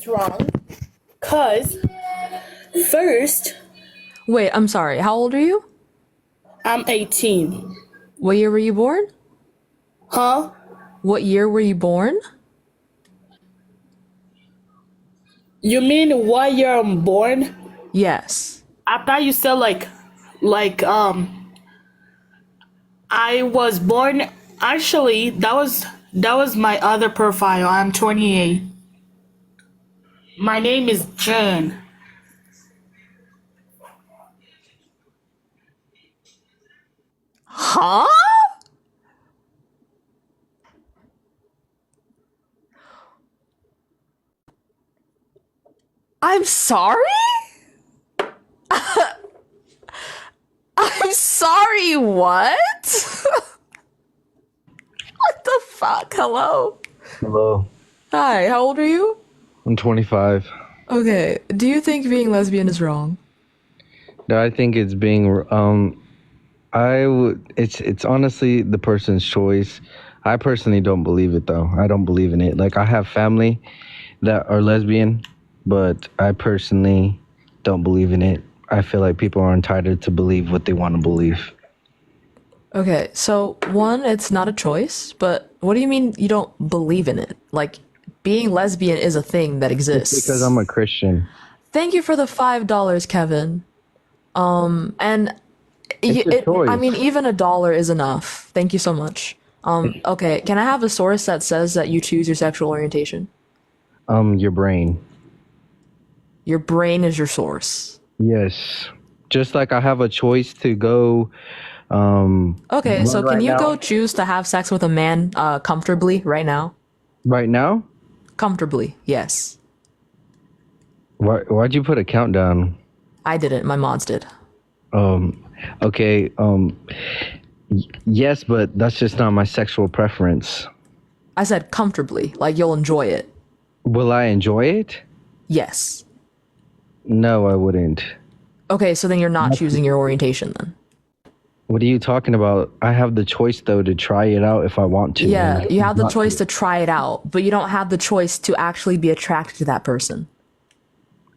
wrong. Cause first, Wait, I'm sorry. How old are you? I'm 18. What year were you born? Huh? What year were you born? You mean what year I'm born? Yes. I thought you said like I was born. Actually, that was my other profile. I'm 28. My name is Jen. Huh? I'm sorry? I'm sorry, what? What the fuck? Hello? Hello. Hi, how old are you? I'm 25. Okay, do you think being lesbian is wrong? No, I think it's being I would it's honestly the person's choice. I personally don't believe it though. I don't believe in it. Like I have family that are lesbian, but I personally don't believe in it. I feel like people are entitled to believe what they want to believe. Okay, so one, it's not a choice, but what do you mean you don't believe in it? Like, being lesbian is a thing that It's because I'm exists. a Christian. Thank you for the $5, Kevin. And It's a I mean, choice. even $1 is enough. Thank you so much. Okay, can I have a source that says that you choose your sexual orientation? Your brain. Your brain is your source. Yes. Just like I have a choice to go Okay, run so can right you go now. choose to have sex with a man comfortably right now? Right now? Comfortably, yes. Why'd you put a countdown? I didn't, my mods did. Um, okay. Yes, but that's just not my sexual preference. I said comfortably, like you'll enjoy it. Will I enjoy it? Yes. No, I wouldn't. Okay, so then you're not choosing your orientation then. What are you talking about? I have the choice though to try it out if I want to, and Yeah, you have the not choice to. to try it out, but you don't have the choice to actually be attracted to that person.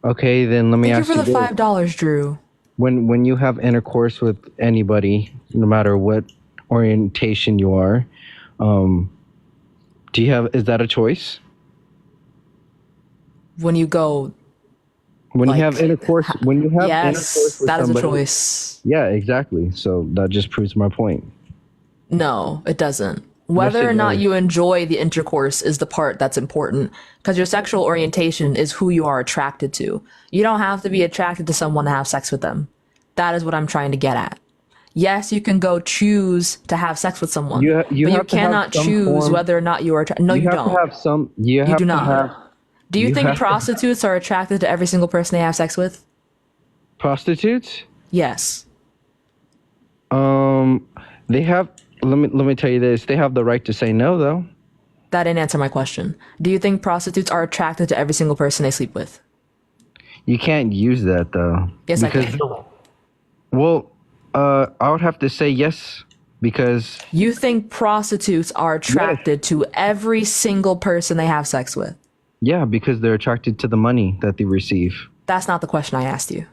Okay, then let me Thank you ask for you the this: $5, Drew. when you have intercourse with anybody, no matter what orientation you are, um, do you have is that a choice? When you go, like, When you have intercourse yes, with that is a somebody, choice. yeah, exactly. So that just proves my point. No, it doesn't. Yes, Whether it or not does. you enjoy the intercourse is the part that's important because your sexual orientation is who you are attracted to. You don't have to be attracted to someone to have sex with them. That is what I'm trying to get at. Yes, you can go choose to have sex with someone, You but you have to have cannot some choose form. whether or not you are. No, You you have to don't. have some. You You do have to not. have. Do you You think have to prostitutes are attracted to every single person they have sex with? prostitutes. Yes. Um, they have. Let me tell you this. They have the right to say no, though. That didn't answer my question. Do you think prostitutes are attracted to every single person they sleep with? You can't use that though, Yes, I because can. well, I would have to say yes because You think prostitutes are yes, attracted to every single person they have sex with? yeah, because they're attracted to the money that they receive. That's not the question I asked you.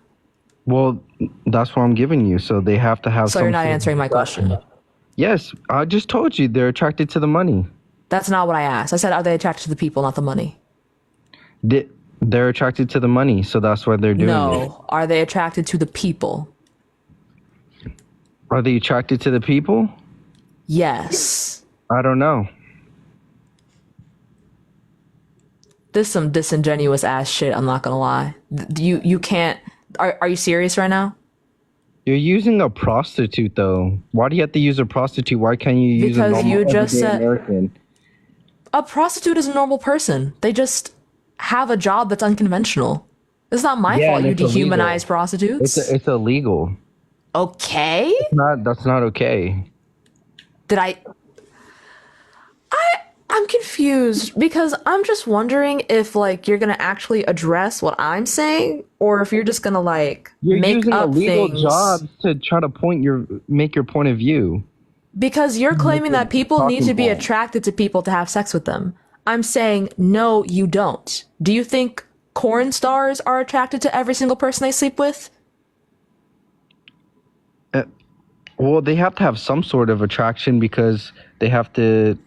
Well, that's what I'm giving you. So they have to have So you're some not sort of answering my question. attraction. Yes, I just told you they're attracted to the money. That's not what I asked. I said, are they attracted to the people, not the money? They, they're attracted to the money, so that's why they're doing it. No. Are they attracted to the people? Are they attracted to the people? Yes. I don't know. This is some disingenuous ass shit, I'm not gonna lie. You can't. Are you serious right now? You're using a prostitute though. Why do you have to use a prostitute? Why can't you use a Because normal you just everyday said American? a prostitute is a normal person. They just have a job that's unconventional. It's not my Yeah, fault and you it's dehumanize illegal. prostitutes. It's illegal. Okay? That's not okay. Did I'm confused because I'm just wondering if like you're gonna actually address what I'm saying or if you're just gonna like You're make using up illegal things jobs to try to make your point of view. because you're Make claiming your that people need talking to be point. attracted to people to have sex with them. I'm saying, no, you don't. Do you think corn stars are attracted to every single person they sleep with? Well, they have to have some sort of attraction because they have to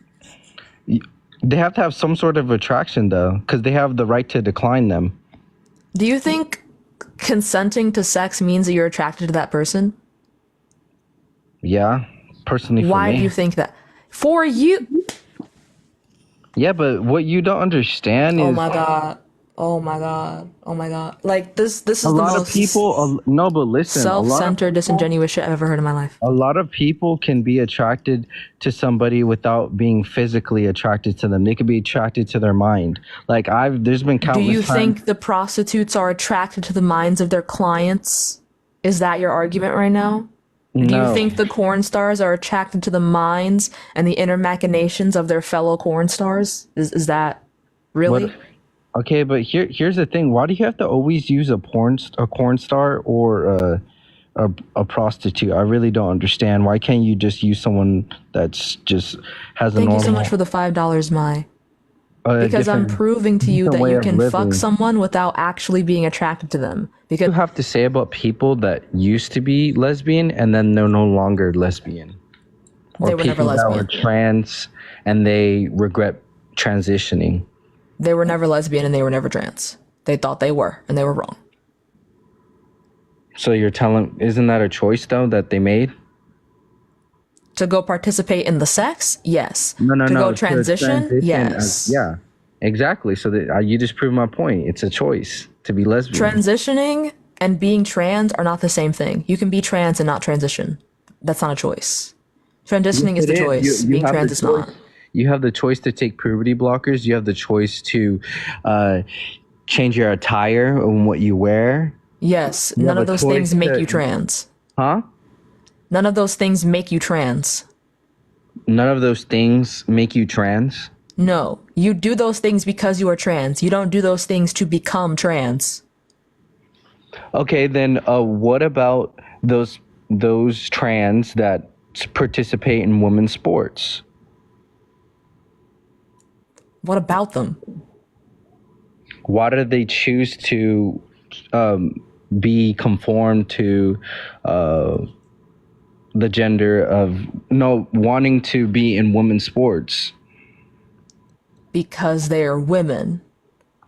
have some sort of attraction though, because they have the right to decline them. Do you think consenting to sex means that you're attracted to that person? Yeah, personally for Why me. do you think that? For you. Yeah, but what you don't understand Oh is my god. Oh my god. Oh my god. Like this is a the lot of most people. No, but listen, self-centered, disingenuous shit I've ever heard in my life. a lot of people can be attracted to somebody without being physically attracted to them. They could be attracted to their mind. Like there's been Do countless you times. think the prostitutes are attracted to the minds of their clients? Is that your argument right now? Do you No. think the corn stars are attracted to the minds and the inner machinations of their fellow corn stars? Is that really? What? Okay, but here's the thing. Why do you have to always use a porn star or a prostitute? I really don't understand. Why can't you just use someone that's just has a Thank you normal so much for the $5, Mai. Because I'm different proving to you different that way you of can fuck living. someone without actually being attracted to them. Because you have to say about people that used to be lesbian and then they're no longer lesbian, or they were never people that were lesbian. trans and they regret transitioning? They were never lesbian and they were never trans. They thought they were, and they were wrong. So you're telling, isn't that a choice though that they made? To go participate in the sex? Yes. No, to go to transition? Yes. yeah, exactly. So that you just proved my point. It's a choice to be lesbian. Transitioning and being trans are not the same thing. You can be trans and not transition. That's not a choice. Transitioning is the choice. Being trans is not. You have the choice to take puberty blockers. You have the choice to change your attire and what you wear. Yes. You None have of a those choice things make to- you trans. Huh? None of those things make you trans. None of those things make you trans. No. You do those things because you are trans. You don't do those things to become trans. Okay, then what about those trans that participate in women's sports? What about them? Why do they choose to be conformed to the gender of wanting to be in women's sports? Because they are women.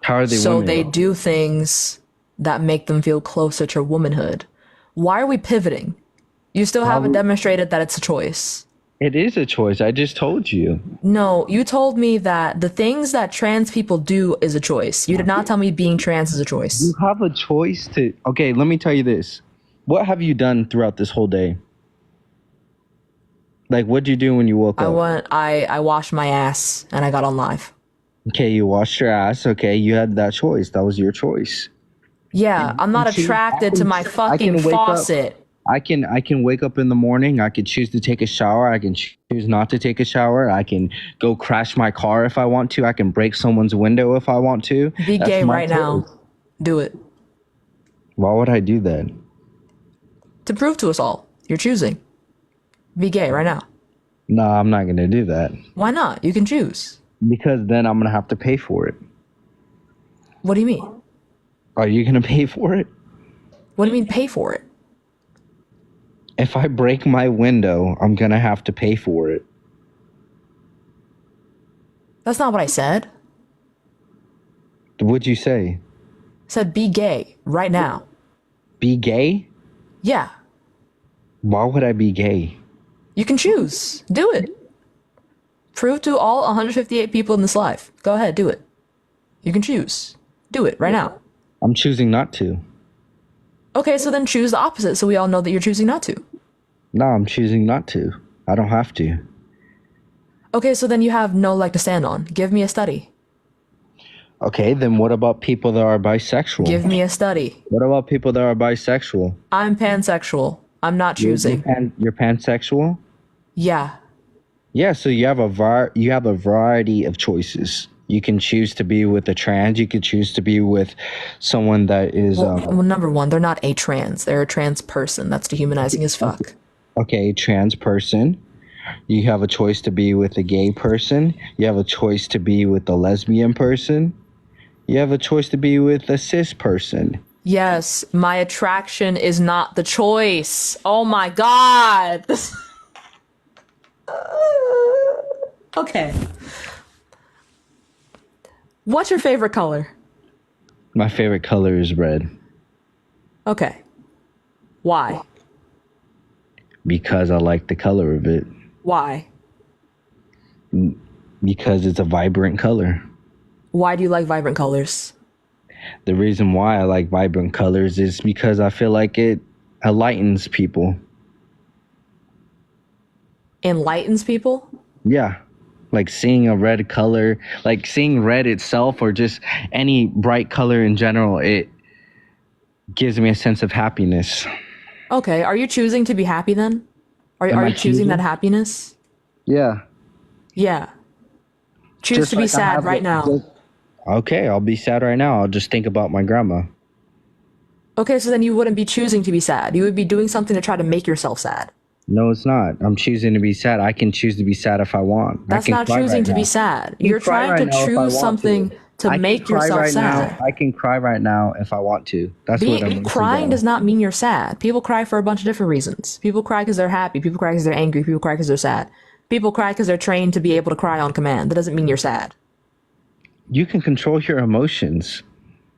How are they So women? they do things that make them feel closer to womanhood. Why are we pivoting? You still haven't demonstrated that it's a choice. It is a choice. I just told you. No, you told me that the things that trans people do is a choice. You did not tell me being trans is a choice. You have a choice to. Okay, let me tell you this. What have you done throughout this whole day? Like, what'd you do when you woke up? I washed my ass and I got on live. Okay, you washed your ass. Okay, you had that choice. That was your choice. Yeah, I'm not attracted to my fucking wake up. faucet. I can wake up in the morning. I could choose to take a shower. I can choose not to take a shower. I can go crash my car if I want to. I can break someone's window if I want to. Be That's gay my right now. choice. Do it. Why would I do that? To prove to us all, you're choosing. Be gay right now. No, I'm not gonna do that Why not? You can choose. because then I'm gonna have to pay for it. What do you mean? Are you gonna pay for it? What do you mean pay for it? If I break my window, I'm gonna have to pay for it. That's not what I said. What'd you say? I said be gay right now. Be gay? Yeah. Why would I be gay? You can choose. Do it. Prove to all 158 people in this life. Go ahead, do it. You can choose. Do it right now. I'm choosing not to. Okay, so then choose the opposite so we all know that you're choosing not to. No, I'm choosing not to. I don't have to. Okay, so then you have no leg to stand on. Give me a study. Okay, then what about people that are bisexual? Give me a study. What about people that are bisexual? I'm pansexual. I'm not choosing. You're pansexual? Yeah. Yeah, so you have a variety of choices. You can choose to be with a trans. You could choose to be with someone that is Well, number one, they're not a trans. They're a trans person. That's dehumanizing as fuck. okay, trans person. You have a choice to be with a gay person. You have a choice to be with a lesbian person. You have a choice to be with a cis person. Yes, my attraction is not the choice. Oh my god. Okay. What's your favorite color? My favorite color is red Okay. Why? because I like the color of it. Why? Because it's a vibrant color. Why do you like vibrant colors? The reason why I like vibrant colors is because I feel like it enlightens people. Enlightens people? Yeah. Like seeing a red color, like seeing red itself or just any bright color in general, it gives me a sense of happiness. Okay, are you choosing to be happy then? Am Are I you choosing that choosing? happiness? Yeah. Yeah. Choose Just to be like I sad have right now. Okay, I'll be sad right now. I'll just think about my grandma. Okay, so then you wouldn't be choosing to be sad. You would be doing something to try to make yourself sad. No, it's not. I'm choosing to be sad. I can choose to be sad if I want. I That's can not cry choosing right to be now. sad. I can You're cry trying right to now if I choose want to. something to I can make cry yourself right now. sad. I can cry right now if I want to. That's what I'm basically Crying does doing. not mean you're sad. People cry for a bunch of different reasons. People cry because they're happy. People cry because they're angry. People cry because they're sad. People cry because they're trained to be able to cry on command. That doesn't mean you're sad. You can control your emotions.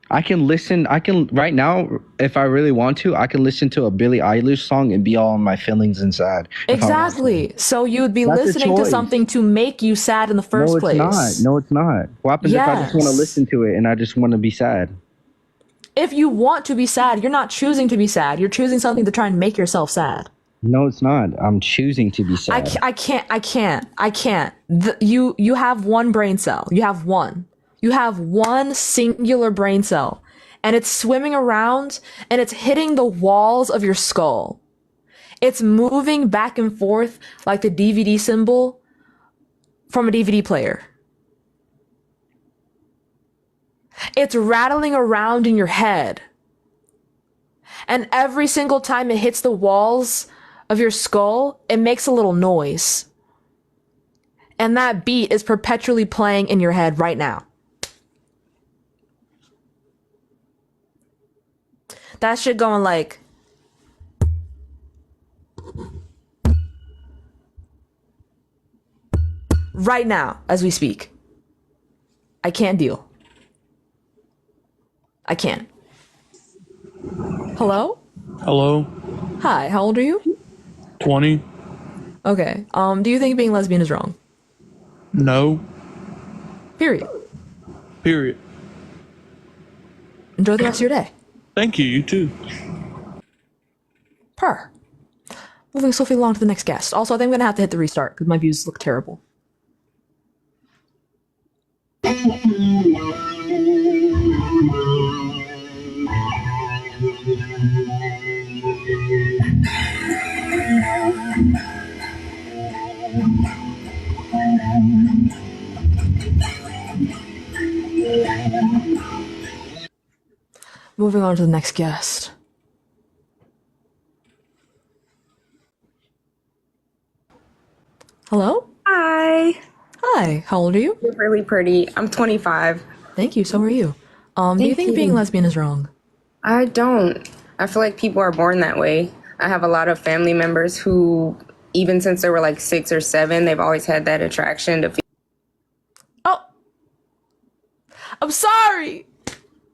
I can listen. I can right now, if I really want to, I can listen to a Billie Eilish song and be all in my feelings inside. If I want to. Exactly. So you would be That's a listening to choice. something to make you sad in the No, first it's not. place. No, it's not. What happens if I just want to Yes. listen to it and I just want to be sad? If you want to be sad, you're not choosing to be sad. You're choosing something to try and make yourself sad. No, it's not. I'm choosing to be I, sad. I can't. You have one brain cell. You have one. You have one singular brain cell. And it's swimming around and it's hitting the walls of your skull. It's moving back and forth like the DVD symbol from a DVD player. It's rattling around in your head. And every single time it hits the walls of your skull, it makes a little noise. And that beat is perpetually playing in your head right now. That shit going like. Right now, as we speak. I can't deal. I can't. Hello? Hello? Hi, how old are you? 20? Okay. Do you think being lesbian is wrong? No. Period. Period. Enjoy the rest of your day. Thank you, you too. Purr. Moving swiftly along to the next guest. Also, I think I'm gonna have to hit the restart because my views look terrible. Moving on to the next guest. Hello? Hi. Hi, how old are you? You're really pretty. I'm 25. Thank you, so are you. Do you Thank think you. being lesbian is wrong? I don't. I feel like people are born that way. I have a lot of family members who, even since they were like 6 or 7, they've always had that attraction to. Oh! I'm sorry!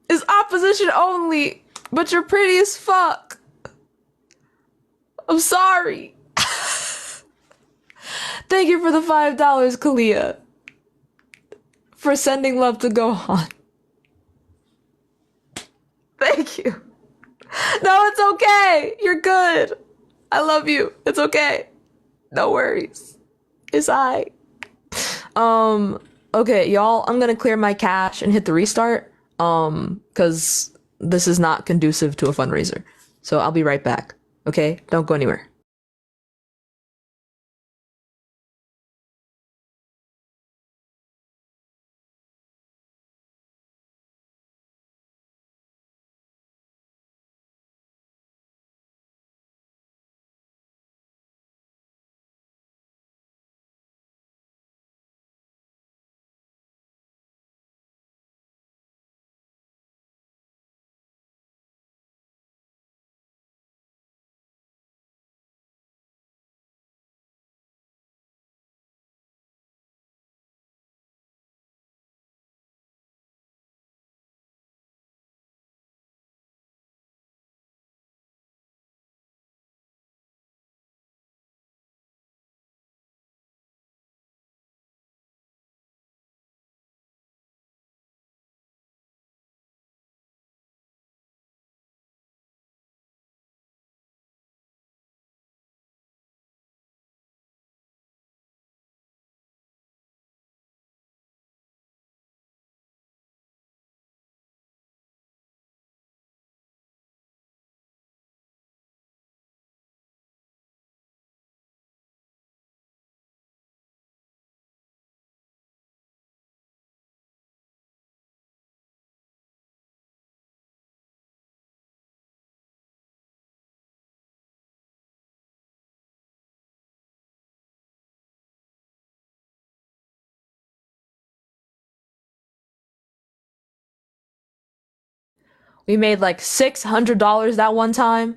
It's opposition only, but you're pretty as fuck. I'm sorry. Thank you for the $5, Kalia. For sending love to Gohan. Thank you. No, it's okay. You're good. I love you. It's okay. No worries. It's I. Okay, y'all, I'm gonna clear my cache and hit the restart. Cause this is not conducive to a fundraiser. So I'll be right back. Okay? Don't go anywhere. We made like $600 that one time.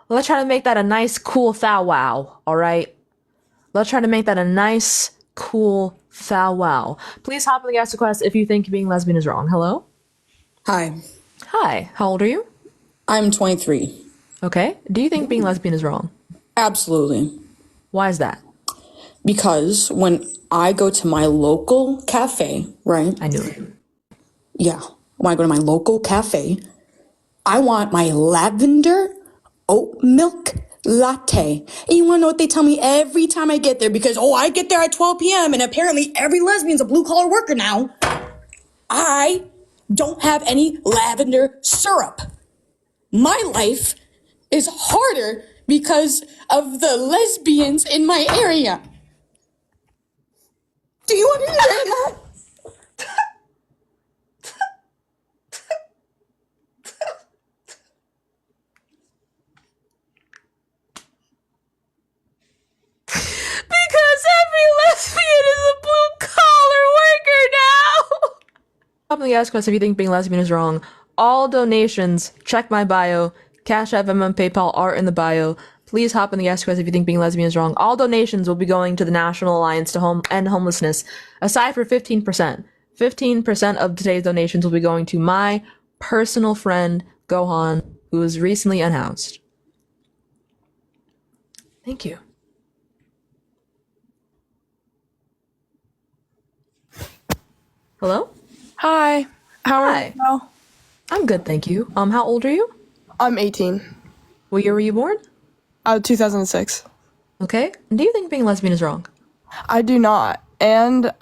Let's try to make that a nice, cool thou wow, alright? Let's try to make that a nice, cool thou wow. Please hop on the guest request if you think being lesbian is wrong. Hello? Hi, Hi, how old are you? I'm 23. Okay. Do you think being lesbian is wrong? Absolutely. Why is that? Because when I go to my local cafe, right? I knew it. Yeah. When I go to my local cafe, I want my lavender oat milk latte. And you want to know what they tell me every time I get there? Because, I get there at 12 p.m. and apparently every lesbian's a blue collar worker now. I don't have any lavender syrup. My life is harder because of the lesbians in my area. Do you understand that? Because every lesbian is a blue collar worker now. Hop on the ask us if you think being lesbian is wrong. All donations, check my bio. Cash App, MM, PayPal are in the bio. Please hop on the ask us if you think being lesbian is wrong. All donations will be going to the National Alliance to End Homelessness, aside for 15%. 15% of today's donations will be going to my personal friend, Gohan, who was recently unhoused. Thank you. Hello? Hi. How are Hi. you now? I'm good, thank you. How old are you? I'm 18. What year were you born? 2006. Okay. Do you think being lesbian is wrong? I do not. And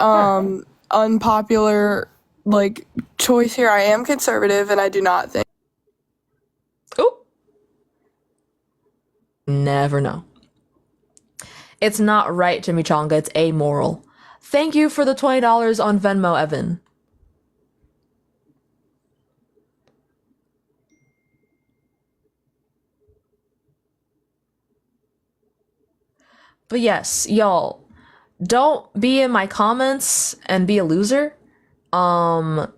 unpopular choice here. I am conservative and I do not think. Oh. Never know. It's not right, Chimichanga. It's amoral. Thank you for the $20 on Venmo, Evan. But yes, y'all, don't be in my comments and be a loser. Hop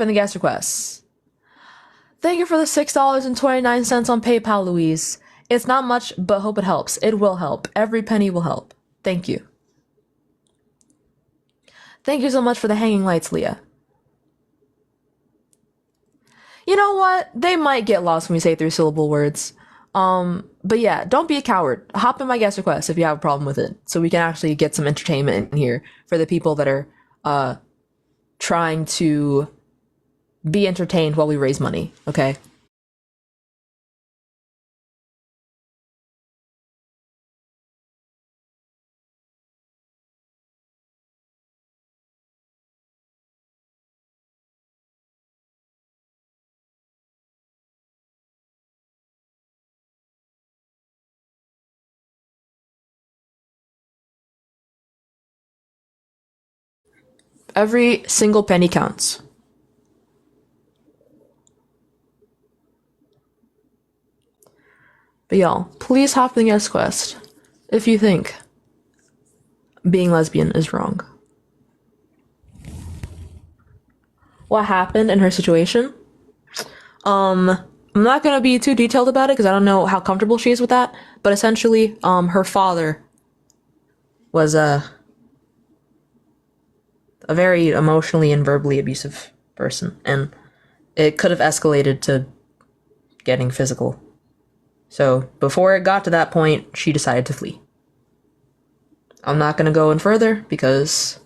in the guest requests. Thank you for the $6.29 on PayPal, Louise. It's not much, but hope it helps. It will help. Every penny will help. Thank you. Thank you so much for the hanging lights, Leah. You know what? They might get lost when we say three-syllable words. But yeah, don't be a coward. Hop in my guest request if you have a problem with it, so we can actually get some entertainment in here for the people that are trying to be entertained while we raise money, okay? Every single penny counts. But y'all, please hop in the guest quest if you think being lesbian is wrong. What happened in her situation? I'm not gonna be too detailed about it because I don't know how comfortable she is with that. But essentially, her father was a very emotionally and verbally abusive person, and it could have escalated to getting physical. So before it got to that point, she decided to flee. I'm not gonna go in further because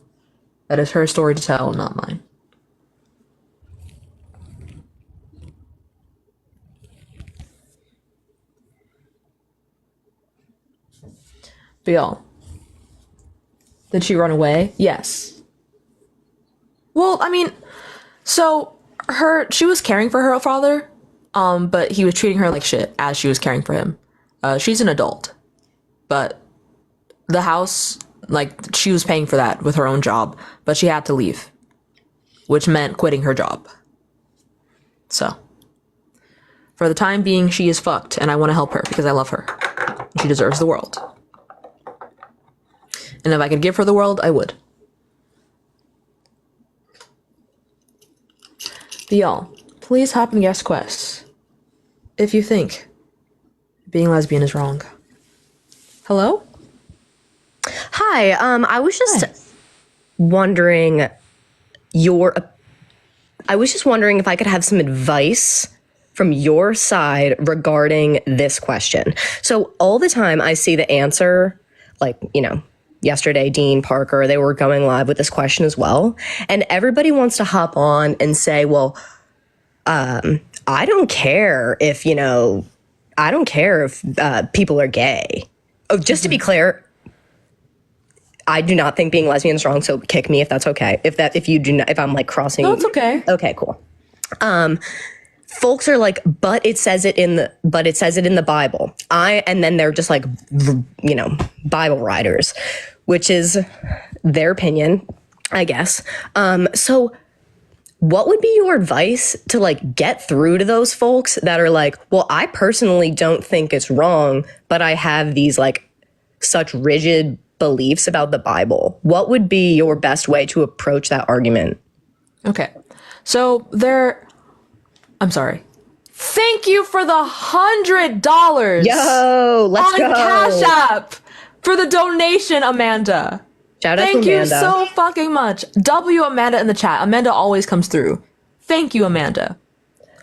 that is her story to tell, not mine. But y'all, did she run away? Yes. Well, I mean, so she was caring for her father, but he was treating her like shit as she was caring for him. She's an adult, but the house, she was paying for that with her own job, but she had to leave, which meant quitting her job. So, for the time being, she is fucked, and I want to help her because I love her. She deserves the world. And if I could give her the world, I would. But y'all, please hop in Guest Quest if you think being lesbian is wrong. Hello? Hi, I was just wondering I was just wondering if I could have some advice from your side regarding this question. So all the time I see the answer, like, yesterday, Dean Parker, they were going live with this question as well. And everybody wants to hop on and say, well, I don't care if, people are gay. Oh, just to be clear, I do not think being lesbian is wrong, so kick me if that's okay. If I'm like crossing. No, it's okay. Okay, cool. Folks are like, but it says it in the Bible. And then they're just like, Bible writers, which is their opinion, I guess. So what would be your advice to like get through to those folks that are like, well, I personally don't think it's wrong, but I have these like such rigid beliefs about the Bible? What would be your best way to approach that argument? Okay. So I'm sorry. Thank you for the $100. Yo, let's on go. Cash App for the donation, Amanda. Shout out Thank to you Amanda. so fucking much. W Amanda in the chat. Amanda always comes through. Thank you, Amanda.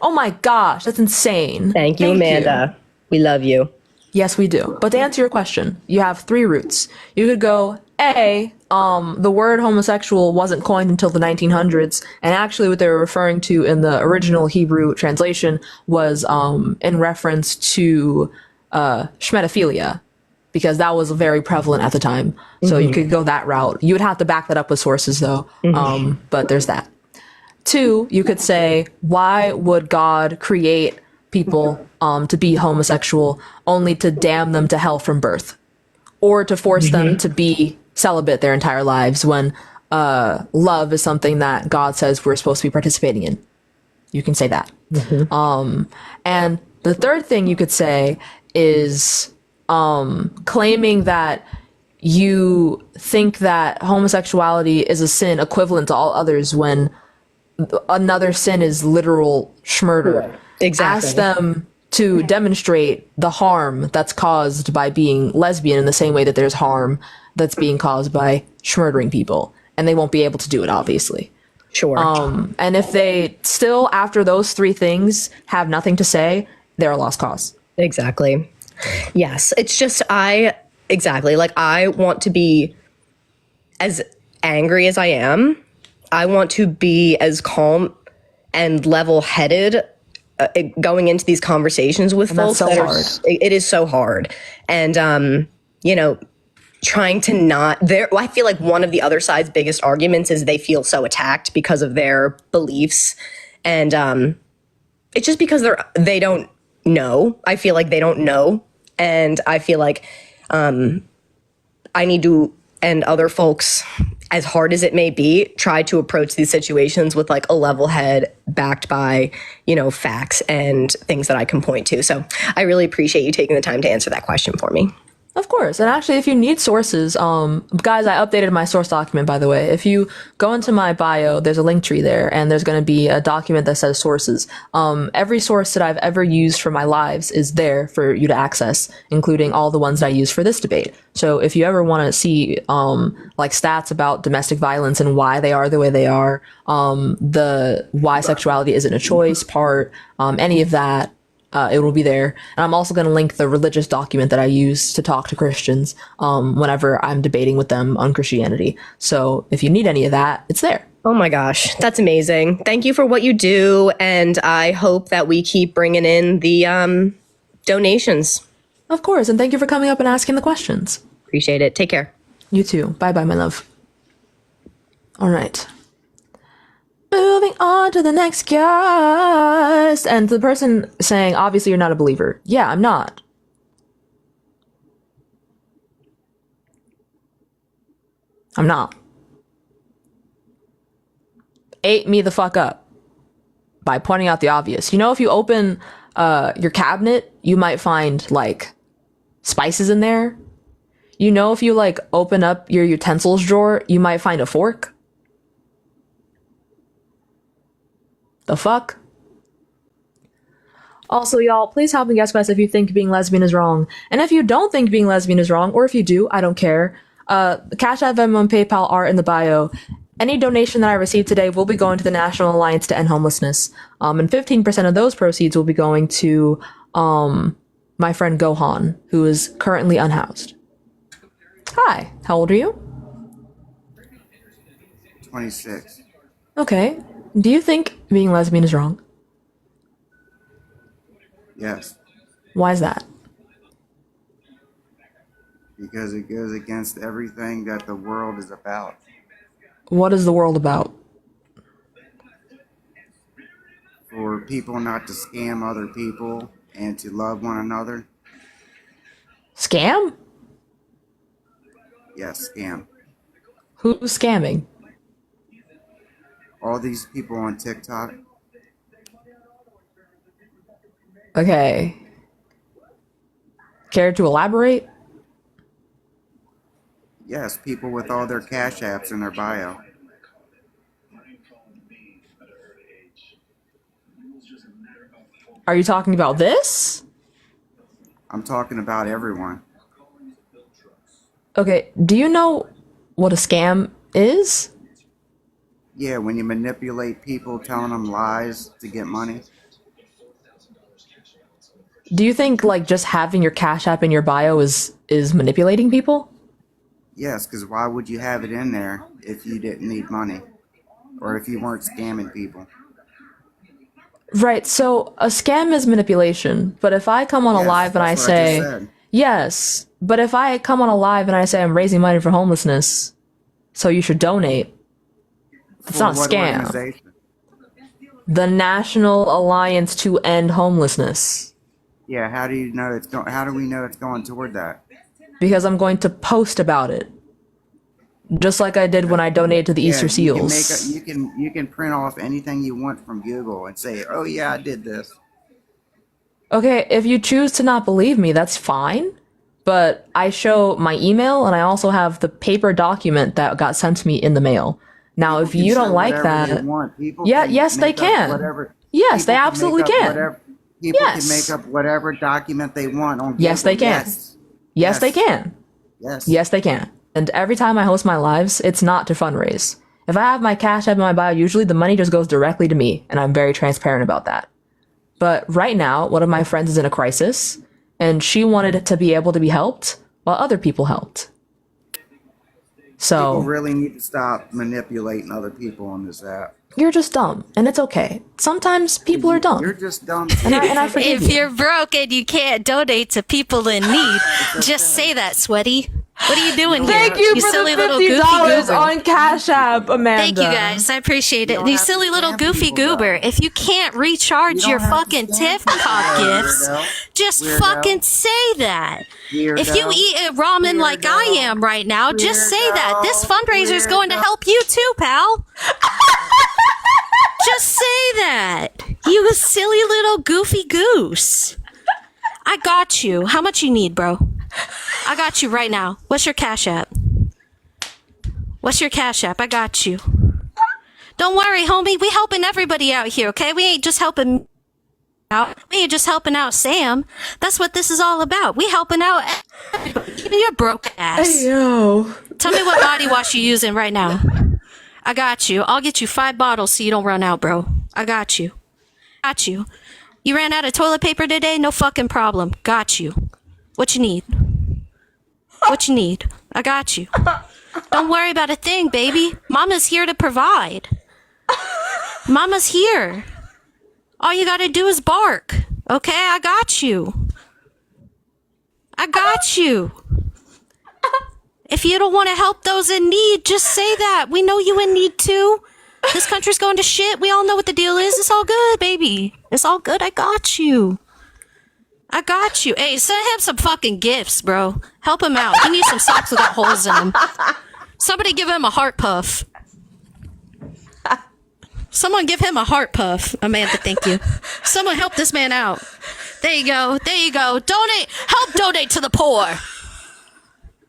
Oh my gosh, that's insane. Thank you, Amanda. We love you. Yes, we do. But to answer your question, you have three routes. You could go A, the word homosexual wasn't coined until the 1900s, and actually what they were referring to in the original Hebrew translation was in reference to schmetophilia, because that was very prevalent at the time. So you could go that route. You would have to back that up with sources, though. But there's that. 2, you could say, why would God create people to be homosexual only to damn them to hell from birth, or to force them to be celibate their entire lives when love is something that God says we're supposed to be participating in? You can say that. And the third thing you could say is claiming that you think that homosexuality is a sin equivalent to all others when another sin is literal schmurder. Exactly. Ask them to demonstrate the harm that's caused by being lesbian in the same way that there's harm that's being caused by schmurdering people. And they won't be able to do it, obviously. Sure. And if they still, after those three things, have nothing to say, they're a lost cause. Exactly. Yes. It's just, like, I want to be as angry as I am. I want to be as calm and level-headed going into these conversations with folks. That's so hard. It is so hard. And, trying to not I feel like one of the other side's biggest arguments is they feel so attacked because of their beliefs. And it's just because they don't know. I feel like they don't know. And I feel like I need to, and other folks, as hard as it may be, try to approach these situations with like a level head backed by, facts and things that I can point to. So I really appreciate you taking the time to answer that question for me. Of course. And actually, if you need sources, guys, I updated my source document, by the way. If you go into my bio, there's a link tree there, and there's going to be a document that says sources. Every source that I've ever used for my lives is there for you to access, including all the ones that I use for this debate. So if you ever want to see, like stats about domestic violence and why they are the way they are, the why sexuality isn't a choice part, any of that, it will be there. And I'm also going to link the religious document that I use to talk to Christians whenever I'm debating with them on Christianity. So if you need any of that, it's there. Oh my gosh, that's amazing. Thank you for what you do. And I hope that we keep bringing in the donations. Of course. And thank you for coming up and asking the questions. Appreciate it. Take care. You too. Bye-bye, my love. All right. Moving on to the next guest. And the person saying, obviously you're not a believer. Yeah, I'm not. I'm not. Ate me the fuck up by pointing out the obvious. If you open your cabinet, you might find like spices in there. If you like open up your utensils drawer, you might find a fork. The fuck? Also, y'all, please help me guess best if you think being lesbian is wrong. And if you don't think being lesbian is wrong, or if you do, I don't care. Cash App, Venmo, and PayPal are in the bio. Any donation that I receive today will be going to the National Alliance to End Homelessness. And 15% of those proceeds will be going to my friend Gohan, who is currently unhoused. Hi, how old are you? 26. Okay. Do you think being lesbian is wrong? Yes, Why is that? because it goes against everything that the world is about. What is the world about? For people not to scam other people and to love one another. Scam? Yes, scam. Who's scamming? All these people on TikTok. Okay. Care to elaborate? Yes, people with all their cash apps in their bio. Are you talking about this? I'm talking about everyone. Okay, do you know what a scam is? Yeah, when you manipulate people, telling them lies to get money. Do you think like just having your Cash App in your bio is manipulating people? Yes, because why would you have it in there if you didn't need money? Or if you weren't scamming people? Right, so a scam is manipulation, but if I come on a Yes, live and I that's what I just say, said. yes, but if I come on a live and I say I'm raising money for homelessness, so you should donate, it's For not a what scam. organization? The National Alliance to End Homelessness. Yeah, how do you know it's going? How do we know it's going toward that? Because I'm going to post about it. Just like I did when I donated to the Easter Seals. You can print off anything you want from Google and say, "Oh yeah, I did this." Okay, if you choose to not believe me, that's fine. But I show my email and I also have the paper document that got sent to me in the mail. Now, if you don't like that, yes, they can. Yes, they absolutely can. People Yes. can make up whatever document they want on Google. Yes, they can. Yes, they can. Yes. Yes, they can. And every time I host my lives, it's not to fundraise. If I have my Cash App in my bio, usually the money just goes directly to me, and I'm very transparent about that. But right now, one of my friends is in a crisis, and she wanted to be able to be helped while other people helped. So People really need to stop manipulating other people on this app. you're just dumb, and it's okay. Sometimes people are dumb, You're just dumb. and I forgive If you. you're broke and you can't donate to people in need, just say that, Sweaty. What are you doing here? Thank you for silly the little $50 goofy goober. on Cash App, Amanda. Thank you guys. I appreciate it. don't You have to silly little scam goofy people, though. goober. If you can't recharge You your don't have to fucking scam TIFF people, cop though, gifts, weirdo. just Weirdo. fucking say that. If you Weirdo. eat ramen like I Weirdo. am right now, just say that. This Weirdo. fundraiser's going to help you too, pal. Just say that. You silly little goofy goose. I got you. How much you need, bro? I got you right now. What's your Cash App? What's your Cash App? I got you. Don't worry, homie. We helping everybody out here, okay? We ain't just helping out. We ain't just helping out Sam. That's what this is all about. We helping out everybody. Even your broke ass. Yo. Tell me what body wash you using right now. I got you. I'll get you 5 bottles so you don't run out, bro. I got you. Got you. You ran out of toilet paper today? No fucking problem. Got you. What you need? What you need? I got you. Don't worry about a thing, baby. Mama's here to provide. Mama's here. All you gotta do is bark. Okay, I got you. I got you. If you don't want to help those in need, just say that. We know you in need too. This country's going to shit. We all know what the deal is. It's all good, baby. It's all good. I got you. I got you. Hey, send him some fucking gifts, bro. Help him out. He needs some socks without holes in them. Somebody give him a heart puff. Someone give him a heart puff. Amanda, thank you. Someone help this man out. There you go. There you go. Donate. Help donate to the poor.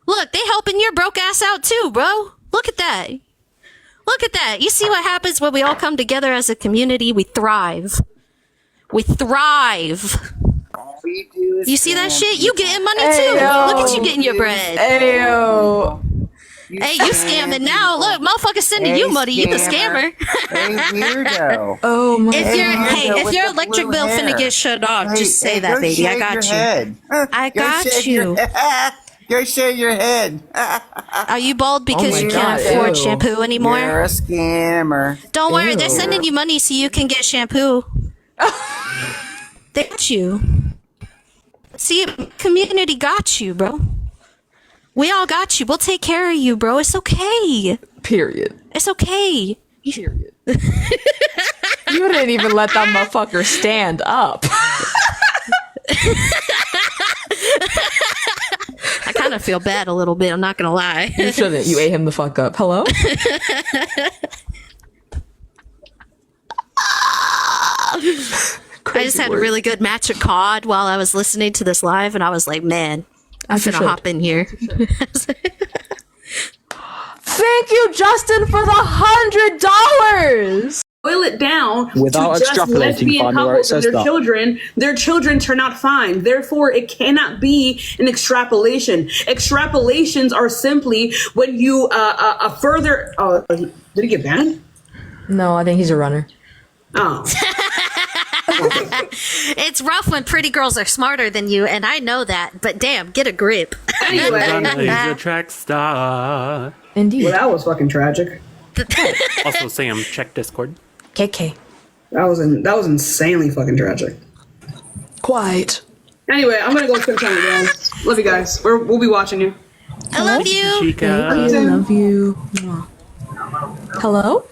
Look, they helping your broke ass out too, bro. Look at that. Look at that. You see what happens when we all come together as a community? We thrive. We thrive. All we do is You see that shit? You getting money too. Ayo. Look at you getting your bread. Ayo. Hey, you scamming now. Look, motherfucker sending you money. You the scammer. Hey, weirdo. Oh my. If your electric bill finna get shut off, just say that, go baby. I shave got your you. head. I Go got shave you. your- Go shave your head. Are you bald because my you God, can't afford ew. shampoo anymore? You're a scammer. Don't worry, they're Ew. sending you money so you can get shampoo. They got you. See, community got you, bro. We all got you. We'll take care of you, bro. It's okay. Period. It's okay. Period. You didn't even let that motherfucker stand up. I kind of feel bad a little bit. I'm not gonna lie. You shouldn't. You ate him the fuck up. Hello? I just had a really good match of COD while I was listening to this live, and I was like, man, I'm As you finna should. hop in here. Thank you, Justin, for the $100. Boil it down Without to just extrapolating, lesbian Fonda, where it couples and says their children turn out fine. Therefore, it cannot be an extrapolation. Extrapolations are simply when you further. Did he get banned? No, I think he's a runner. Oh. It's rough when pretty girls are smarter than you, and I know that. But damn, get a grip. Anyway, He's a track star. Indeed. well, that was fucking tragic. Also, Sam, check Discord. KK. That was insanely fucking tragic. Quiet. Anyway, I'm gonna go spend time with y'all. Love you guys. We'll be watching you. I love you, Chica. I love you. Hello?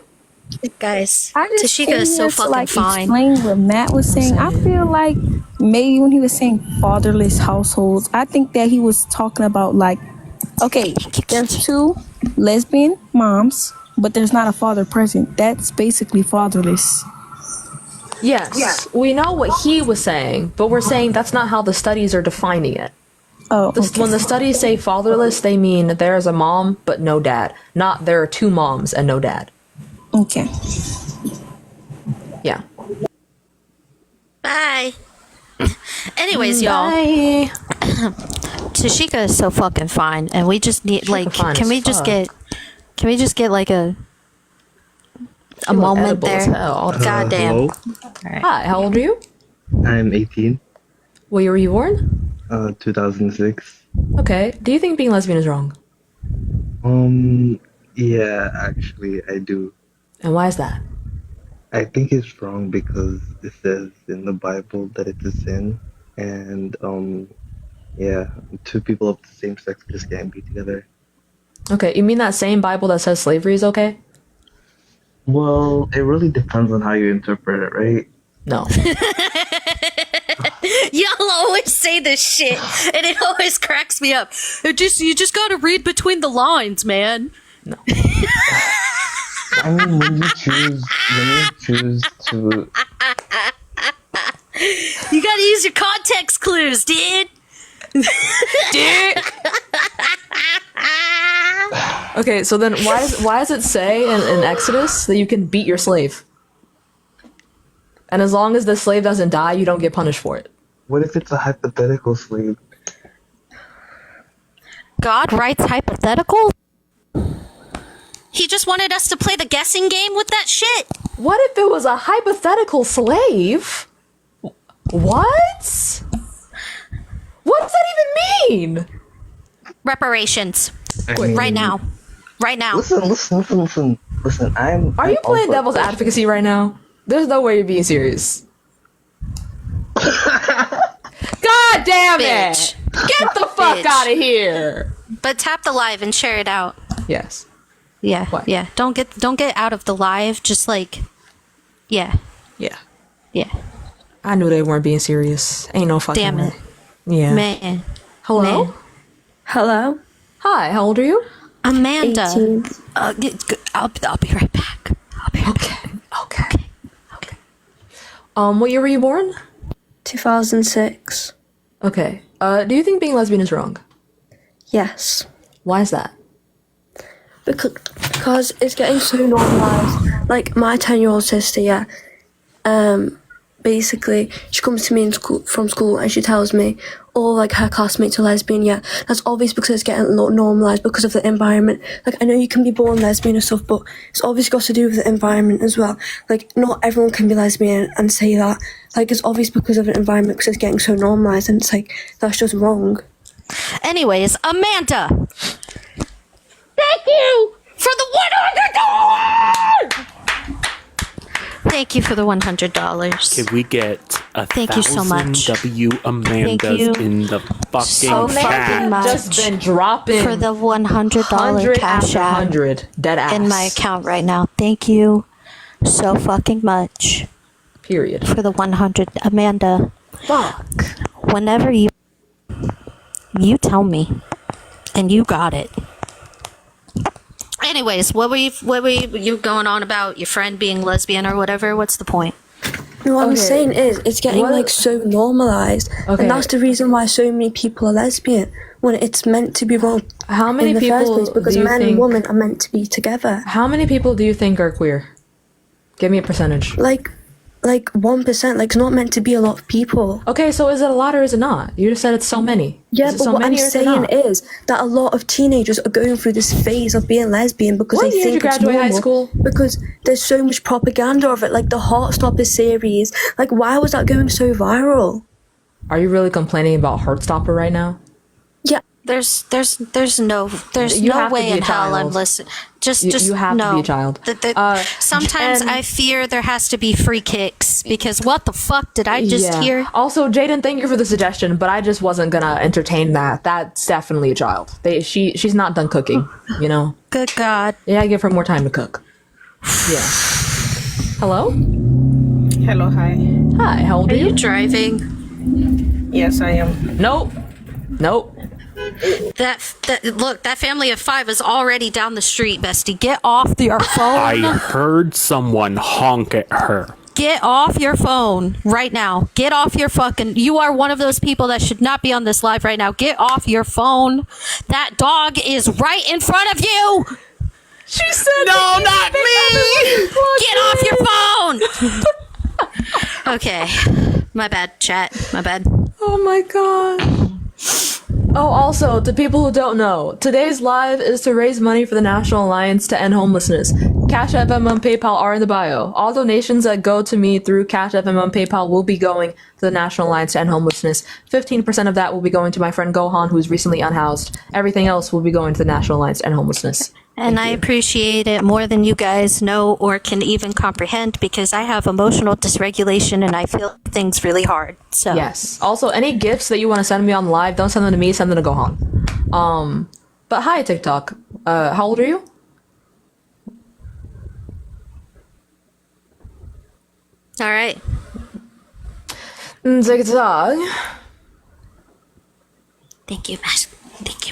guys. I just Tashika came is so here to, fucking like, fine. explain what Matt was saying. I feel like maybe when he was saying fatherless households, I think that he was talking about like, okay, there's two lesbian moms, but there's not a father present. That's basically fatherless. Yes, we know what he was saying, but we're saying that's not how the studies are defining it. Oh, okay. When the studies say fatherless, they mean there's a mom but no dad, not there are two moms and no dad. Okay. Yeah. Bye. Anyways, y'all. Bye. Tashika is so fucking fine, and we just need like, fine can as we just fuck. get like a look moment edible as there? hell. God damn. Hello? Hi, how old are you? I'm 18. What year were you born? 2006. Okay. Do you think being lesbian is wrong? Yeah, actually, I do. And why is that? I think it's wrong because it says in the Bible that it's a sin, and yeah, two people of the same sex just can't be together. Okay, you mean that same Bible that says slavery is okay? Well, it really depends on how you interpret it, right? No. Y'all always say this shit, and it always cracks me up. You just gotta read between the lines, man. No. I mean, when you choose to, You gotta use your context clues, dude. Okay, so then why does it say in Exodus that you can beat your slave? And as long as the slave doesn't die, you don't get punished for it. what if it's a hypothetical slave? God writes hypothetical? He just wanted us to play the guessing game with that shit. What if it was a hypothetical slave? What? What does that even mean? Reparations. I mean- Right now. Right now. Listen. Are you playing devil's advocacy right now? There's no way you're being serious. God damn Bitch. it! Get the fuck Bitch. out of here! But tap the live and share it out. Yes. Yeah. What? Yeah. Don't get out of the live. Just like, yeah. Yeah. Yeah. I knew they weren't being serious. Ain't no fucking Damn way. it. Yeah. Man. Hello? Man. Hello? Hi, how old are you? Amanda. 18. I'll be right back. Okay. What year were you born? 2006. Okay. Do you think being lesbian is wrong? Yes. Why is that? Because it's getting so normalized. Like my 10-year-old sister, yeah. basically, she comes to me from school and she tells me, oh, like her classmates are lesbian. Yeah, that's obvious because it's getting normalized because of the environment. Like, I know you can be born lesbian and stuff, but it's obviously got to do with the environment as well. Like, not everyone can be lesbian and say that. Like, it's obvious because of the environment because it's getting so normalized, and it's like, that's just wrong. Anyways, Amanda, thank you for the $100. Thank you for the $100. Can we get a Thank you so much. W Amandas in the fucking So chat? fucking much. Just been dropping For the $100 100 cash after app 100 dead ass in my account right now. Thank you so fucking much. Period. For the 100. Amanda, Fuck. whenever you tell me, and you got it. Anyways, what were you going on about your friend being lesbian or whatever? What's the point? No, what I'm Okay. saying is, it's getting What- like so normalized, Okay. and that's the reason why so many people are lesbian when it's meant to be wrong. How many in the people first place, because do you man think- and woman are meant to be together. How many people do you think are queer? Give me a percentage. Like 1%. Like, it's not meant to be a lot of people. Okay, so is it a lot or is it not? You just said it's so many. Yeah, Is it but so what I'm many or is it saying not? is that a lot of teenagers are going through this phase of being lesbian because What they year did you think it's graduate high normal. school? Because there's so much propaganda of it, like the Heartstopper series. Like, why was that going so viral? Are you really complaining about Heartstopper right now? Yeah. There's no You have to way be a in hell I'm child. listening. Just You have no. to be a child. Sometimes and- I fear there has to be free kicks because what the fuck did I just hear? Also, Jaden, thank you for the suggestion, but I just wasn't gonna entertain that. That's definitely a child. She's not done cooking, you know? Good God. Yeah, give her more time to cook. Yeah. Hello? Hello, hi. Hi, how old are you? Driving? Yes, I am. Nope. That look, that family of 5 is already down the street, bestie. Get off your phone. I heard someone honk at her. Get off your phone right now. Get off your fucking. You are one of those people that should not be on this live right now. Get off your phone. That dog is right in front of you. She said, "No, not me." Get off your phone. Okay, my bad, chat. My bad. Oh my god. Oh, also, to people who don't know, today's live is to raise money for the National Alliance to End Homelessness. Cash App, Venmo, and PayPal are in the bio. All donations that go to me through Cash App, Venmo, and PayPal will be going to the National Alliance to End Homelessness. 15% of that will be going to my friend Gohan, who's recently unhoused. Everything else will be going to the National Alliance to End Homelessness. And I appreciate it more than you guys know or can even comprehend because I have emotional dysregulation and I feel things really hard. So Yes. Also, any gifts that you want to send me on live, don't send them to me, send them to Gohan. But hi, TikTok. How old are you? All right. TikTok. Thank you,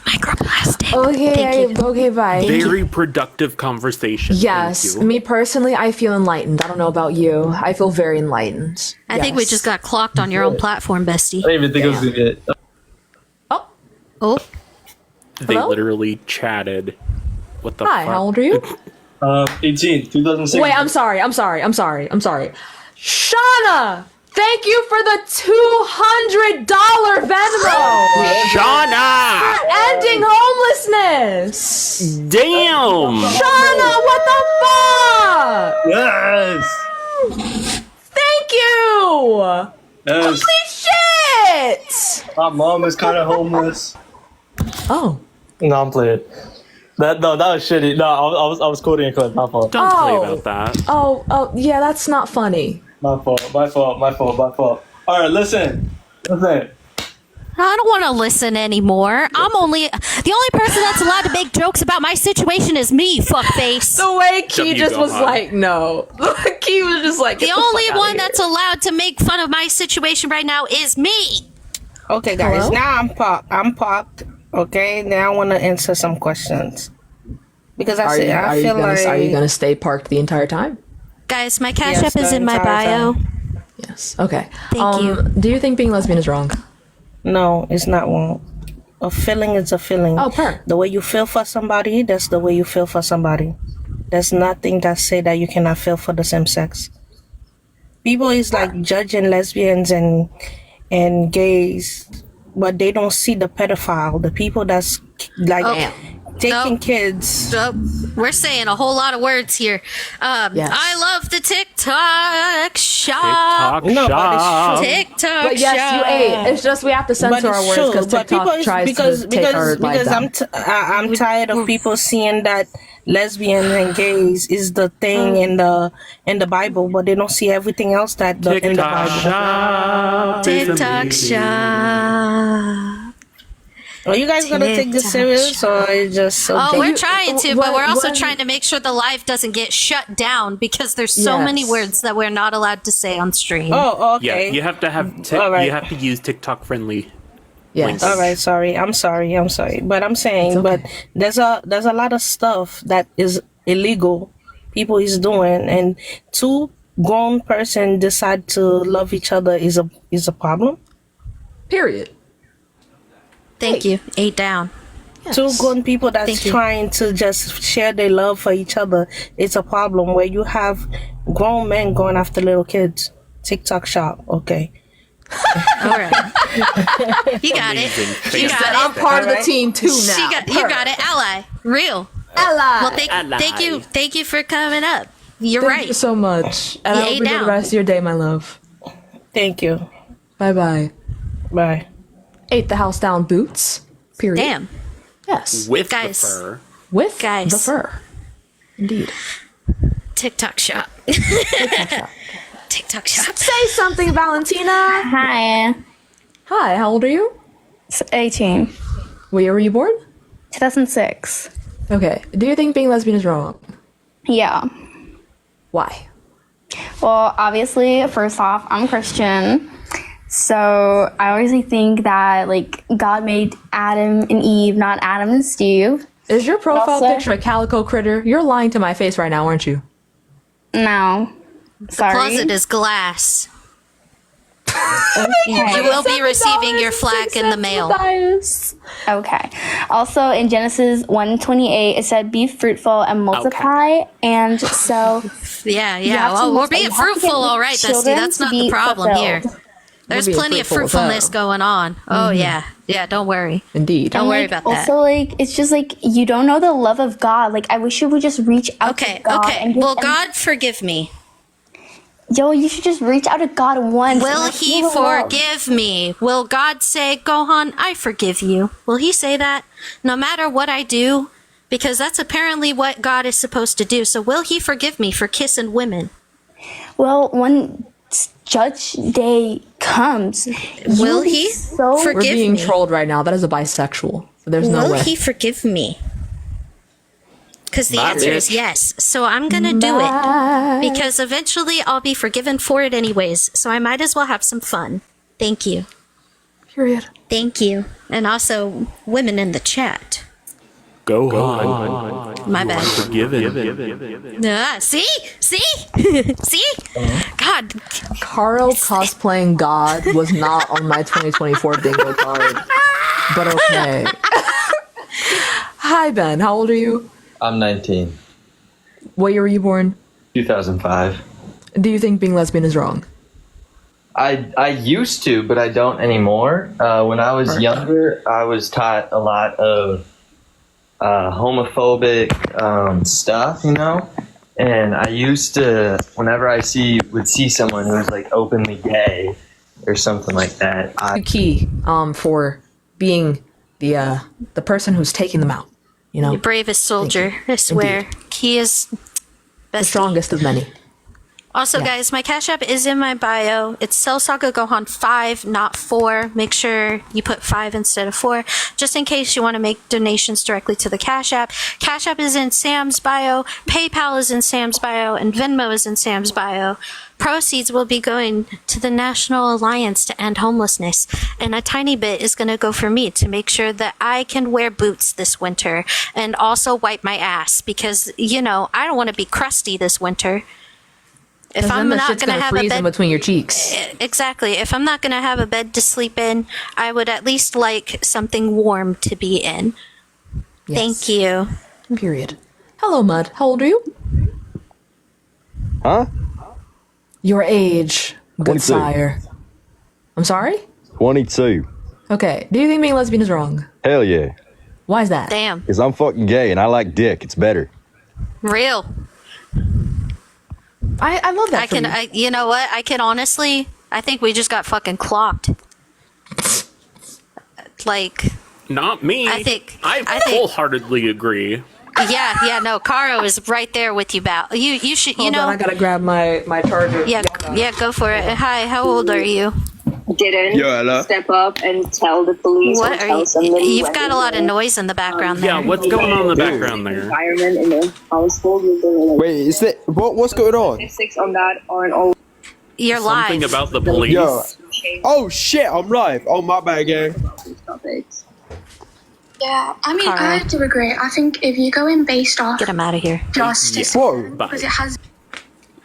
microplastic. Okay, bye. Very productive conversation. Yes, Thank you. me personally, I feel enlightened. I don't know about you. I feel very enlightened. I think we just got clocked on your own platform, bestie. I didn't even think it was gonna get. Oh. They Hello? literally chatted. What the Hi, fuck? how old are you? 18, 2006. Wait, I'm sorry. Shauna! Thank you for the $200 Venmo! Shauna! For ending homelessness! Damn! Shauna, what the fuck? Yes! Thank you! Yes. Holy shit! My mom is kind of homeless. Oh. No, I'm playing. That was shitty. No, I was quoting a clip. My fault. Don't play Oh. about that. Oh, yeah, that's not funny. My fault. All right, listen. I don't want to listen anymore. The only person that's allowed to make jokes about my situation is me, fuckface. The way Key W just was Gohan. like, no. Key was just like, The "Get only fuck outta one here." that's allowed to make fun of my situation right now is me. Okay, guys. Hello? Now I'm popped. Okay. Now I want to answer some questions because I feel like. Are you gonna stay parked the entire time? Guys, my Cash Yes, App is the in my entire bio. Yes. Okay. Thank you. Do you think being lesbian is wrong? No, it's not wrong. A feeling is a feeling. Oh, The way you feel for somebody, that's the way you feel for somebody. There's nothing that say that you cannot feel for the same sex. people is like judging lesbians and gays, but they don't see the pedophile, the people that's like taking kids. We're saying a whole lot of words here. I love the TikTok shop. TikTok shop. TikTok But yes, shop. you ate. It's just we have to censor our words because TikTok tries to take our lives out. I'm tired of people seeing that lesbian and gays is the thing in the Bible, but they don't see everything else that in the Bible. TikTok shop. Are you guys gonna take this serious, or is just so? Oh, we're trying to, but we're also trying to make sure the live doesn't get shut down because there's so many words that we're not allowed to say on stream. Oh, Yeah, okay. you have to have Alright. you have to use TikTok friendly. Yes. All right. Sorry. I'm sorry. But I'm saying, but there's a lot of stuff that is illegal. People is doing, and two grown person decide to love each other is a problem. Period. Thank you. 8 down. Two grown people that's Thank you. trying to just share their love for each other. It's a problem where you have grown men going after little kids. TikTok shop. Okay. All right. You got it. You got it. I'm part of the team too now. You got it. Ally. Real. Ally. Well, thank you for coming up. You're Thank right. you so much. And You I hope ate you enjoy the down. rest of your day, my love. Thank you. Bye-bye. Bye. Ate the house down boots. Period. Damn. Yes. With Guys. the fur. With Guys. the fur. Indeed. TikTok shop. TikTok shop. Say something, Valentina. Hi. Hi, how old are you? 18. What year were you born? 2006. Okay. Do you think being lesbian is wrong? Yeah. Why? Well, obviously, first off, I'm Christian. So I always think that, like, God made Adam and Eve, not Adam and Steve. Is your profile Also- picture a calico critter? You're lying to my face right now, aren't you? No. Sorry. Closet is glass. Okay. You will be receiving your flag in the mail. Okay. Also, in Genesis 1:28, it said, "Be fruitful and multiply." And so, Yeah. You have to Oh, we're multiply. being You have to get fruitful, all right, Bestie. children That's to not be the problem here. fulfilled. There's being plenty of fruitful, fruitfulness though. going on. Oh, yeah. Yeah, don't worry. Indeed. Don't And, worry like, about that. Also, like, it's just like you don't know the love of God. Like, I wish you would just reach out to God. And Well, God, forgive me. Yo, you should just reach out to God once. Will and he feel the love. forgive me? Will God say, Gohan, I forgive you? Will he say that no matter what I do? Because that's apparently what God is supposed to do. So will he forgive me for kissing women? Well, when Judge Day comes, Will you'll be he so We're forgive being me? trolled right now. That is a bisexual. So there's no Will way. he forgive me? Because the Bye, answer is bitch. yes. So I'm going to do it. Because eventually I'll be forgiven for it anyways. So I might as well have some fun. Thank you. Period. Thank you. And also, women in the chat. Go on. My bad. Forgiven. See? See? See? God. Carl cosplaying God was not on my 2024 bingo card. But okay. Hi, Ben. How old are you? I'm 19. What year were you born? 2005. Do you think being lesbian is wrong? I used to, but I don't anymore. When I was younger, I was taught a lot of homophobic stuff, you know? And I used to, whenever I would see someone who was like openly gay or something like that, Key for being the person who's taking them out. You know, The bravest soldier, I swear. He is the strongest of many. Also, guys, my Cash App is in my bio. It's Cell Saga Gohan 5, not 4. Make sure you put 5 instead of 4, just in case you want to make donations directly to the Cash App. Cash App is in Sam's bio, PayPal is in Sam's bio, and Venmo is in Sam's bio. Proceeds will be going to the National Alliance to End Homelessness, and a tiny bit is going to go for me to make sure that I can wear boots this winter and also wipe my ass because, you know, I don't want to be crusty this winter. If I'm not shit's gonna have a freeze in bed, between your cheeks. exactly. If I'm not gonna have a bed to sleep in, I would at least like something warm to be in. Thank you. Period. Hello, Mud. How old are you? Huh? Your age, good 22. sire. I'm sorry? 22. Okay. Do you think being lesbian is wrong? Hell yeah. Why is that? Damn. Because I'm fucking gay and I like dick. It's better. Real. I love that. I can. You know what? I can honestly. I think we just got fucking clocked. Like. Not me. I think. I wholeheartedly agree. Yeah. No. Caro is right there with you, Bal. You should. You Hold know. on, I gotta grab my charger. Yeah. Go for it. Hi. How old are you? Didn't step up and tell the police. What or are tell you? somebody You've when got a they lot of were, noise in the background there. Yeah, what's going on in the background there? Environment in the household. Like, Wait, is that what's going on? statistics on that aren't all. You're Something live. about the police. Yo. Oh shit, I'm live. Oh my bad, gang. Yeah, I mean, Alright. I have to agree. I think if you go in based off Get him out of here. justice, Whoa. because it has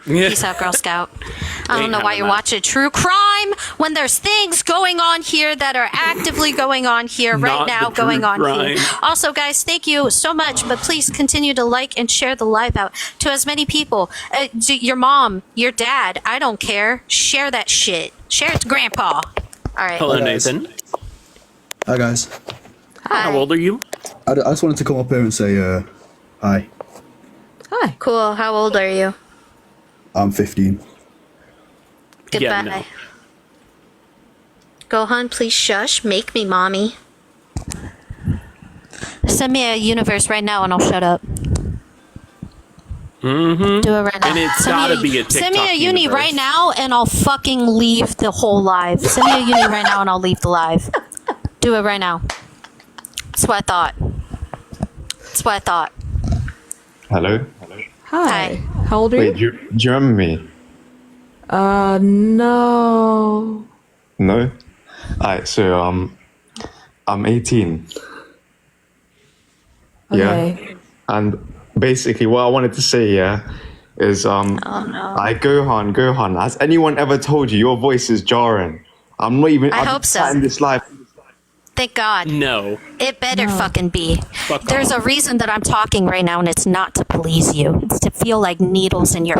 Peace out, Girl Scout. I don't know why you're watching true crime when there's things going on here that are actively going on here right Not now, the true going on here. crime. Also, guys, thank you so much, but please continue to like and share the live out to as many people. Your mom, your dad, I don't care. Share that shit. Share it to Grandpa. All right. Hello, Hi, guys. Nathan. Hi guys. How old are you? I just wanted to come up here and say hi. Hi. Cool. How old are you? I'm 15. Goodbye. Yeah, no. Gohan, please shush. Make me mommy. Send me a universe right now and I'll shut up. Mm-hmm. Do it right now. And it's Send gotta me be a TikTok Send me a uni universe. right now and I'll fucking leave the whole live. Send me a uni right now and I'll leave the live. Do it right now. That's what I thought. That's what I thought. Hello. Hi. How old are Wait, you? do you remember me? No. No. Alright, so I'm 18. Okay. Yeah. And basically, what I wanted to say, is Gohan. Has anyone ever told you your voice is jarring? I'm not even. I hope so. In this life. Thank God. No. It better fucking be. Fuck There's off. a reason that I'm talking right now, and it's not to please you. It's to feel like needles in your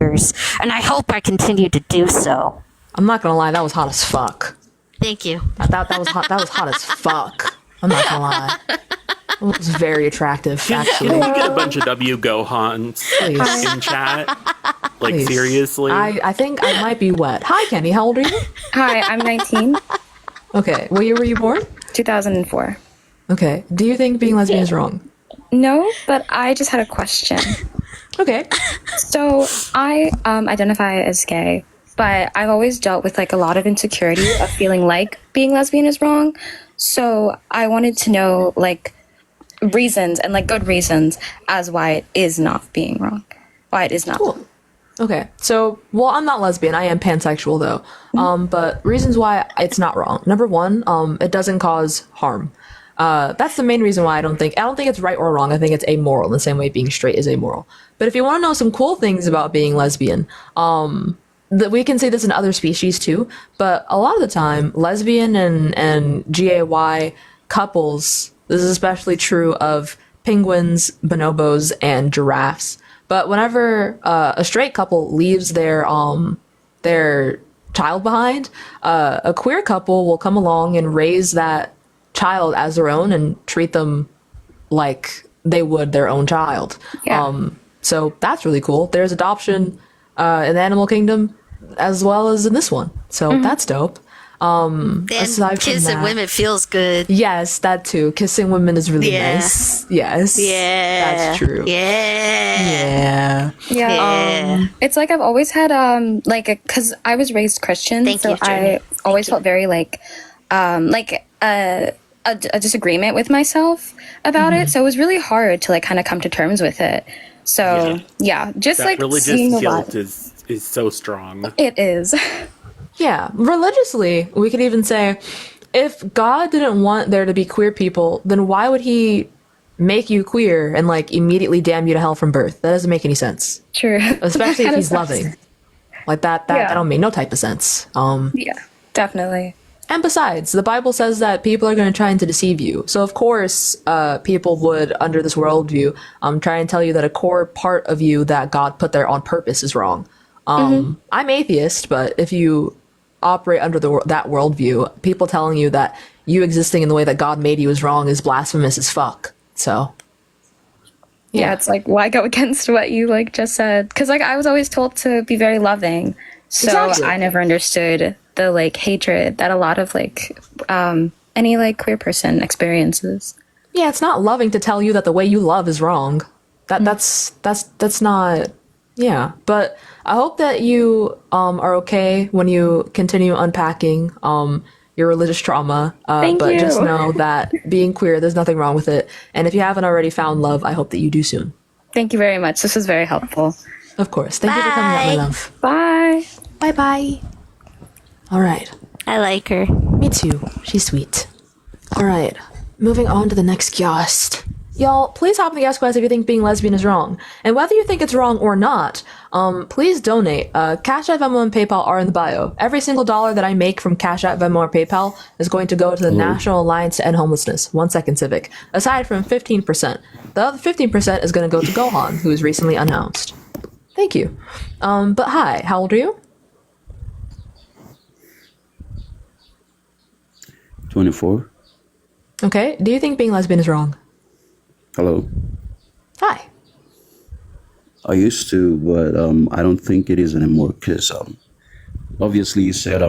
fingers, and I hope I continue to do so. I'm not gonna lie, that was hot as fuck. Thank you. I thought that was hot. That was hot as fuck. I'm not gonna lie. It was very attractive, Can actually. we get a bunch of W Gohans Please. in chat? Like, Please. seriously? I think I might be wet. Hi, Kenny. How old are you? Hi, I'm 19. Okay. What year were you born? 2004. Okay. Do you think being lesbian is wrong? No, but I just had a question. Okay. So I identify as gay, but I've always dealt with like a lot of insecurity of feeling like being lesbian is wrong. So I wanted to know like reasons and like good reasons as why it is not being wrong. Why it is not. Cool. Okay, so, well, I'm not lesbian. I am pansexual, though. But reasons why it's not wrong. Number one, it doesn't cause harm. That's the main reason why I don't think it's right or wrong. I think it's amoral in the same way being straight is amoral. But if you want to know some cool things about being lesbian, that we can say this in other species too, but a lot of the time, lesbian and GAY couples, this is especially true of penguins, bonobos, and giraffes. But whenever a straight couple leaves their child behind, a queer couple will come along and raise that child as their own and treat them like they would their own child. Yeah. So that's really cool. There's adoption in the animal kingdom as well as in this one. So that's dope. And Aside from kissing that- women feels good. Yes, that too. Kissing women is really Yeah. nice. Yes. Yeah. That's true. Yeah. Yeah. It's like I've always had because I was raised Christian, Thank so you, Jenny. I always felt very like a disagreement with myself about it. So it was really hard to like kind of come to terms with it. So yeah, just that like religious seeing a lot. guilt is so strong. It is. Yeah. Religiously, we could even say if God didn't want there to be queer people, then why would he make you queer and like immediately damn you to hell from birth? That doesn't make any sense. True. Especially if That he's is loving. Like that Yeah. don't make no type of sense. Yeah, definitely. And besides, the Bible says that people are going to try to deceive you. So of course, people would, under this worldview, try and tell you that a core part of you that God put there on purpose is wrong. I'm atheist, but if you operate under that worldview, people telling you that you existing in the way that God made you is wrong is blasphemous as fuck. So Yeah, it's like, why go against what you like just said? Because like I was always told to be very loving, so Exactly. I never understood the like hatred that a lot of like any like queer person experiences. yeah, it's not loving to tell you that the way you love is wrong. That's not. Yeah, but I hope that you are okay when you continue unpacking your religious trauma. Thank but you. just know that being queer, there's nothing wrong with it. And if you haven't already found love, I hope that you do soon. Thank you very much. This was very helpful. Of course. Thank you for coming out, my love. Bye. Bye bye. All right. I like her. Me too. She's sweet. All right. Moving on to the next guest. Y'all, please hop in the guest quest if you think being lesbian is wrong. And whether you think it's wrong or not, please donate. Cash App, Venmo, and PayPal are in the bio. Every single dollar that I make from Cash App, Venmo, or PayPal is going to go to the National Alliance to End Homelessness. 1 second, Civic. Aside from 15%. The other 15% is going to go to Gohan, who is recently announced. Thank you. But hi, how old are you? 24. Okay. Do you think being lesbian is wrong? Hello. Hi. I used to, but I don't think it is anymore because obviously you said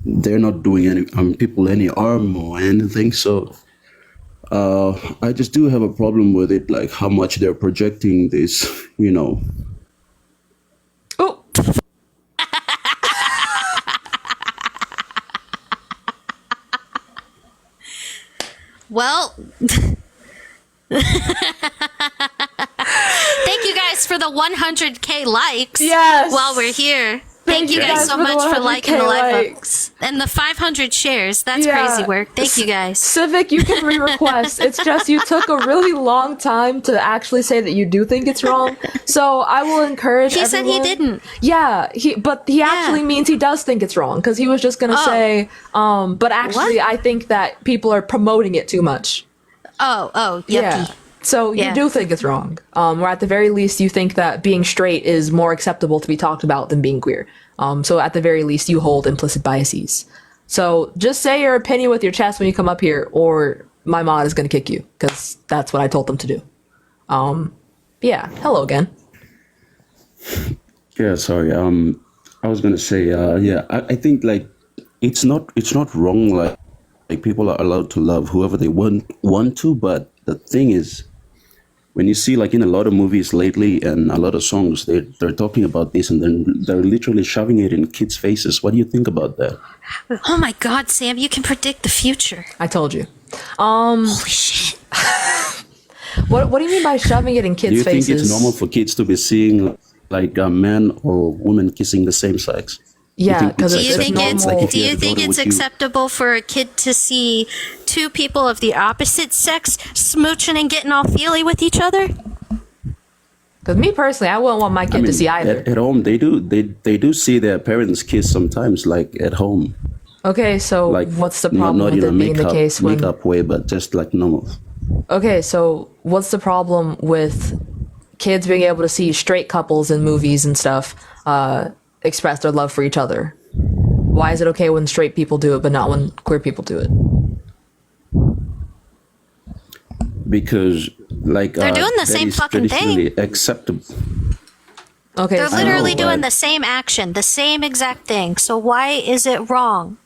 they're not doing any people any harm or anything. So I just do have a problem with it, like how much they're projecting this, you know. Oh. Well, thank you guys for the 100K likes. Yes. While we're here. Thank you guys so for the much for liking the 100K live likes. and the 500 shares. That's Yeah. crazy work. Thank you guys. Civic, you can re-request. It's just you took a really long time to actually say that you do think it's wrong. So I will encourage. He said he everyone- didn't. Yeah, but he actually means he does think it's wrong because he was just gonna Oh. say, but actually I think that people are promoting it too much. Oh, yucky. Yeah. So Yeah. you do think it's wrong, or at the very least, you think that being straight is more acceptable to be talked about than being queer. So at the very least, you hold implicit biases. So just say your opinion with your chest when you come up here, or my mod is going to kick you because that's what I told them to do. Yeah. Hello again. Yeah, sorry. I was gonna say, yeah, I think like it's not wrong. Like people are allowed to love whoever they want to, but the thing is, when you see like in a lot of movies lately and a lot of songs, they're talking about this and then they're literally shoving it in kids' faces. What do you think about that? Oh my God, Sam, you can predict the future. I told you. Holy shit. What do you mean by shoving it in Do kids' you faces? think it's normal for kids to be seeing like a man or woman kissing the same sex? Yeah, because Do you think it's Like if do you you had a think daughter it's with you- acceptable for a kid to see two people of the opposite sex smooching and getting all feely with each other? Because me personally, I wouldn't want my kid to see either. At home, they do see their parents kiss sometimes, like at home. Okay, so Like what's the not problem with in a it being the makeup case when? makeup way, but just like normal. Okay, so what's the problem with kids being able to see straight couples in movies and stuff express their love for each other? Why is it okay when straight people do it, but not when queer people do it? Because like They're doing the that same is fucking thing. traditionally acceptable. Okay, They're so- literally I know, doing but- the same action, the same exact thing. So why is it wrong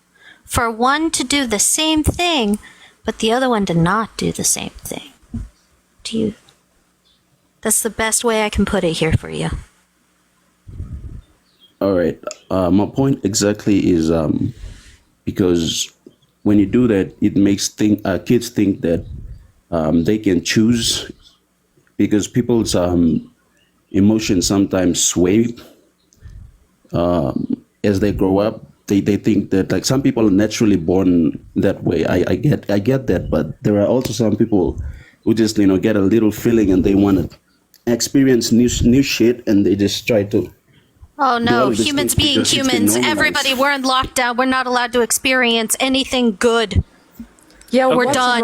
for one to do the same thing, but the other one to not do the same thing? That's the best way I can put it here for you. All right. My point exactly is because when you do that, it makes kids think that they can choose because people's emotions sometimes sway as they grow up. They think that like some people are naturally born that way. I get that, but there are also some people who just get a little feeling and they want to experience new shit and they just try to. Oh Do no, all of these humans things being because it's been humans, normalized. everybody, we're in lockdown. We're not allowed to experience anything good. Yeah, we're what's done.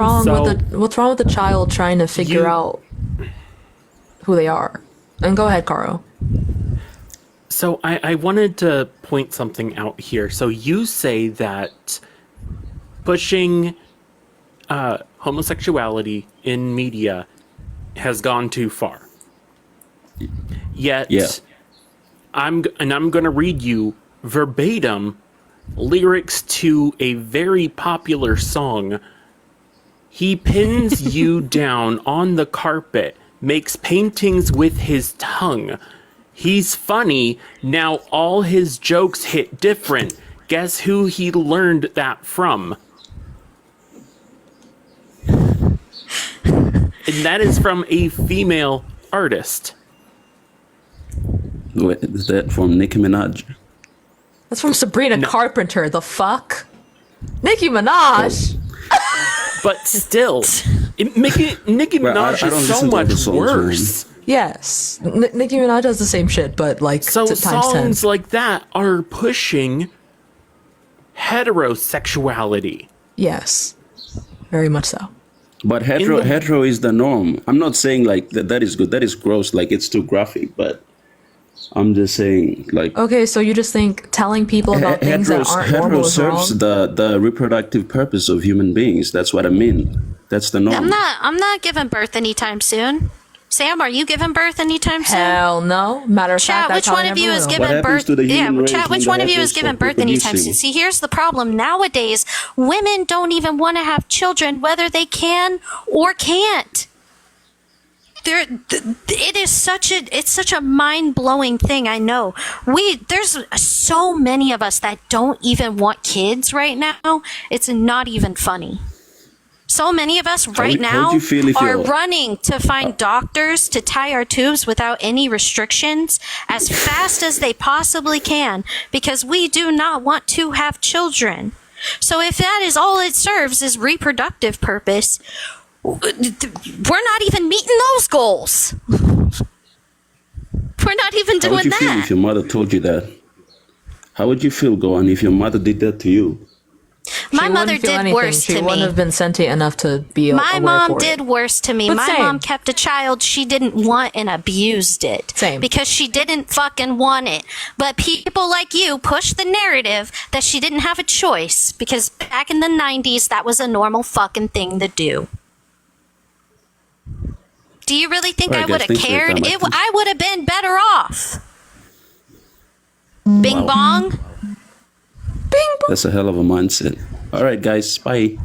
What's wrong with the child trying to figure out who they are? And go ahead, Caro. So I wanted to point something out here. So you say that pushing homosexuality in media has gone too far. Yet, I'm going to read you verbatim lyrics to a very popular song. He pins you down on the carpet, makes paintings with his tongue. He's funny, now all his jokes hit different. Guess who he learned that from? And that is from a female artist. Wait, is that from Nicki Minaj? That's from Sabrina Carpenter. The fuck? Nicki Minaj? But still, Nicki Minaj is so much worse. Yes. Nicki Minaj does the same shit, but like So times songs 10. like that are pushing heterosexuality. Yes. Very much so. But hetero is the norm. I'm not saying like that is good. That is gross. Like it's too graphic. But I'm just saying like. Okay, so you just think telling people about things that aren't normal is wrong? serves the reproductive purpose of human beings. That's what I mean. That's the norm. I'm not giving birth anytime soon. Sam, are you giving birth anytime soon? Hell no. Matter of fact, Chat, which one of you is giving birth? Yeah, chat, which one of you is giving birth anytime soon? See, here's the problem. Nowadays, women don't even want to have children, whether they can or can't. It's such a mind-blowing thing. I know. There's so many of us that don't even want kids right now. It's not even funny. So many of us right now are running to find doctors to tie our tubes without any restrictions as fast as they possibly can because we do not want to have children. So if that is all it serves is reproductive purpose, we're not even meeting those goals. We're not even doing How would you feel that. if your mother told you that? How would you feel, Gohan, if your mother did that to you? My mother did worse to me. She wouldn't have been sentient enough to be My aware mom for it. did worse to me. But My same. mom kept a child she didn't want and abused it. Same. Because she didn't fucking want it. But people like you push the narrative that she didn't have a choice because back in the 90s, that was a normal fucking thing to do. Do you really think All right, I would guys, have thanks for your cared? time. I would have been better off. Bing bong. That's a hell of a mindset. All right, guys. Bye.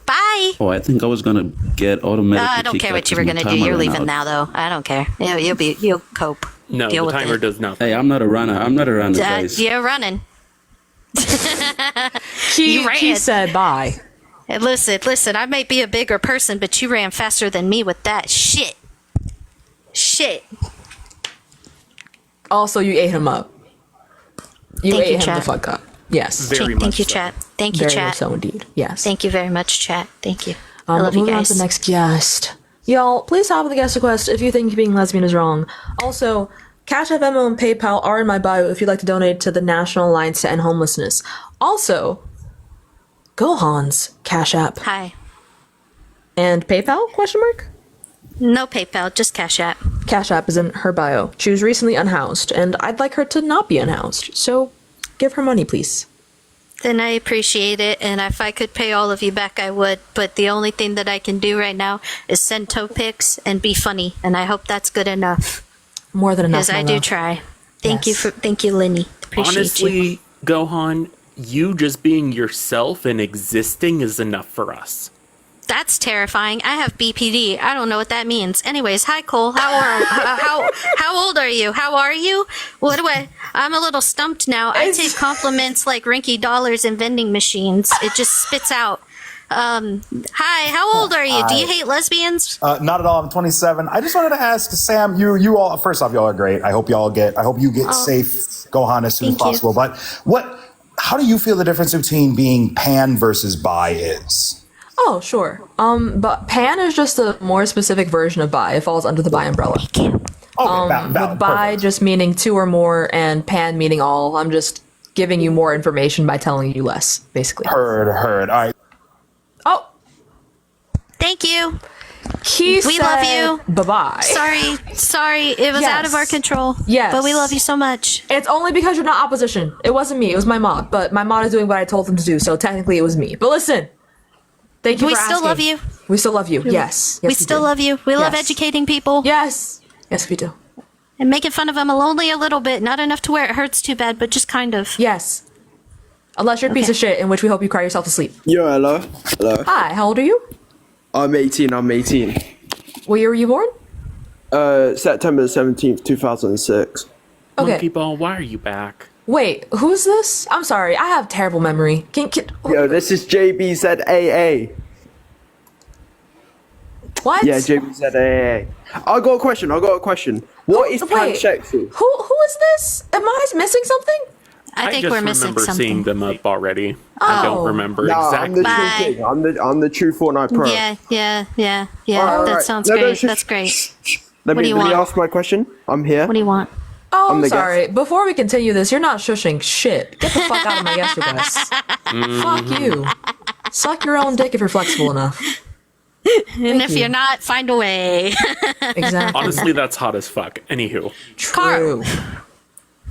Bye. Oh, I think I was gonna get automatically. I don't care what you were going to do. You're leaving now, though. I don't care. You'll cope. No, Deal the with timer it. does nothing. Hey, I'm not a runner. I'm not a runner, guys. You're running. He said bye. Hey, listen, I might be a bigger person, but you ran faster than me with that shit. Shit. Also, you ate him up. You Thank ate you, him the chat. fuck up. Yes. Thank you, chat. Thank you, Very chat. much so indeed. Yes. Thank you very much, chat. Thank you. I love you moving on guys. to the next guest. Y'all, please hop on the guest request if you think being lesbian is wrong. Also, Cash App, Venmo, and PayPal are in my bio if you'd like to donate to the National Alliance to End Homelessness. Also, Gohan's Cash App. Hi. And PayPal, question mark? No PayPal, just Cash App. Cash App is in her bio. She was recently unhoused, and I'd like her to not be unhoused. So, give her money, please. Then I appreciate it, and if I could pay all of you back, I would. But the only thing that I can do right now is send toe pics and be funny, and I hope that's good enough. More than enough. Because I do try. Thank you, Lenny. Appreciate Honestly, you. Gohan, you just being yourself and existing is enough for us. That's terrifying. I have BPD. I don't know what that means. Anyways, hi Cole. How old are you? How are you? What do I'm a little stumped now. I take compliments like Rinky Dollars and vending machines. It just spits out. Hi, how old are you? Do you hate lesbians? Not at all. I'm 27. I just wanted to ask Sam. You all. First off, y'all are great. I hope you get safe. Gohan as soon as possible. But how do you feel the difference between being pan versus bi is? Oh, sure. But pan is just a more specific version of bi. It falls under the bi umbrella. With bi just meaning two or more, and pan meaning all. I'm just giving you more information by telling you less, basically. Heard. All right. Thank you. He we love you. Bye-bye. Sorry, it was out of our control. Yes. But we love you so much. It's only because you're not opposition. It wasn't me. It was my mod. But my mod is doing what I told them to do. So technically it was me. But listen. Thank you We for still asking. love you. We still love you. Yes. We still love you. We love Yes. educating people. Yes. Yes, we do. And making fun of them only a little bit. Not enough to where it hurts too bad, but just kind of. Yes. Unless you're a piece of shit, in which we hope you cry yourself to sleep. Yo, hello. Hello. Hi, how old are you? I'm 18. What year were you born? September 17th, 2006. Okay. Monkey Ball, why are you back? Wait, who's this? I'm sorry, I have terrible memory. Yo, this is JBZAA. What? Yeah, JBZAA. I got a question. What is pansexual? Who is this? Am I missing something? I think just we're missing remember something. seeing them up already. I don't remember Nah, exactly. I'm the true king. I'm the true Fortnite pro. Yeah. All That right. sounds No, great. shh, That's shh, great. shh. What Let do me you let me want? ask my question. I'm here. What do you want? Oh, I'm I'm the sorry. Before we continue this, you're not shushing shit. Get the fuck out of my guest request. Fuck you. Suck your own dick if you're flexible enough. And if you're not, find a way. Exactly. Honestly, that's hot as fuck. Anywho. True.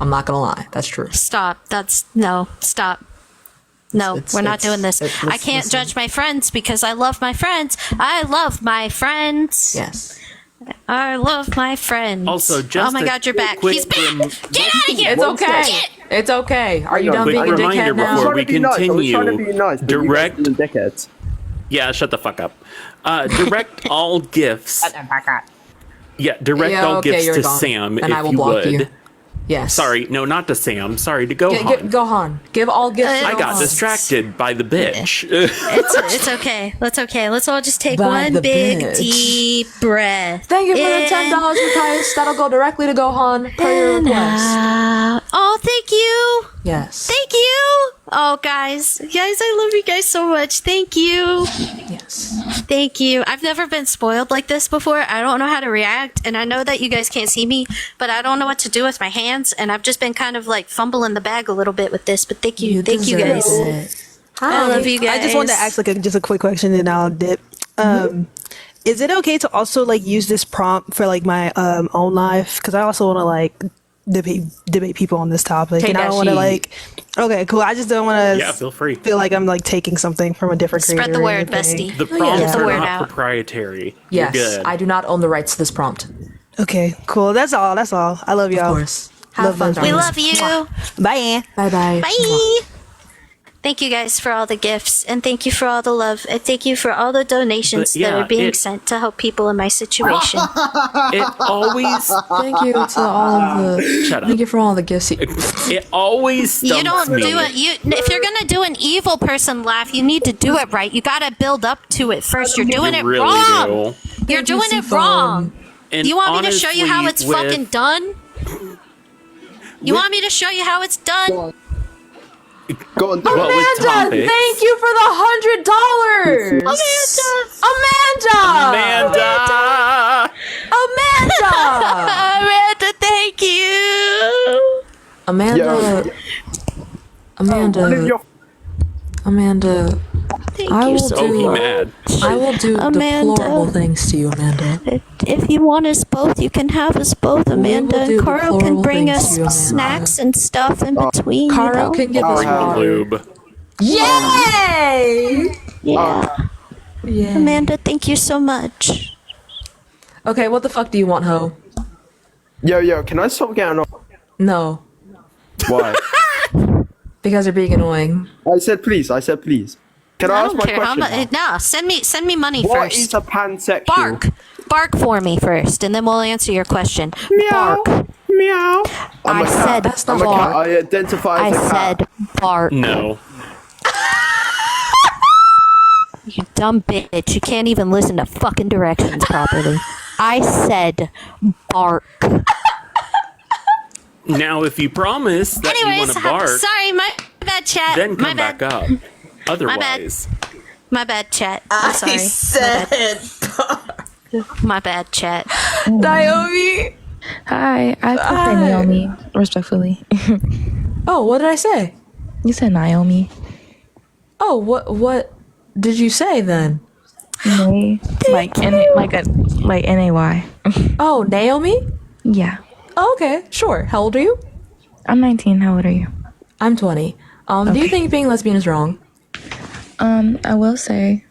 I'm not gonna lie. That's true. Stop. Stop. No, we're not doing this. I can't judge my friends because I love my friends. I love my friends. Yes. I love my friends. Also, just oh my a God, you're back. quick He's back. Get out of here. It's okay. It's okay. Are you done being a Quick reminder dickhead now? before we I was trying to be continue. nice, but you guys are dickheads. Yeah, shut the fuck up. Direct all gifts. Yeah, direct Yeah, all okay, gifts you're to gone. Sam And I if will you block would. you. Yes. Sorry, no, not to Sam. Sorry, to Gohan. Gohan. Give all gifts to I got Gohan. distracted by the bitch. It's okay. That's okay. Let's all just take By one the big bitch. deep breath. Thank you for the in $10 you guys. That'll go directly to Gohan per your and request. out. Oh, thank you. Yes. Thank you. Oh, guys, I love you guys so much. Thank you. Yes. Thank you. I've never been spoiled like this before. I don't know how to react, and I know that you guys can't see me, but I don't know what to do with my hands, and I've just been kind of like fumbling the bag a little bit with this. But thank you guys. I love you guys. I just wanted to ask just a quick question and I'll dip. Is it okay to also like use this prompt for like my own life? Because I also want to like debate people on this topic, Take and I that don't want to sheet. like. Okay, cool. I just don't want to. Yeah, feel free. Feel like I'm like taking something from a different creator. Spread the or word, anything. bestie. The prompts Get the are word not out. proprietary. Yes. You're good. I do not own the rights to this prompt. Okay, cool. That's all. I love y'all. Of course. Have fun, We darling. love you. Bye. Bye-bye. Bye. Thank you guys for all the gifts, and thank you for all the love, and thank you for all the donations But yeah, that are being it- sent to help people in my situation. It always. Thank you to all of the. Shut up. Thank you for all the gifts. It always stumps You don't me. do it. If you're gonna do an evil person laugh, you need to do it right. You gotta build up to it first. You're doing You it really wrong. do. You're doing it wrong. And You want me to show you how it's honestly, fucking done? You want me to show you how it's done? Go on, Well, with Amanda, topics- thank you for the $100. Amanda! Amanda, thank you. Amanda. Amanda. I will So he do. mad. I will do Amanda. deplorable things to you, Amanda. If you want us both, you can have us both, Amanda. will do And Carl can deplorable bring things us to you, Amanda. snacks and stuff in between. Carl can give us water. Lube. Yay! Yeah. Yeah. Amanda, thank you so much. Okay, what the fuck do you want, ho? Yo, can I stop getting off? No, Why? because you're being annoying. I said please. Can I, I ask don't my care how question? much. No, send me money What first. is a pansexual? Bark for me first, and then we'll answer your question. Meow. Bark. Meow. I said That's not I'm a cat. bark. I identify I as a cat. said bark. No. You dumb bitch. You can't even listen to fucking directions properly. I said bark. Now, if you promise that you Anyways, want to bark, sorry, my bad, chat. then my come bad. back up. Otherwise, My bad, chat. I'm sorry. My bad, chat. Naomi. Hi, I prefer Naomi, respectfully. Oh, what did I say? You said Naomi. Oh, what did you say then? Nay, like Nay. Oh, Naomi? Yeah. Oh, okay, sure. How old are you? I'm 19. How old are you? I'm 20. Do you think being lesbian is wrong? I will say.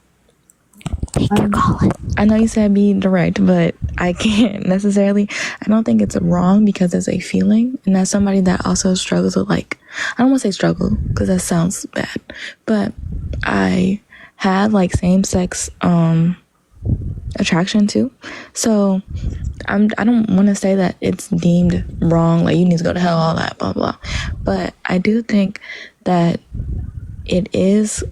I know you said be direct, but I can't necessarily. I don't think it's wrong because it's a feeling, and as somebody that also struggles with, like, I don't want to say struggle because that sounds bad, but I have like same-sex attraction too. So I don't want to say that it's deemed wrong, like you need to go to hell, all that, blah blah. But I do think that it is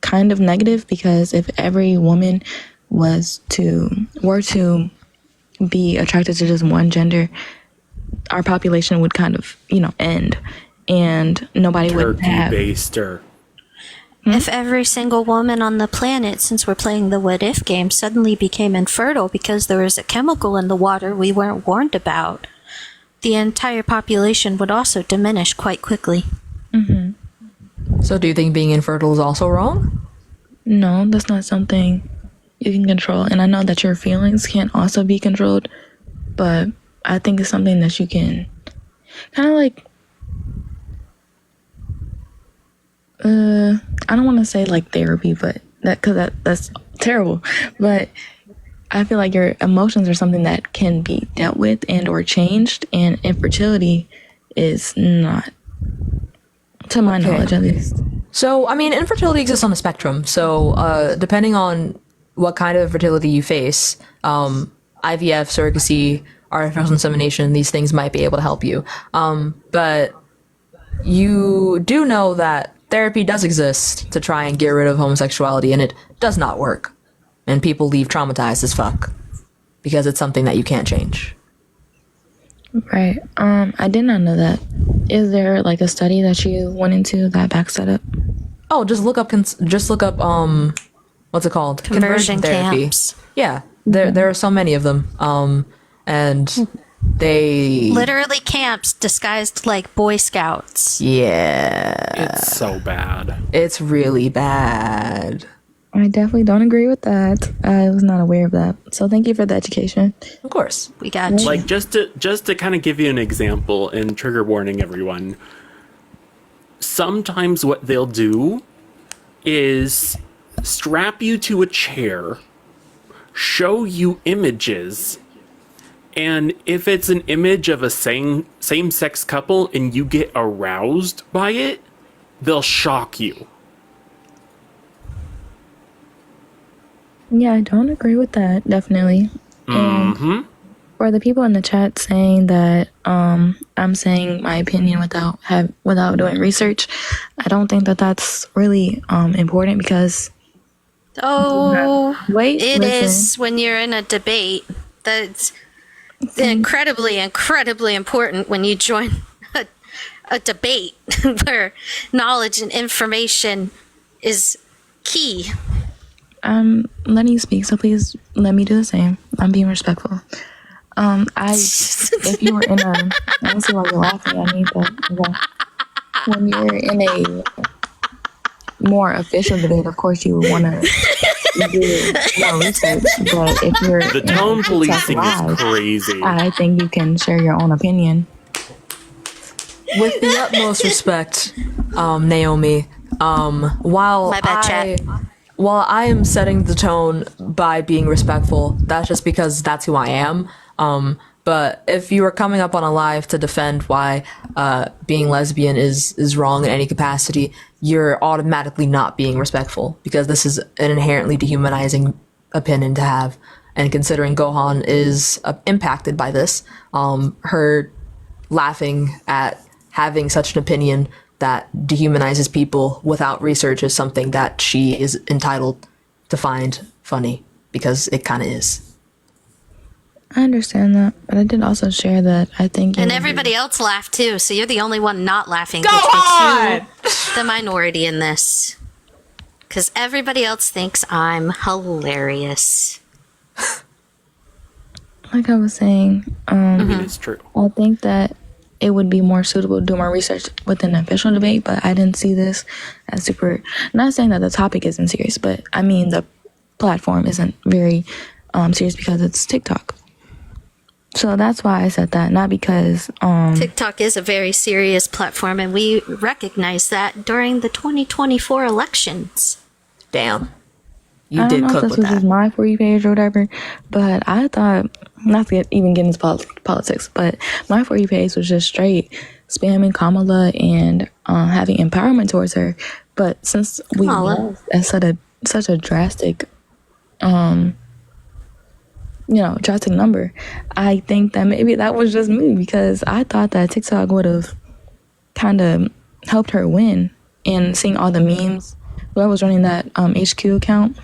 kind of negative because if every woman were to be attracted to just one gender, our population would kind of, end, and nobody would have. Baster. If every single woman on the planet, since we're playing the what if game, suddenly became infertile because there was a chemical in the water we weren't warned about, the entire population would also diminish quite quickly. So do you think being infertile is also wrong? No, that's not something you can control. And I know that your feelings can't also be controlled, but I think it's something that you can kind of like, I don't want to say like therapy, but that's terrible. But I feel like your emotions are something that can be dealt with and or changed, and infertility is not, to my knowledge at least. So, I mean, infertility exists on a spectrum. So, depending on what kind of infertility you face, IVF, surrogacy, artificial insemination, these things might be able to help you. But you do know that therapy does exist to try and get rid of homosexuality, and it does not work. And people leave traumatized as fuck because it's something that you can't change. Right. I did not know that. Is there like a study that you went into that backs that up? Oh, just look up what's it called? Conversion camps. Yeah. There are so many of them. And they literally camps disguised like Boy Scouts. Yeah. It's so bad. It's really bad. I definitely don't agree with that. I was not aware of that. So thank you for the education. Of course. We got you. Like, just to kind of give you an example, and trigger warning everyone, sometimes what they'll do is strap you to a chair, show you images, and if it's an image of a same-sex couple and you get aroused by it, they'll shock you. Yeah, I don't agree with that, definitely. And for the people in the chat saying that I'm saying my opinion without doing research, I don't think that that's really important because it is when you're in a debate. That's incredibly important when you join a debate where knowledge and information is key. I'm letting you speak, so please let me do the same. I'm being respectful. If you were in I don't see why you're laughing at me, but okay. When you're in a more official debate, of course you would want to do more research. But if you're the tone policing is crazy. I think you can share your own opinion. With the utmost respect, Naomi, while my bad, chat. While I am setting the tone by being respectful, that's just because that's who I am. But if you were coming up on a live to defend why being lesbian is wrong in any capacity, you're automatically not being respectful because this is an inherently dehumanizing opinion to have. And considering Gohan is impacted by this, her laughing at having such an opinion that dehumanizes people without research is something that she is entitled to find funny because it kind of is. I understand that, but I did also share that I think. And everybody else laughed too, so you're the only one not laughing. Go on! The minority in this. Because everybody else thinks I'm hilarious. Like I was saying, It's true. I think that it would be more suitable to do more research within an official debate, but I didn't see this as super. Not saying that the topic isn't serious, but I mean the platform isn't very serious because it's TikTok. So that's why I said that, not because TikTok is a very serious platform, and we recognize that during the 2024 elections. Damn. I don't know if this was just my For You page or whatever, but I thought, not to even get into politics, but my For You page was just straight spamming Kamala and having empowerment towards her. But since we know that's such a drastic, drastic number, I think that maybe that was just me, because I thought that TikTok would have kind of helped her win. And seeing all the memes, whoever was running that HQ account,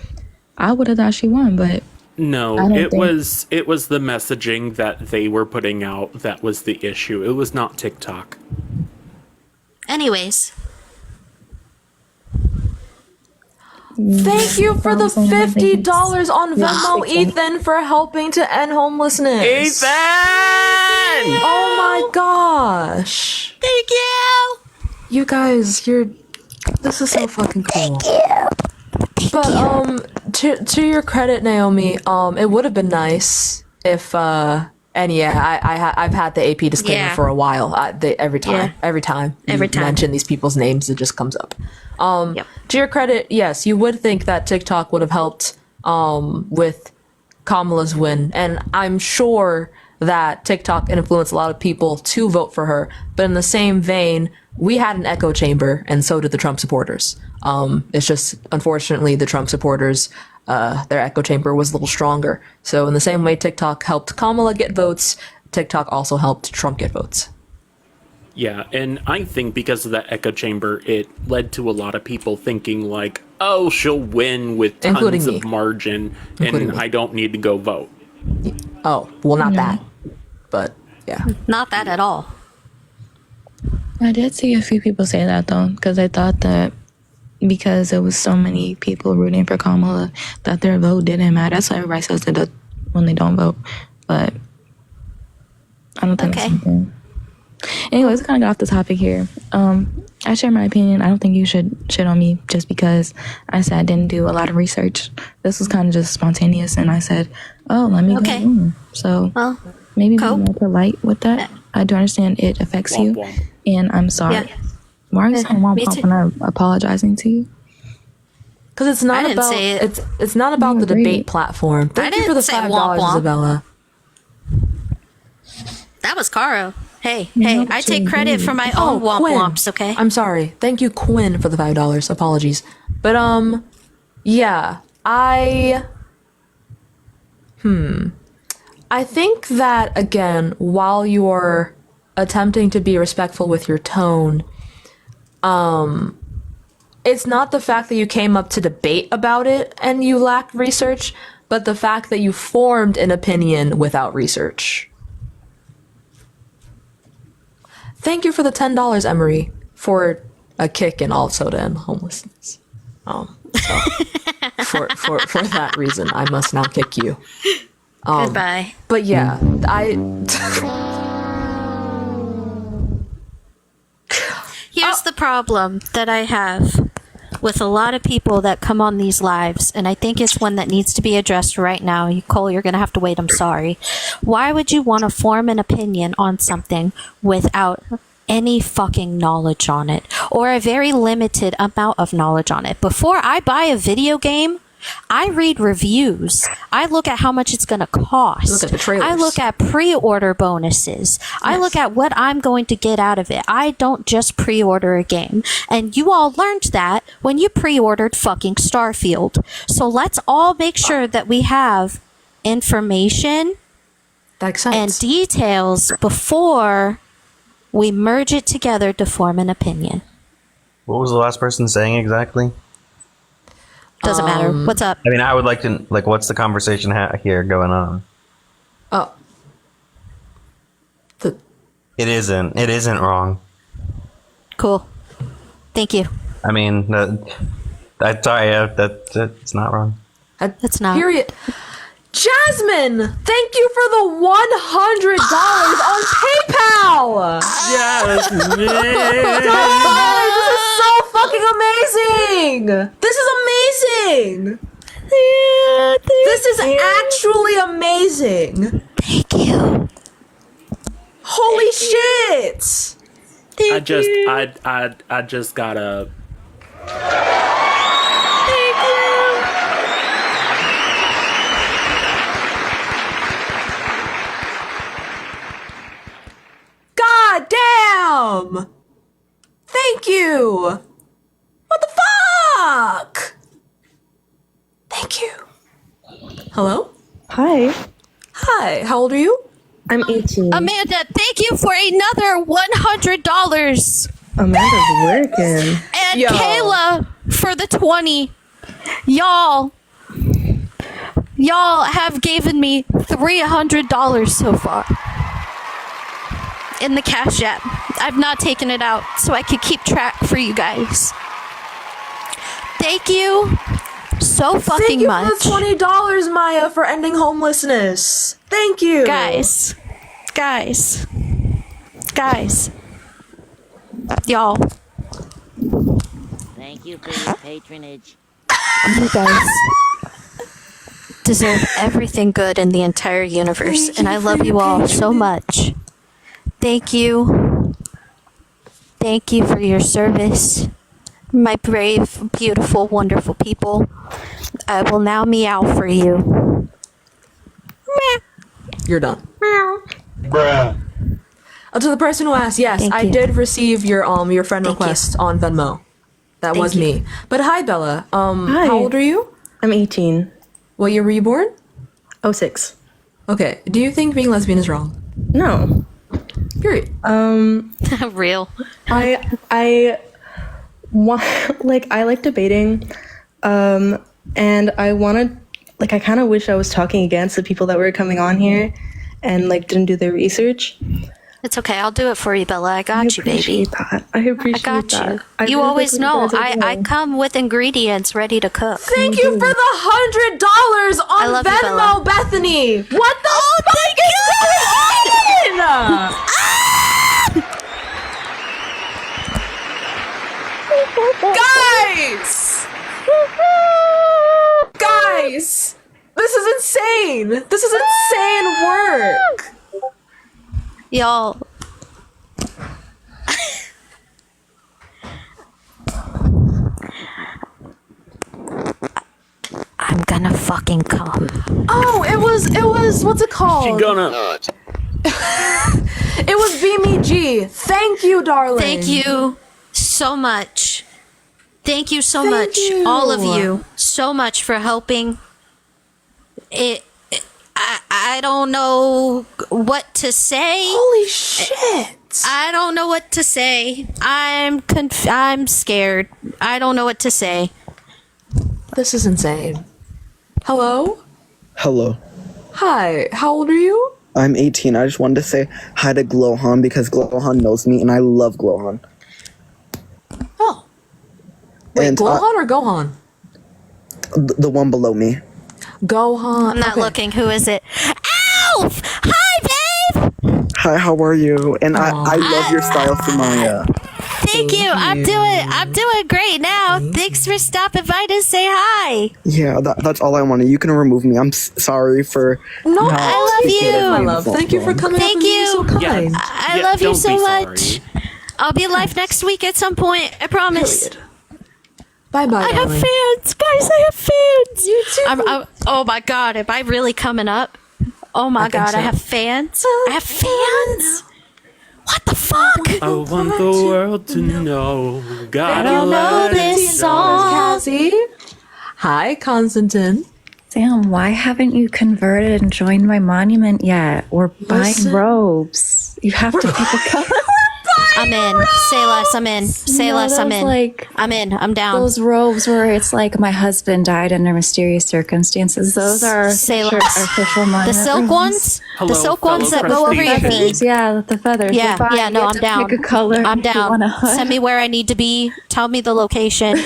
I would have thought she won, but no, it was the messaging that they were putting out that was the issue. It was not TikTok. Anyways. Thank you for the $50 on Venmo, Ethan, for helping to end homelessness. Ethan! Oh my gosh. Thank you. You guys, this is so fucking cool. But to your credit, Naomi, it would have been nice if and yeah, I've had the AP disclaimer for a while. Every time you mention these people's names, it just comes up. To your credit, yes, you would think that TikTok would have helped with Kamala's win, and I'm sure that TikTok influenced a lot of people to vote for her. But in the same vein, we had an echo chamber, and so did the Trump supporters. It's just, unfortunately, the Trump supporters, their echo chamber was a little stronger. So in the same way TikTok helped Kamala get votes, TikTok also helped Trump get votes. Yeah, and I think because of that echo chamber, it led to a lot of people thinking like, oh, she'll win with tons of margin, and I don't need to go vote. Oh, well, not that. But, yeah. Not that at all. I did see a few people say that, though, because I thought that because there was so many people rooting for Kamala, that their vote didn't matter. That's why everybody says that when they don't vote. But I don't think that's something. Anyways, kind of got off the topic here. I share my opinion. I don't think you should shit on me just because I said I didn't do a lot of research. This was kind of just spontaneous, and I said, oh, let me go. So maybe be more polite with that. I do understand it affects you, and I'm sorry. Yeah. Why are you saying womp womp when I'm apologizing to you? Because it's not about it's not about the debate platform. Thank you for the $5, Isabella. That was Caro. Hey, I take credit for my own womp womps, okay? I'm sorry. Thank you, Quinn, for the $5. Apologies. But, yeah, I think that, again, while you're attempting to be respectful with your tone, it's not the fact that you came up to debate about it and you lacked research, but the fact that you formed an opinion without research. Thank you for the $10, Emery, for a kick and also to end homelessness. So for that reason, I must now kick you. Goodbye. But yeah, Here's the problem that I have with a lot of people that come on these lives, and I think it's one that needs to be addressed right now. Cole, you're going to have to wait. I'm sorry. Why would you want to form an opinion on something without any fucking knowledge on it, or a very limited amount of knowledge on it? Before I buy a video game, I read reviews. I look at how much it's going to cost. Look at the trailers. I look at pre-order bonuses. Yes. I look at what I'm going to get out of it. I don't just pre-order a game. And you all learned that when you pre-ordered fucking Starfield. So let's all make sure that we have information and details before we merge it together to form an opinion. What was the last person saying exactly? Doesn't matter. What's up? I mean, I would like to, what's the conversation here going on? Oh. It isn't wrong. Cool. Thank you. I mean, that's not wrong. It's not. Period. Jasmine, thank you for the $100 on PayPal. Yes, this is so fucking amazing. This is amazing. This is actually amazing. Thank you. Holy shit. I just gotta. God damn! Thank you! What the fuck? Thank you. Hello? Hi. Hi, how old are you? I'm 18. Amanda, thank you for another $100. Amanda's working. And Yo. Kayla for the 20. Y'all have given me $300 so far in the Cash App. I've not taken it out so I can keep track for you guys. Thank you so fucking Thank you much. for the $20, Maya, for ending homelessness. Thank you. Guys. Y'all. Thank you for your patronage. You guys deserve everything good in the entire universe, and I love you all so much. Thank you. Thank you for your service, my brave, beautiful, wonderful people. I will now meow for you. You're done. Bruh. To the person who asked, yes, Thank I you. did receive your friend request on Venmo. That Thank was you. me. But hi, Bella. Hi. How old are you? I'm 18. What year were you born? 06. Okay. Do you think being lesbian is wrong? No. Period. Real. I want, like, I like debating, and I wanted, like, I kind of wish I was talking against the people that were coming on here and, like, didn't do their research. It's okay. I'll do it for you, Bella. I got you, baby. I appreciate got that. you. I You really always like what know. you guys are I doing. come with ingredients ready to cook. Thank you for the $100 I on love you, Venmo, Bella. Bethany. What the fuck is going on? Guys, this is insane. This is insane work. Y'all. I'm gonna fucking come. Oh, it was what's it called? She gonna. It was BMG. Thank you, darling. Thank you so much. Thank you so Thank much, you. all of you, so much for helping. I don't know what to say. Holy shit! I don't know what to say. I'm scared. I don't know what to say. This is insane. Hello? Hello. Hi, how old are you? I'm 18. I just wanted to say hi to Glowhan because Glowhan knows me and I love Glowhan. Oh. Wait, And, Gohan or Gohan? The one below me. Gohan. I'm not looking. Who is it? Alf! Hi, babe! Hi, how are you? And I love your style for my Thank you. I'm doing great now. Thanks for stopping by to say hi. yeah, that's all I wanted. You can remove me. I'm sorry for No, not I love taking you. it My from love, the thank you for phone. coming Thank up and being you. so kind. I love you so much. I'll be live next week at some point. I promise. Bye bye. I have fans, guys. I have fans. You too. Oh my god, am I really coming up? Oh my think god, so. I have fans. I have fans. What the fuck? I want the world to know. Gotta don't know let it this show. song. Cassie. Hi, Constantine. Sam, why haven't you converted and joined my monument yet? We're buying Listen. robes. You have to pick a color. I'm in. Say less. I'm in. Say No, less. I'm those, in. like, I'm in. I'm down. Those robes where it's like my husband died under mysterious circumstances. Those are Say official- less. official The monument silk robes. ones. Hello, The silk fellow ones that go over your Feathers, feet. yeah, the feathers. Yeah, They're fine. yeah, You no, have I'm to down. Pick a color. I'm if you down. wanna hunt. Send me where I need to be. Tell me the location.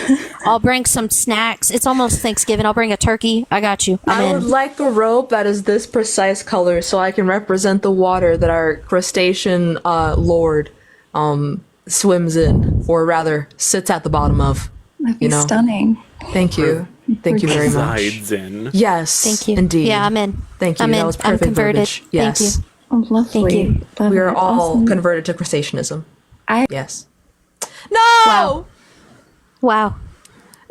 I'll bring some snacks. It's almost Thanksgiving. I'll bring a turkey. I got you. I'm I would in. like a robe that is this precise color so I can represent the water that our crustacean lord swims in, or rather sits at the bottom of. That'd be You know. stunning. Thank you. Thank you very much. resides in. Yes. Thank you. Indeed. Yeah, I'm in. Thank you. I'm That in. was I'm perfect converted. verbiage. Yes. Thank you. Oh, lovely. Thank you. Love We are it. all Awesome. converted to crustaceanism. Yes. No. Wow. Wow.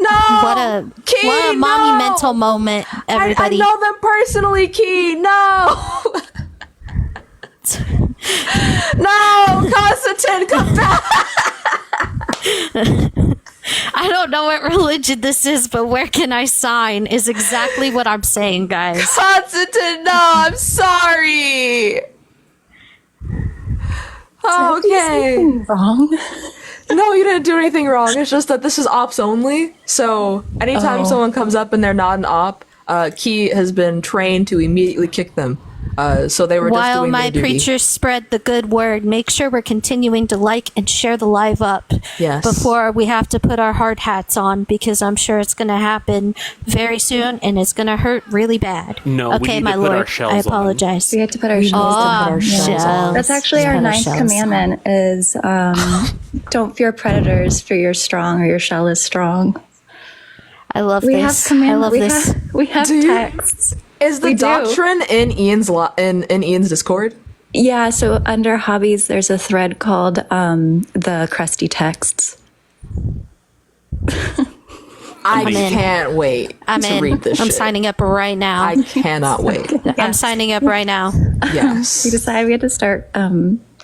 No. What a Key, what a no! monumental moment, everybody. I know them personally, Key. No. No, Constantine, come back. I don't know what religion this is, but where can I sign is exactly what I'm saying, guys. Constantine, no, I'm sorry. Okay. Wrong. No, you didn't do anything wrong. It's just that this is ops only. So anytime someone comes up and they're not an op, Key has been trained to immediately kick them. So they were just While doing my their duty. preachers spread the good word, make sure we're continuing to like and share the live up Yes. before we have to put our hard hats on, because I'm sure it's going to happen very soon and it's going to hurt really bad. No, we okay, need my to put lord, our shells I on. apologize. We have to put our We shells need to on. put our Yeah. shells on. That's actually our Put our ninth shells commandment is don't fear predators, for you're strong or your shell is strong. I love We this. have command. I love we this. Have, we have texts. Is the We do. doctrine in Ian's in Ian's Discord? Yeah, so under hobbies, there's a thread called the crusty texts. I in. can't wait I'm to in. read this I'm shit. signing up right now. I cannot wait. I'm signing up right now. Yes. We decided we had to start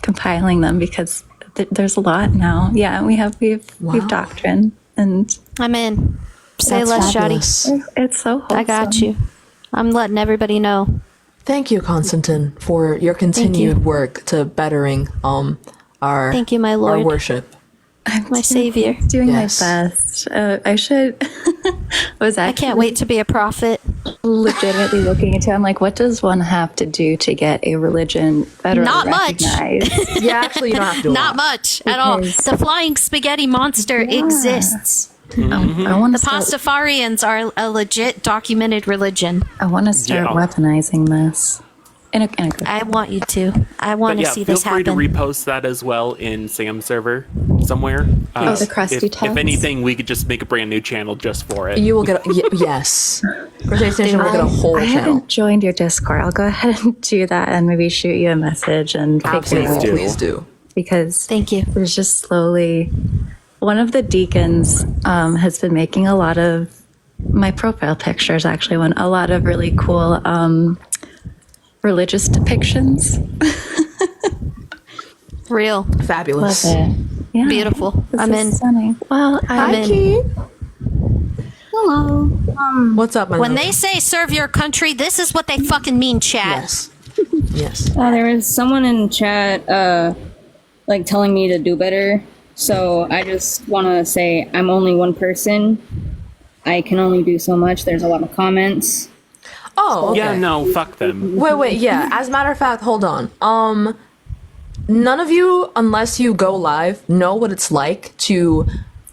compiling them because there's a lot now. Yeah, we have doctrine, and I'm in. Say That's less, fabulous. Shoddy. it's so wholesome. I got you. I'm letting everybody know. Thank you, Constantine, for your continued work to bettering our Thank you, my our lord. worship. My savior. Doing Yes. my best. I should. Was I can't wait to be a prophet. legitimately looking into. I'm like, what does one have to do to get a religion federally Not much. recognized? Yeah, actually, you don't have to do a Not lot. much at all. The flying spaghetti monster exists. I want The to start. Pastafarians are a legit documented religion. I want to start Yeah. weaponizing this. In a good I want you to. I want But to yeah, see feel this free happen. to repost that as well in Sam's server somewhere. the crusty if text? anything, we could just make a brand new channel just for it. You will get yes. Crusade Nation will get a whole I channel. haven't joined your Discord. I'll go ahead and do that and maybe shoot you a message and figure Absolutely, out please do. because Thank you. there's just slowly. One of the deacons has been making a lot of my profile pictures. Actually, a lot of really cool religious depictions. Real. Fabulous. Love it. Yeah, Beautiful. this I'm is in. Stunning. Well, I'm in. hello. What's up, my When love? they say serve your country, this is what they fucking mean, chat. Yes. Yes. There was someone in chat, like telling me to do better. So I just want to say I'm only one person. I can only do so much. There's a lot of comments. Oh, okay. Yeah, no, fuck them. Wait, yeah. As a matter of fact, hold on. None of you, unless you go live, know what it's like to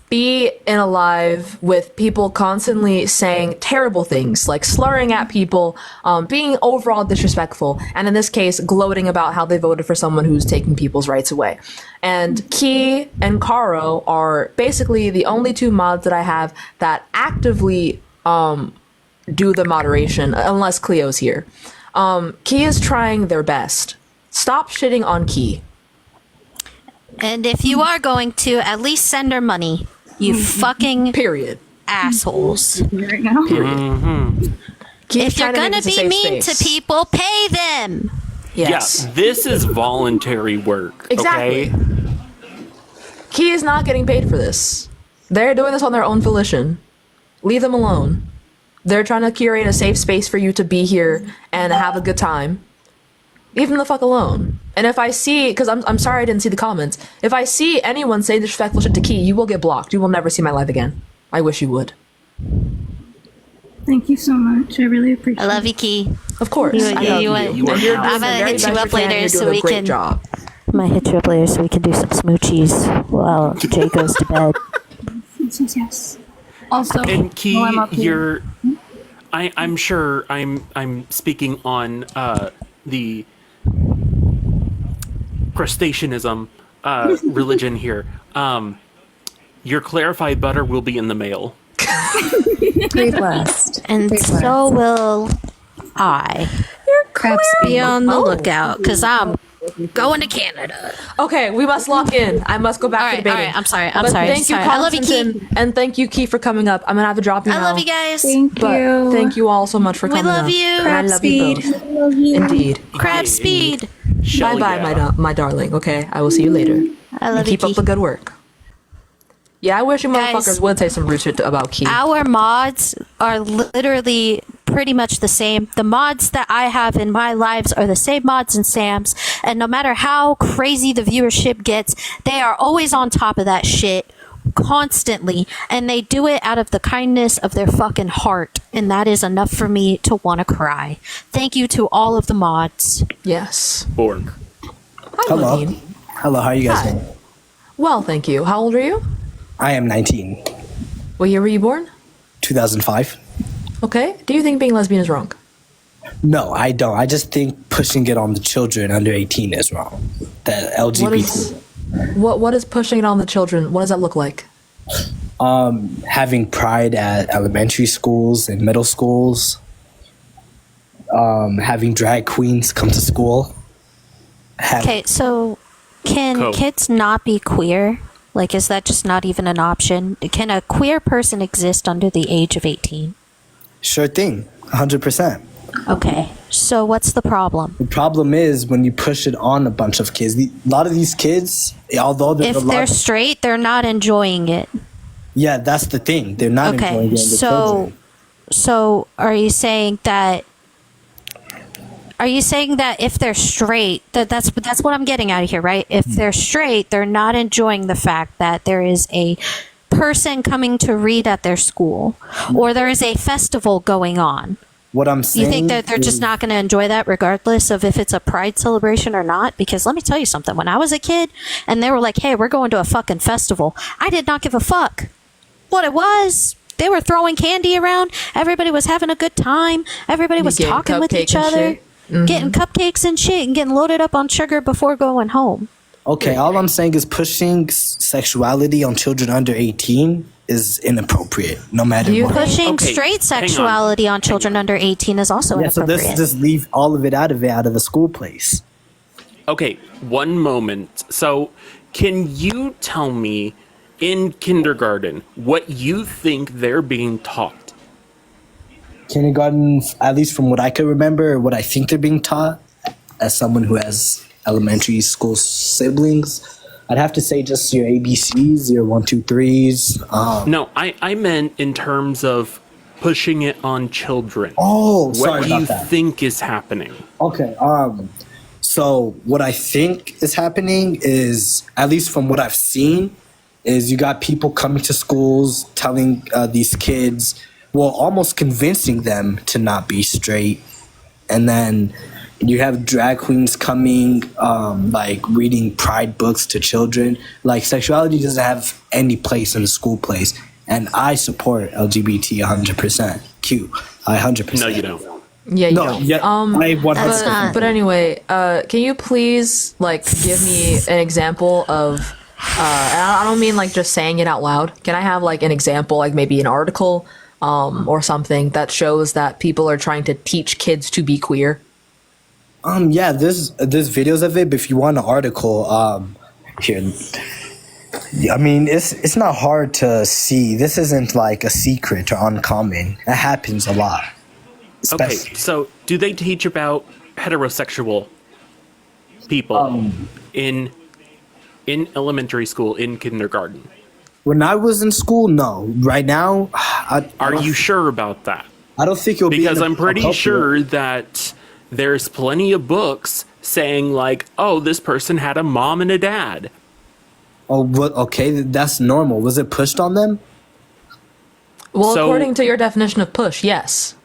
be in a live with people constantly saying terrible things, like slurring at people, being overall disrespectful, and in this case, gloating about how they voted for someone who's taking people's rights away. And Key and Karo are basically the only two mods that I have that actively do the moderation, unless Cleo's here. Key is trying their best. Stop shitting on Key. And if you are going to, at least send her money. You fucking period assholes. Right now. If you're trying to make gonna this a be safe mean space. to people, pay them. Yes. Yeah, this is voluntary work. Exactly. Okay? Key is not getting paid for this. They're doing this on their own volition. Leave them alone. They're trying to curate a safe space for you to be here and have a good time. Leave them the fuck alone. And if I see, because I'm sorry I didn't see the comments, if I see anyone say disrespectful shit to Key, you will get blocked. You will never see my live again. I wish you would. Thank you so much. I really appreciate I love you, Key. Of course. You, I love you, you. you, And you're doing I'm the gonna very hit you best up you can. later You're so doing a we great can. job. I'm gonna hit you up later so we can do some smoochies while Jay goes to bed. Yes. Also, And Key, while I'm up here- you're. I'm sure I'm speaking on the crustaceanism religion here. Your clarified butter will be in the mail. Be blessed. And Be blessed. so will I. Crabs Be on the lookout, because I'm going to Canada. Okay, we must lock in. I must go back to debating. All right, I'm sorry. But Thank you, I love you, Constantine, Keith. and thank you, Keith, for coming up. I'm gonna have to drop you I now. love you guys. But thank you all so much for We coming love up. you. And I Crab love you speed. both. Indeed. Crab speed. Bye bye, my darling. Okay, I will see you later. I love and you, keep up Keith. the good work. Yeah, I wish you Guys, motherfuckers would say some rude shit about Keith. Our mods are literally pretty much the same. The mods that I have in my lives are the same mods in Sam's, and no matter how crazy the viewership gets, they are always on top of that shit constantly, and they do it out of the kindness of their fucking heart, and that is enough for me to want to cry. Thank you to all of the mods. Yes. Borg. Hi, Hello. Levine. Hello, how are you guys doing? Well, thank you. How old are you? I am 19. What year were you born? 2005. Okay. Do you think being lesbian is wrong? No, I don't. I just think pushing it on the children under 18 is wrong. The LGBT. What is pushing it on the children? What does that look like? Having pride at elementary schools and middle schools. Having drag queens come to school. Okay, so can kids not be queer? Like, is that just not even an option? Can a queer person exist under the age of 18? Sure thing. 100%. Okay, so what's the problem? The problem is when you push it on a bunch of kids. A lot of these kids, although If they're straight, they're not enjoying it. yeah, that's the thing. They're not enjoying Okay, it. so are you saying that? Are you saying that if they're straight, that's what I'm getting out of here, right? If they're straight, they're not enjoying the fact that there is a person coming to read at their school, or there is a festival going on. What I'm saying, You think that they're is, just not going to enjoy that regardless of if it's a pride celebration or not? Because let me tell you something. When I was a kid and they were like, hey, we're going to a fucking festival, I did not give a fuck what it was. They were throwing candy around. Everybody was having a good time. Everybody was getting talking with cupcakes each and other, shit. Mhm. getting cupcakes and shit, and getting loaded up on sugar before going home. Okay, all I'm saying is pushing sexuality on children under 18 is inappropriate, no matter what. Pushing straight sexuality on children under 18 is also Yeah, so inappropriate. let's just leave all of it out of the school place. Okay, one moment. So, can you tell me in kindergarten what you think they're being taught? Kindergarten, at least from what I could remember, what I think they're being taught, as someone who has elementary school siblings, I'd have to say just your ABCs, your 1, 2, 3s. No, I meant in terms of pushing it on children. Oh, sorry what do you about that. think is happening? Okay. So what I think is happening is, at least from what I've seen, is you got people coming to schools telling these kids, well, almost convincing them to not be straight, and then you have drag queens coming, like reading pride books to children. Like, sexuality doesn't have any place in the school place, and I support LGBT 100%. Q, I 100%. No, you don't. Yeah, you No, don't. yeah, I 100%. But anyway, can you please give me an example of? And I don't mean just saying it out loud. Can I have an example, maybe an article, or something that shows that people are trying to teach kids to be queer? Yeah, there's videos of it, but if you want an article, here. I mean, it's not hard to see. This isn't a secret or uncommon. It happens a lot. Okay, so do they teach about heterosexual people in elementary school, in kindergarten? When I was in school, no. Right now, Are you sure about that? I don't think it'll be because I'm pretty appropriate. sure that there's plenty of books saying oh, this person had a mom and a dad. Oh, what? Okay, that's normal. Was it pushed on them? Well, according to your definition of push, yes.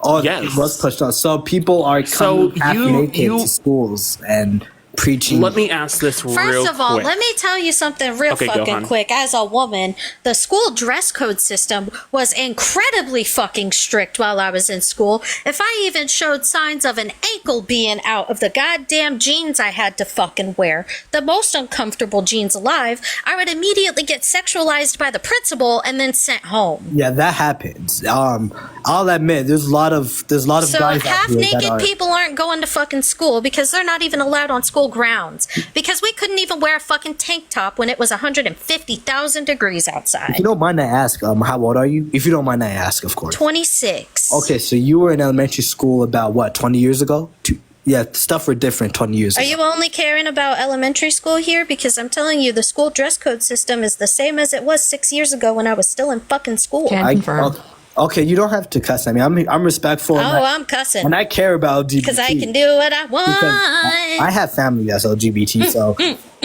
Oh, yes. It was pushed on. So people are coming half naked to schools and preaching. Let me ask this First of all, let me tell you something real Okay, go fucking on. quick. As a woman, the school dress code system was incredibly fucking strict while I was in school. If I even showed signs of an ankle being out of the goddamn jeans I had to fucking wear, the most uncomfortable jeans alive, I would immediately get sexualized by the principal and then sent home. Yeah, that happens. I'll admit there's a lot of So guys out half here that naked are. people aren't going to fucking school because they're not even allowed on school grounds. Because we couldn't even wear a fucking tank top when it was 150,000 degrees If outside. you don't mind, I ask. How old are you? If you don't mind, I ask, of course. 26. Okay, so you were in elementary school about what, 20 years ago? Yeah, stuff were different 20 years Are ago. you only caring about elementary school here? Because I'm telling you, the school dress code system is the same as it was 6 years ago when I was still in fucking school. Okay, you don't have to cuss at me. I'm respectful. and I'm cussing. And I care about LGBT. Because I can do what I want. I have family that's LGBT, so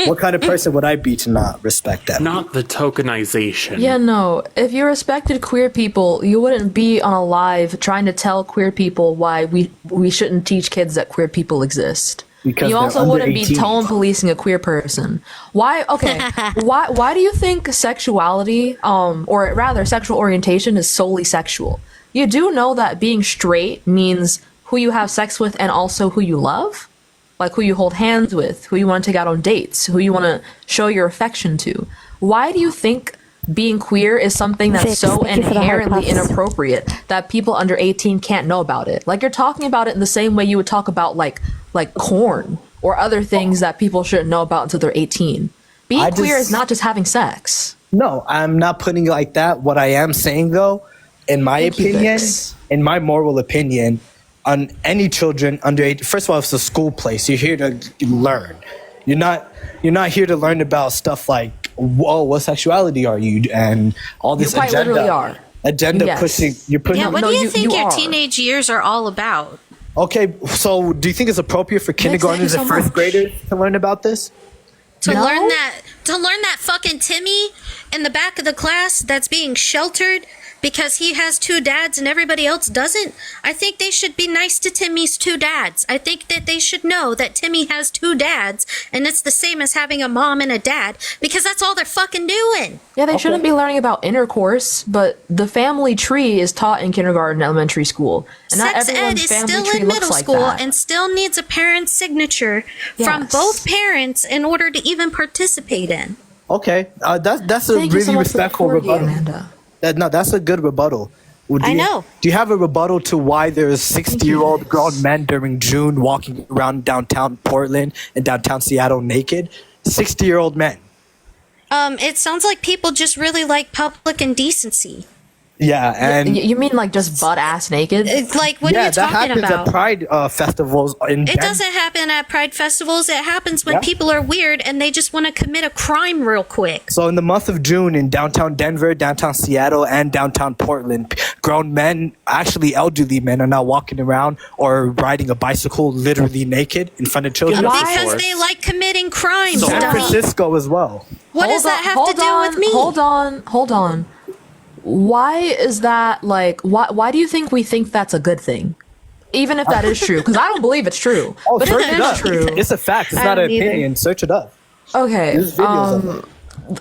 what kind of person would I be to not respect that? Not the tokenization. Yeah, no. If you respected queer people, you wouldn't be on a live trying to tell queer people why we shouldn't teach kids that queer people exist. Because you they're also under wouldn't 18. be tone policing a queer person. Why? Okay. why do you think sexuality, or rather sexual orientation, is solely sexual? You do know that being straight means who you have sex with and also who you love, like who you hold hands with, who you want to take out on dates, who you want to show your affection to. Why do you think being queer is something that's Vix, so thank you for the heart inherently puffs. inappropriate that people under 18 can't know about it? Like, you're talking about it in the same way you would talk about like corn or other things that people shouldn't know about until they're 18. Being queer is not just having sex. No, I'm not putting it like that. What I am saying, though, in my opinion, in my moral opinion, on any children under 18, first of all, it's a school place. You're here to learn. You're not here to learn about stuff like, whoa, what sexuality are you, and all this You quite agenda. literally are. Agenda Yes. pushing. You're pushing. Yeah, what do you think your teenage years are all about? Okay, so do you think it's appropriate for kindergartners so and first much. graders to learn about this? To learn that fucking Timmy in the back of the class that's being sheltered because he has two dads and everybody else doesn't. I think they should be nice to Timmy's two dads. I think that they should know that Timmy has two dads and it's the same as having a mom and a dad because that's all they're fucking doing. Yeah, they shouldn't be learning about intercourse, but the family tree is taught in kindergarten, elementary school. And not Sex ed everyone's is family still tree in looks middle like school that. and still needs a parent's signature from Yes. both parents in order to even participate in. Okay, that's a Thank you so really much for the respectful corgi, rebuttal. Amanda. That's a good rebuttal. Well, I know. Do you have a rebuttal to why there's 60-year-old grown men during June walking around downtown Portland and downtown Seattle naked? 60-year-old men. It sounds like people just really like public indecency. Yeah, and You mean like just butt ass naked? It's like, what are you that talking happens about? at Pride festivals in It Denver. doesn't happen at Pride festivals. It happens when Yeah. people are weird and they just want to commit a crime real quick. So in the month of June in downtown Denver, downtown Seattle, and downtown Portland, grown men, actually elderly men, are now walking around or riding a bicycle literally naked in front of children. Because they like committing crimes, San dummy. Francisco as well. What does that have to do with me? Hold on. Why is that like? Why do you think we think that's a good thing? Even if that is true, because I don't believe it's true. Oh, but search if it it up. is true, It's a fact. It's I not an don't either. opinion. Search it up. Okay. There's videos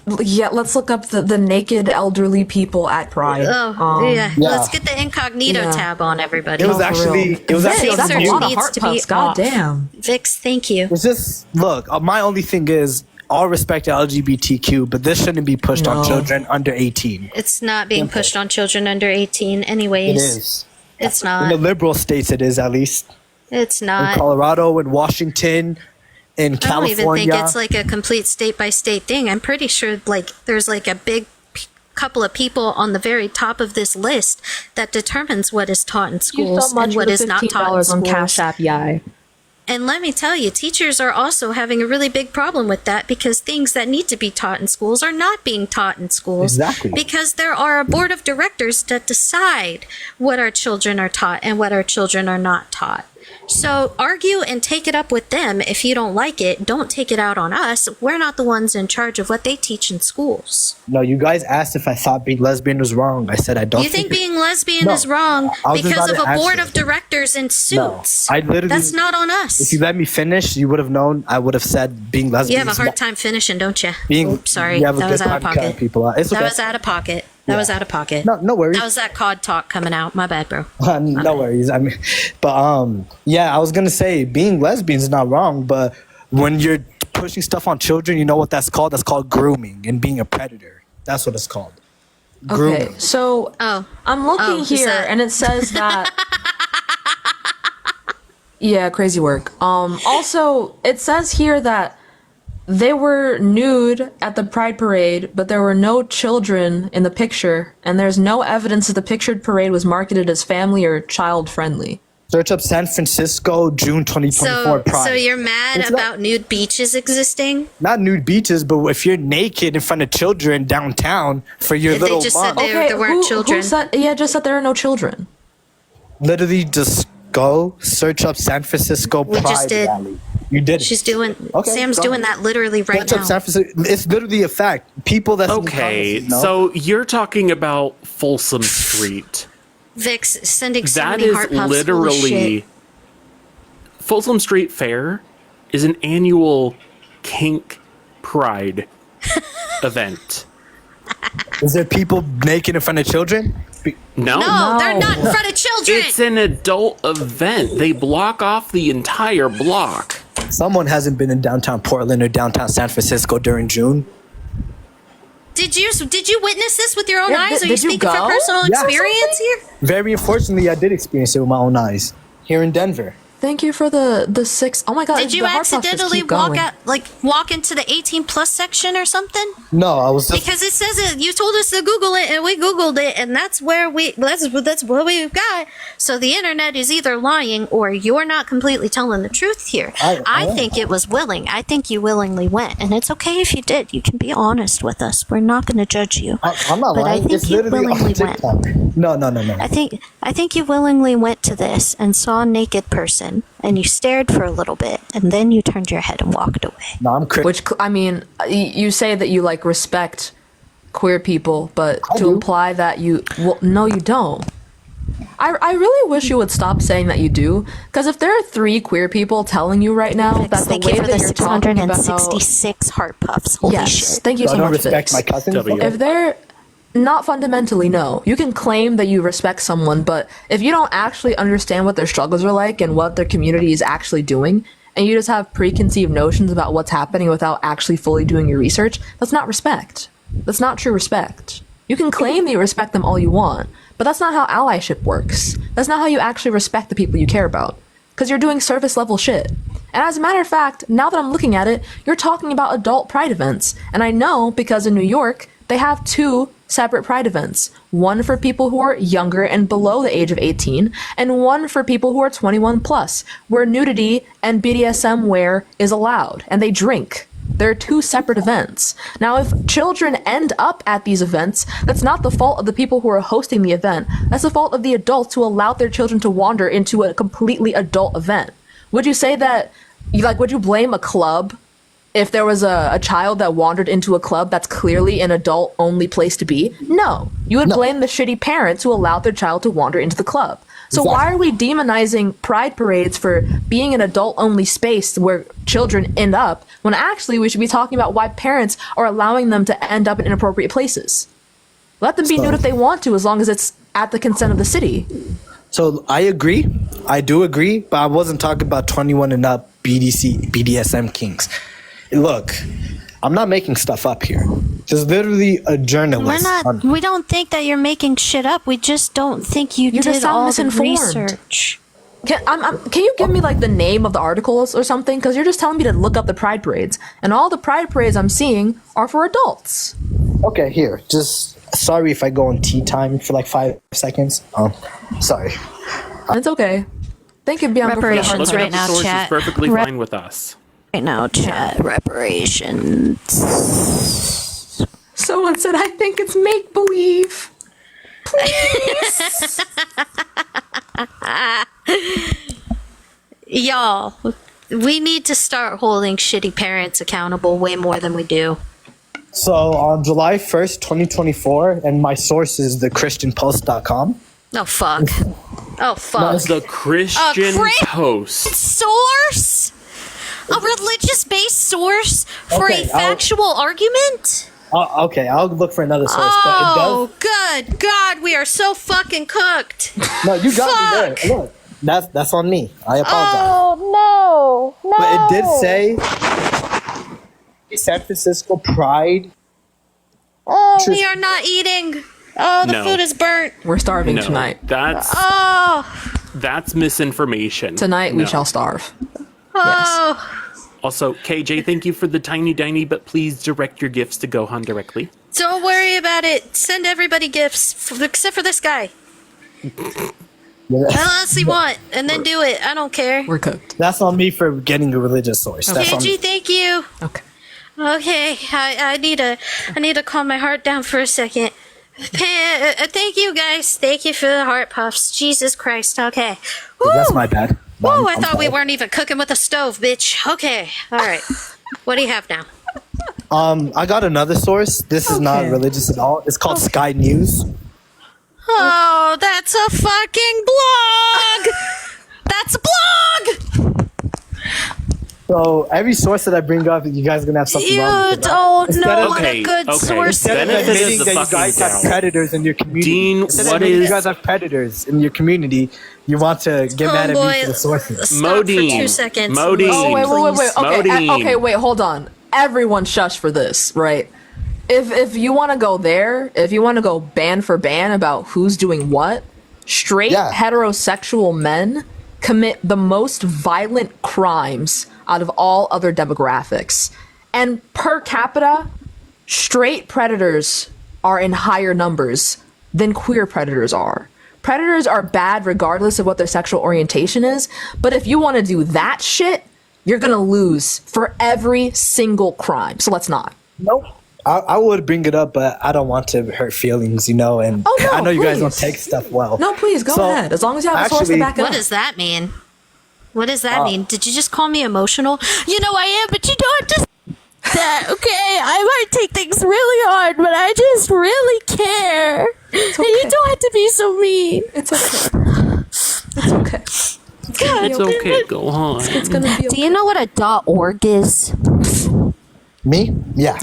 of Yeah, let's look up the naked elderly people at Pride. Yeah. Let's get the incognito Yeah. tab on, everybody. It was actually on the that's a news. lot of heart puffs. God damn. Vix, thank you. It's just look. My only thing is all respect to LGBTQ, but this shouldn't be pushed on No. children under 18. It's not being pushed on children under 18 anyways. It is. It's In the not. liberal states, it is at least. It's In not. Colorado and Washington, in I don't California. even think it's like a complete state by state thing. I'm pretty sure like there's like a big couple of people on the very top of this list that determines what is taught in Thank you schools so much and for what the is not taught in $15 schools. on Cash App, yay. And let me tell you, teachers are also having a really big problem with that because things that need to be taught in schools are not being taught in schools. Exactly. Because there are a board of directors that decide what our children are taught and what our children are not taught. So argue and take it up with them if you don't like it. Don't take it out on us. We're not the ones in charge of what they teach in schools. No, you guys asked if I thought being lesbian was wrong. I said I don't. You think being lesbian is wrong I was because about of to a board answer. of directors in suits? No, I literally. That's not on us. If you let me finish, you would have known. I would have said being You lesbian. have a is hard not- time finishing, don't you? Being- Oops, sorry. you have a That was good out of time cutting pocket. people out. It's That okay. was out of pocket. That was out of pocket. No worries. That was that COD talk coming out. My bad, bro. No worries. I mean, but yeah, I was gonna say being lesbian is not wrong, but when you're pushing stuff on children, you know what that's called? That's called grooming and being a predator. That's what it's called. Okay, Grooming. so I'm looking who's here, that? and it says that. Yeah, crazy work. Also, it says here that they were nude at the Pride Parade, but there were no children in the picture, and there's no evidence that the pictured parade was marketed as family or child friendly. Search up San Francisco, June 2024 So, Pride. so you're mad It's not- about nude beaches existing? Not nude beaches, but if you're naked in front of children downtown for your If they little just month, said there weren't children. Who said, yeah, just that there are no children. literally just go search up San Francisco We Pride just did. Rally. You did. She's doing. Okay, Sam's go doing ahead. that literally right Search up now. San Francisco. It's literally a fact. People that Okay, so you're talking about Folsom Street. Vic's sending so That many is heart puffs full of literally shit. Folsom Street Fair is an annual kink pride event. Is there people naked in front of children? No, No, they're not in front of children. It's an adult event. They block off the entire block. Someone hasn't been in downtown Portland or downtown San Francisco during June. Did you witness this with your own Yeah, eyes? Are you did you speaking from go? personal Yes. experience here? Very unfortunately, I did experience it with my own eyes here in Denver. Thank you for the 6. Oh my god! Did you the heart puffs just accidentally keep going. walk into the 18 plus section or something? No, I was just Because it says it. You told us to Google it, and we Googled it, and that's what we've got. So the internet is either lying or you're not completely telling the truth here. I think it was willing. I think you willingly went, and it's okay if you did. You can be honest with us. We're not going to judge you. I'm not But I lying. think It's you literally on willingly went. TikTok. No. I think you willingly went to this and saw a naked person, and you stared for a little bit, and then you turned your head and walked away. No, I'm crazy. Which I mean, you say that you like respect queer people, but to imply that no, you don't. I really wish you would stop saying that you do, because if there are 3 queer people telling you right now that the Thank way you for the that you're talking about 666 heart puffs. Holy yes, shit. thank you So I so don't much. respect Vix. my cousins? W. If they're not fundamentally, no. You can claim that you respect someone, but if you don't actually understand what their struggles are like and what their community is actually doing, and you just have preconceived notions about what's happening without actually fully doing your research, that's not respect. That's not true respect. You can claim that you respect them all you want, but that's not how allyship works. That's not how you actually respect the people you care about. Because you're doing surface level shit. And as a matter of fact, now that I'm looking at it, you're talking about adult pride events. And I know because in New York, they have 2 separate pride events. One for people who are younger and below the age of 18, and one for people who are 21 plus, where nudity and BDSM wear is allowed, and they drink. There are 2 separate events. Now, if children end up at these events, that's not the fault of the people who are hosting the event. That's the fault of the adults who allowed their children to wander into a completely adult event. Would you say that, would you blame a club if there was a child that wandered into a club that's clearly an adult-only place to be? No. You would blame the shitty parents who allowed their child to wander into the club. So why are we demonizing pride parades for being an adult-only space where children end up, when actually we should be talking about why parents are allowing them to end up in inappropriate places? Let them be nude if they want to, as long as it's at the consent of the city. So I agree. I do agree, but I wasn't talking about 21 and up BDSM kings. Look, I'm not making stuff up here. There's literally a journalist. We don't think that you're making shit up. We just don't think you just did sound all the misinformed. research. Can you give me the name of the articles or something? Because you're just telling me to look up the pride parades, and all the pride parades I'm seeing are for adults. Okay, here. Just sorry if I go on tea time for 5 seconds. Sorry. It's okay. Thank you, Bianca. Reparations Looking right up the now, source chat. is perfectly fine with us. Right now, chat. Reparations. Someone said, I think it's make-believe. Please. Y'all, we need to start holding shitty parents accountable way more than we do. So on July 1st, 2024, and my source is thechristianpost.com. Oh, fuck. Oh, fuck. The Christian Post. Source? A religious-based source for Okay, a factual argument? Okay, I'll look for another source. Oh, good God, we are so fucking cooked. No, you got me there. Look, that's on me. I apologize. Oh, no. But it did say San Francisco Pride. Oh, we are not eating. Oh, the No. food is burnt. We're starving No, tonight. That's misinformation. Tonight we No. shall starve. Oh. Also, KJ, thank you for the tiny diny, but please direct your gifts to Gohan directly. Don't worry about it. Send everybody gifts, except for this guy. What else you want? And then do it. I don't care. We're cooked. That's on me for getting a religious source. That's on me. KG, thank you. Okay. Okay, I need to calm my heart down for a second. Thank you guys. Thank you for the heart puffs. Jesus Christ. Okay. That's my bad. Whoa, I thought we weren't even cooking with a stove, bitch. Okay. All right. What do you have now? I got another source. This is not religious at all. It's called Sky News. Oh, that's a fucking blog. That's a blog. So every source that I bring up, you guys are gonna have something wrong with it. don't Instead know of- what a good source Instead of is. admitting that you guys have predators in your community, Dean, instead of what admitting is- you guys have predators in your community, you want to get mad at me Homeboy, for the sources. Stop for 2 seconds. Modine. Oh, wait. Okay, Modine. okay, wait, hold on. Everyone shush for this, right? If you want to go there, if you want to go ban for ban about who's doing what, straight heterosexual men commit the most violent crimes out of all other demographics. And per capita, straight predators are in higher numbers than queer predators are. Predators are bad regardless of what their sexual orientation is, but if you want to do that shit, you're gonna lose for every single crime. So let's not. Nope. I would bring it up, but I don't want to hurt feelings, and Oh, no, I know you guys don't please. take stuff well. No, please go So, ahead. As long as you have a source to actually- back it What up. does that mean? What does that mean? Did you just call me emotional? You know I am, but you don't have to that, okay? I might take things really hard, but I just really care. And you don't have to be so mean. It's okay. It's okay. God, It's okay, Gohan. It's gonna be okay. Do you know what a .org is? Me? Yeah.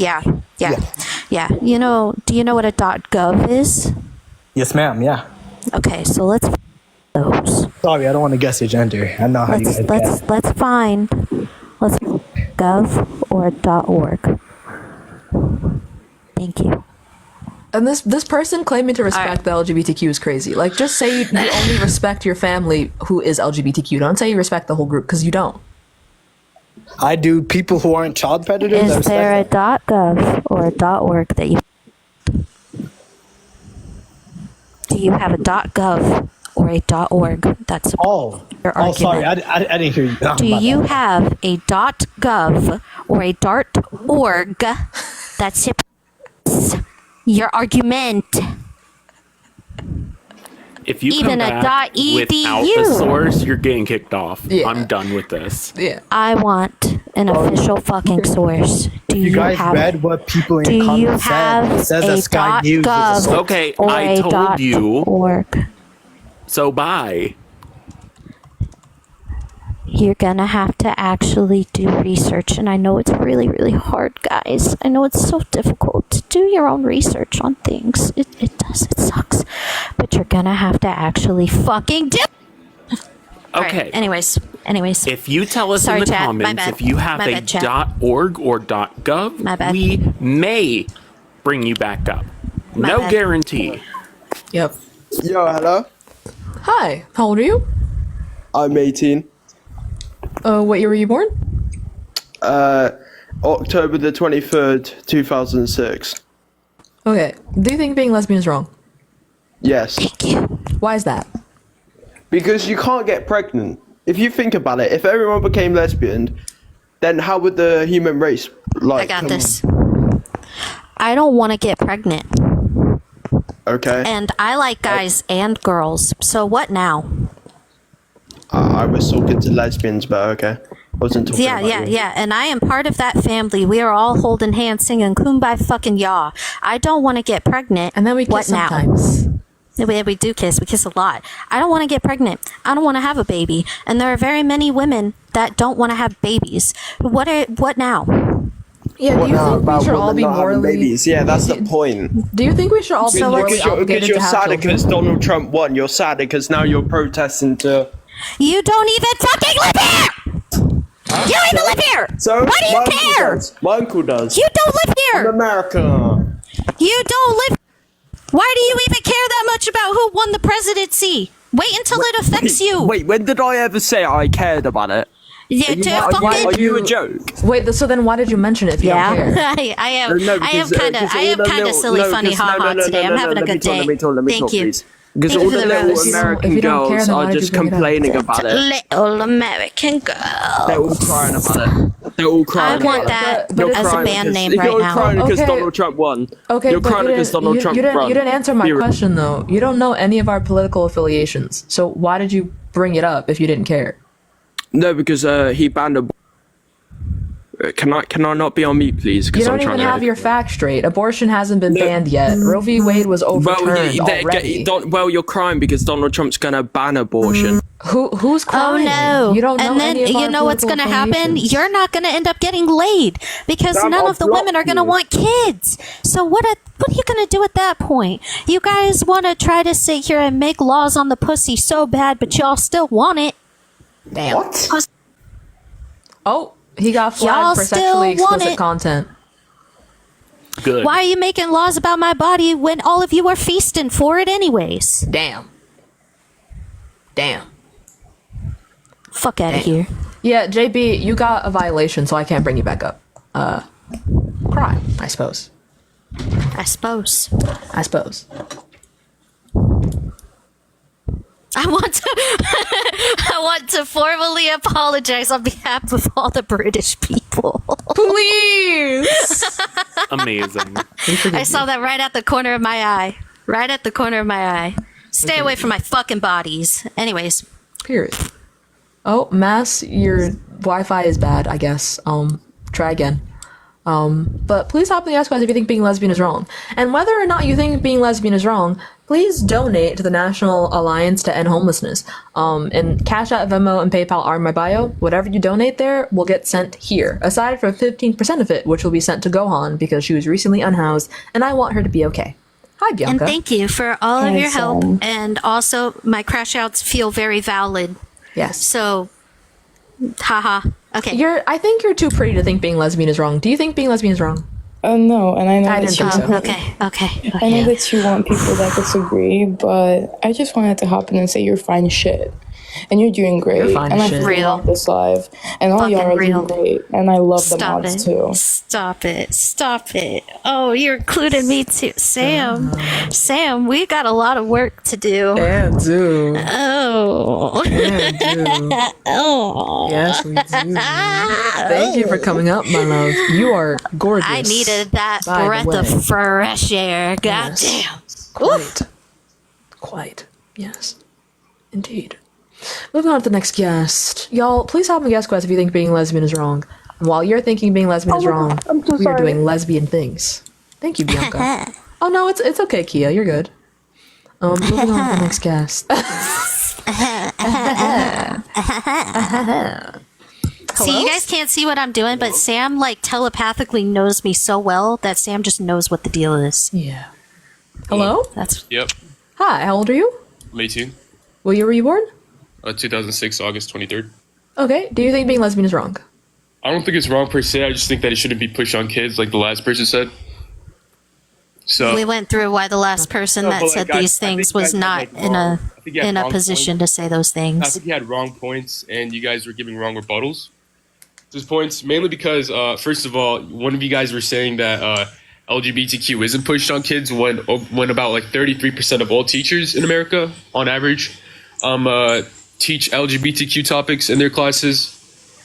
Yeah. You know, do you know what a .gov is? Yes, ma'am. Yeah. Okay, so let's those. Sorry, I don't want to guess your gender. I know how you guys guess. Let's find gov or .org. Thank you. And this person claiming to respect the LGBTQ is crazy. Like, just say you only respect your family who is LGBTQ. Don't say you respect the whole group, because you don't. I do. People who aren't child predators. I Is respect there a them. .gov or a .org that you? Do you have a .gov or a .org that supports your Oh, argument? sorry. I didn't hear you. Do you have a .gov or a .org that supports your argument? If you Even come a back without the .edu. source, you're getting kicked off. I'm done with this. Yeah. I want an official fucking source. Do You you guys have read it? what people in Do the you comments said. have It says a that Sky News is a .gov source. Okay, or I a told you. .org? So bye. You're gonna have to actually do research, and I know it's really, really hard, guys. I know it's so difficult to do your own research on things. It does. It sucks. But you're gonna have to actually fucking do. Okay. Anyways. If you tell us Sorry, in the chat. My comments bad. if you have My a bad, chat. .org or .gov, My bad. we may bring you back up. My No bad. guarantee. Yep. Yo, hello. Hi. How old are you? I'm 18. What year were you born? October the 23rd, 2006. Okay. Do you think being lesbian is wrong? Yes. Why is that? Because you can't get pregnant. If you think about it, if everyone became lesbian, then how would the human race I got this. I don't want to get pregnant, Okay. and I like guys and girls. So what now? I was talking to lesbians, but okay. I wasn't talking about you. And I am part of that family. We are all holding hands singing Kumbaya fucking ya. I don't want to get pregnant. And then we kiss sometimes. We do kiss. We kiss a lot. I don't want to get pregnant. I don't want to have a baby. And there are very many women that don't want to have babies. What now? Yeah, do you think we should all be morally... babies? Yeah, that's the point. Do you think we should all be morally obligated Because to you're have sad children? because Donald Trump won. You're sad because now you're protesting to... You don't even fucking live here! You don't even live here! So why do you care? My uncle does. You don't live here! I'm America. You don't live... Why do you even care that much about who won the presidency? Wait until it affects you. Wait, when did I ever say I cared about it? Yeah, are you a joke? Wait, so then why did you mention it if you don't care? I am kind of silly, funny, ha today. I'm having a good day. Thank you. Because all the little American girls are just complaining about it. Little American girls. They're all crying about it. They're all crying. I want that as a band name right You're now. crying because Donald Trump won. Okay, you're but crying because Donald Trump won. You didn't answer my question, though. You don't know any of our political affiliations. So why did you bring it up if you didn't care? No, because he banned a... Can I not be on mute, please? You don't even have your facts straight. Abortion hasn't been banned yet. Roe v. Wade was overturned already. You're crying because Donald Trump's gonna ban abortion. Who's crying? Oh no! You don't know and then any of you our know what's gonna political happen? affiliations. You're not gonna end up getting laid because none of the women are gonna want kids. So what are you gonna do at that point? You guys want to try to sit here and make laws on the pussy so bad, but y'all still want it. Damn. What? Oh, he got flagged Y'all for still sexually want explicit it. content. Good. Why are you making laws about my body when all of you are feasting for it anyways? Damn. Fuck out of here. Yeah, JB, you got a violation, so I can't bring you back up. Cry, I suppose. I suppose. I want to formally apologize on behalf of all the British people. Please. Amazing. I saw that right at the corner of my eye. Right at the corner of my eye. Stay away from my fucking bodies. Anyways. Period. Oh, Mass, your Wi-Fi is bad, I guess. Try again. But please stop and ask guys if you think being lesbian is wrong. And whether or not you think being lesbian is wrong, please donate to the National Alliance to End Homelessness. And Cash App, Venmo, and PayPal are in my bio. Whatever you donate there will get sent here, aside from 15% of it, which will be sent to Gohan because she was recently unhoused, and I want her to be okay. Hi, Bianca. And thank you for all of your help. And also, my crash outs feel very valid. Yes. So, haha. Okay. I think you're too pretty to think being lesbian is wrong. Do you think being lesbian is wrong? No, and I know I that didn't think so. Okay. I know that you want people that disagree, but I just wanted to hop in and say you're fine as shit. And you're doing great. You're fine and as I shit. really love this live. And all y'all are doing great. And I love the mods too. Stop it. Oh, you're including me too. Sam, we got a lot of work to do. Yeah, do. Oh. Yeah, do. Oh. Yes, we do. Thank you for coming up, my love. You are gorgeous. I needed that by the breath way. of fresh air. Yes. Goddamn. Quite. Yes. Indeed. Moving on to the next guest. Y'all, please help me guess, guys, if you think being lesbian is wrong. And while you're thinking being lesbian is wrong, we are doing lesbian things. Thank you, Bianca. Oh, no, it's okay, Kia. You're good. Moving on to the next guest. See, you guys can't see what I'm doing, but Sam, like, telepathically knows me so well that Sam just knows what the deal is. Yeah. Hello? Yep. Hi, how old are you? I'm 18. What year were you born? 2006, August 23rd. Okay. Do you think being lesbian is wrong? I don't think it's wrong per se. I just think that it shouldn't be pushed on kids, like the last person said. So We went through why the last person No, that but, said like, these I things think was you guys not had, like, in wrong- I think you had a wrong position to say those I things. think you had wrong points, and you guys were giving wrong rebuttals. Those points, mainly because, first of all, one of you guys were saying that LGBTQ isn't pushed on kids when about like 33% of all teachers in America, on average, teach LGBTQ topics in their classes.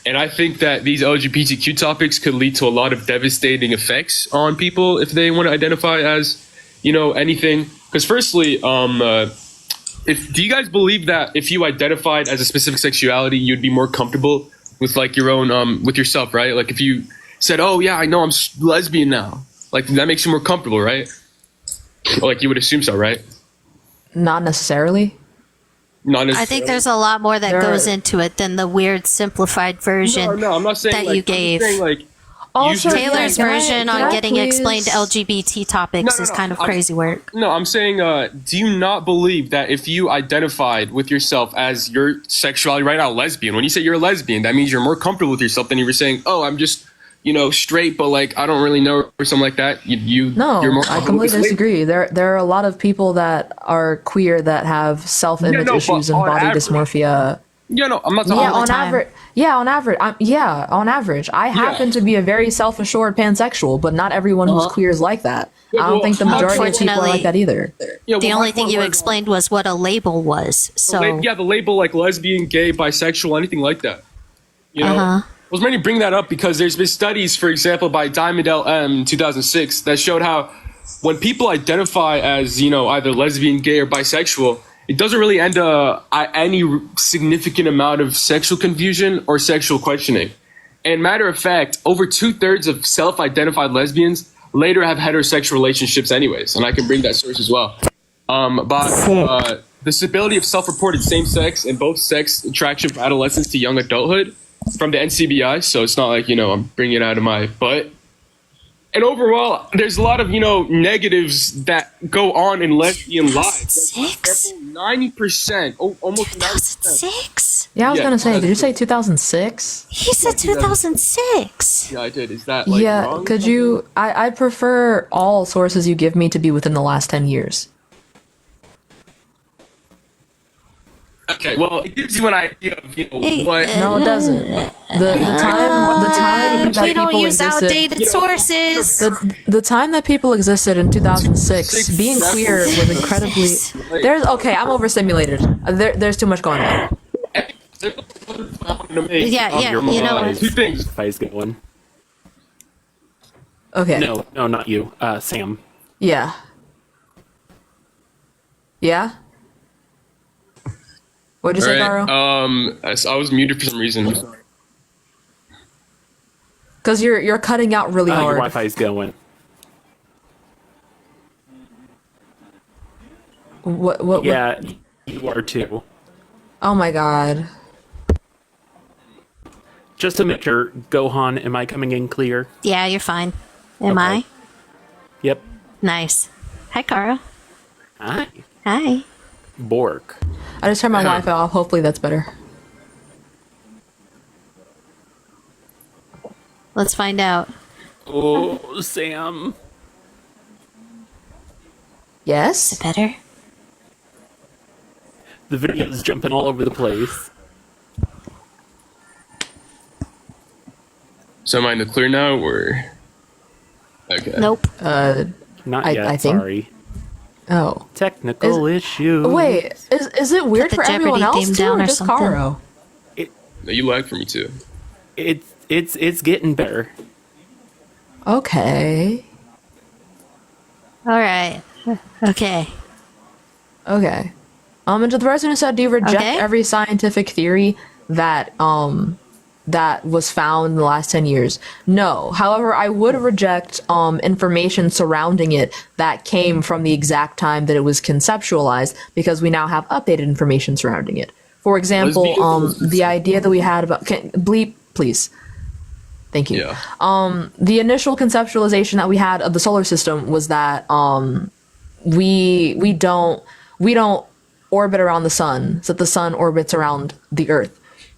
And I think that these LGBTQ topics could lead to a lot of devastating effects on people if they want to identify as, anything. Because firstly, do you guys believe that if you identified as a specific sexuality, you'd be more comfortable with like your own with yourself, right? Like if you said, "Oh yeah, I know I'm lesbian now," like that makes you more comfortable, right? Or, like you would assume so, right? Not necessarily. Not I necessarily. think there's a lot more that goes into it than the weird simplified version No, I'm not saying that like, you gave. I'm just saying, like, Also, Taylor's can I- version can on I getting please- explained LGBT topics is kind of crazy work. No, I'm saying, do you not believe that if you identified with yourself as your sexuality right now, lesbian, when you say you're a lesbian, that means you're more comfortable with yourself than if you're saying, oh, I'm just, straight, but like I don't really know or something like that. No, you're more I comfortable with completely disagree. There are a lot of people that are queer that have self-image issues and but on body average- dysmorphia. Yeah, no, I'm not talking Yeah, about on average. Yeah, on average. On average. I happen to be a very self-assured pansexual, but not everyone who's queer is like that. I don't think the majority of people are like that either. The only thing you explained was what a label was. So the label like lesbian, gay, bisexual, anything like that. Uh-huh. I was mainly bringing that up because there's been studies, for example, by Diamond LM in 2006 that showed how when people identify as, either lesbian, gay, or bisexual, it doesn't really end any significant amount of sexual confusion or sexual questioning. And matter of fact, over 2/3 of self-identified lesbians later have heterosexual relationships anyways. And I can bring that source as well. The stability of self-reported same-sex and both sex attraction from adolescence to young adulthood from the NCBI. So it's not like, I'm bringing it out of my butt. And overall, there's a lot of, negatives that go on in lesbian lives. For example, 90%, almost 90%. Yeah, I was Yeah, gonna say, did you say 2006? He said 2006. Yeah, I did. Is that Yeah, wrong? could you? I prefer all sources you give me to be within the last 10 years. Okay, well, it gives you an idea of, what... No, it doesn't. The time that We don't people use existed, outdated sources. The time that people existed in 2006, being queer was incredibly. I'm overstimulated. There's too much going on. Yeah, you know what? Two things. Face going. Okay. No, not you. Sam. Yeah. Yeah. What'd you say, Garo? I was muted for some reason. I'm sorry. Because you're cutting out really Your hard. Wi-Fi's going. What? Yeah, you are too. Oh my god. Just to make sure, Gohan, am I coming in clear? Yeah, you're fine. Am I? Yep. Nice. Hi, Kara. Hi. Hi. Bork. I just turned my Wi-Fi off. Hopefully that's better. Let's find out. Oh, Sam. Yes? Is it better? The video's jumping all over the place. So am I in the clear now, or... Okay. Nope. Not I yet, think. sorry. Oh. Technical issue. Wait, is it weird Put for the everyone Jeopardy else game too, down or or just something. Karo? No, you lagged for me too. It's getting better. Okay. All right. Okay. Okay. And to the person who said, do you reject Okay. every scientific theory that that was found in the last 10 years? No. However, I would reject information surrounding it that came from the exact time that it was conceptualized, because we now have updated information surrounding it. For example, the idea that we had about bleep, please. Thank you. Yeah. The initial conceptualization that we had of the solar system was that we don't orbit around the sun, so that the sun orbits around the Earth.